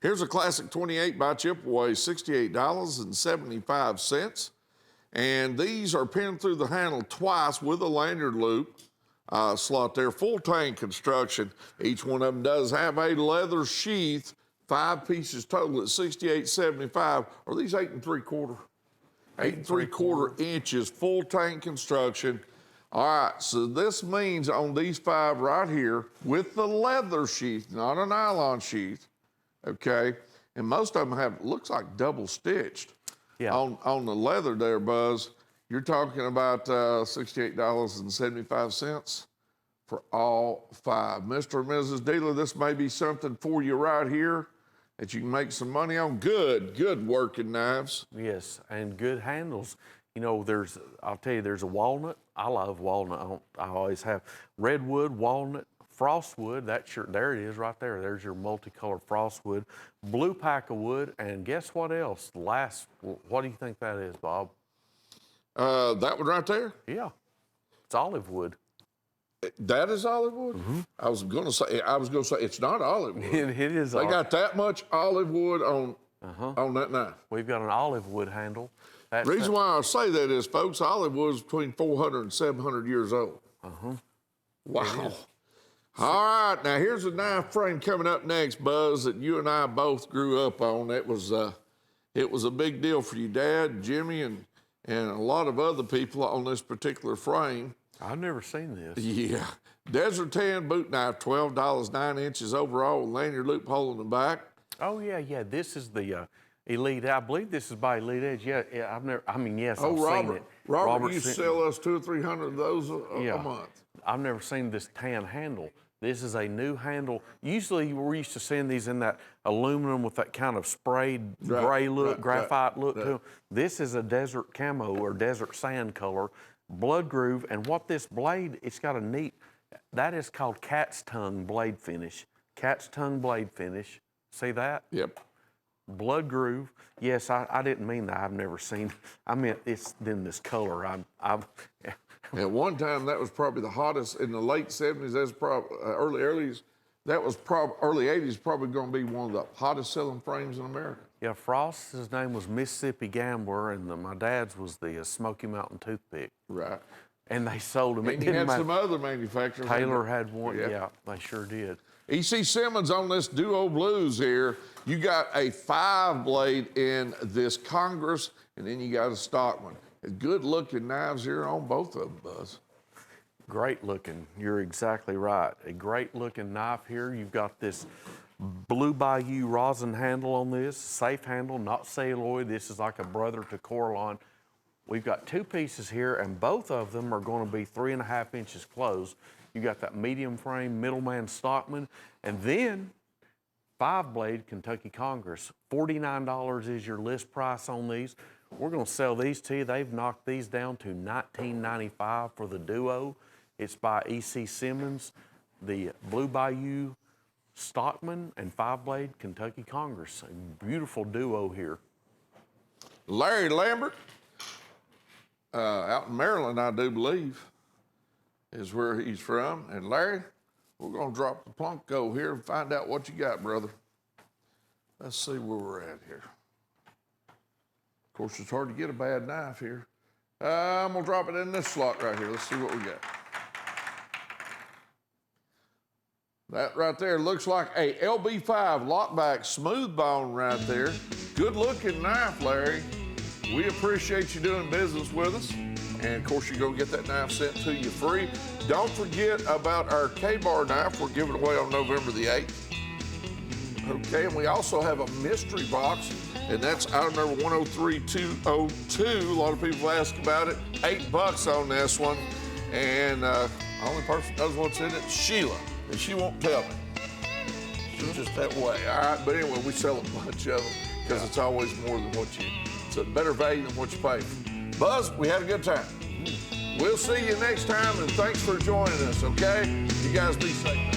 Here's a classic 28 by Chipaway, $68.75. And these are pinned through the handle twice with a lanyard loop slot there. Full tang construction. Each one of them does have a leather sheath. 5 pieces total at $68.75. Are these 8 3/4? 8 3/4 inches, full tang construction. All right, so this means on these 5 right here, with the leather sheath, not a nylon sheath, okay? And most of them have, looks like double stitched. Yeah. On the leather there, Buzz, you're talking about $68.75 for all 5. Mr. and Mrs. Dealer, this may be something for you right here that you can make some money on. Good working knives. Yes, and good handles. You know, I'll tell you, there's a walnut. I love walnut. I always have redwood, walnut, frostwood. There it is right there. There's your multicolored frostwood, blue pack of wood, and guess what else? What do you think that is, Bob? That one right there? Yeah, it's olive wood. That is olive wood? Mm-hmm. I was gonna say it's not olive wood. It is. They got that much olive wood on that knife. We've got an olive wood handle. The reason why I say that is, folks, olive wood is between 400 and 700 years old. Wow. All right, now here's a knife frame coming up next, Buzz, that you and I both grew up on. It was a big deal for you, Dad, Jimmy, and a lot of other people on this particular frame. I've never seen this. Yeah. Desert Tan boot knife, $12, 9 inches overall, with lanyard loop hole in the back. Oh yeah. This is the Elite. I believe this is by Elite Edge. Yeah. I've never. I mean, yes, I've seen it. Robert used to sent sell us 200 or 300 of those a month. I've never seen this tan handle. This is a new handle. Usually we're used to seeing these in that aluminum with that kind of sprayed gray look, graphite look to them. This is a desert camo or desert sand color, blood groove. And what this blade, it's got a neat, that is called cat's tongue blade finish. Cat's tongue blade finish. See that? Yep. Blood groove. Yes, I didn't mean that. I've never seen. I meant it's in this color. At one time, that was probably the hottest in the late 70s. That's probably early 80s. That was probably early 80s. Probably going to be one of the hottest selling frames in America. Yeah, Frost's his name was Mississippi Gambler, and my dad's was the Smoky Mountain Toothpick. Right. And they sold them. And he had some other manufacturers. Taylor had one. Yeah. Yeah, they sure did. E.C. Simmons on this Duo Blues here. You got a 5-blade in this Congress, and then you got a stock one. Good looking knives here on both of them, Buzz. Great looking. You're exactly right. A great looking knife here. You've got this Blue Bayou rosin handle on this. Safe handle, not celluloid. This is like a brother to Coralon. We've got 2 pieces here, and both of them are going to be 3.5 inches closed. You got that medium frame middleman stockman, and then 5-blade Kentucky Congress. $49 is your list price on these. We're going to sell these to you. They've knocked these down to $19.95 for the Duo. It's by E.C. Simmons, the Blue Bayou Stockman, and 5-blade Kentucky Congress. A beautiful Duo here. Larry Lambert, out in Maryland, I do believe, is where he's from. And Larry, we're going to drop the Plunko here and find out what you got, brother. Let's see where we're at here. Of course, it's hard to get a bad knife here. I'm going to drop it in this slot right here. Let's see what we got. That right there looks like a LB5 lockback smooth bone right there. Good looking knife, Larry. We appreciate you doing business with us. And of course, you're gonna get that knife sent to you free. Don't forget about our K-Bar knife we're giving away on November the 8th. Okay, and we also have a mystery box, and that's item number 103202. A lot of people ask about it. $8 on this one. And the only person that knows what's in it is Sheila. And she won't tell me. She's just that way. All right, but anyway, we sell a bunch of them because it's always more than it's a better value than what you pay for. Buzz, we had a good time. We'll see you next time, and thanks for joining us, okay? You guys be safe.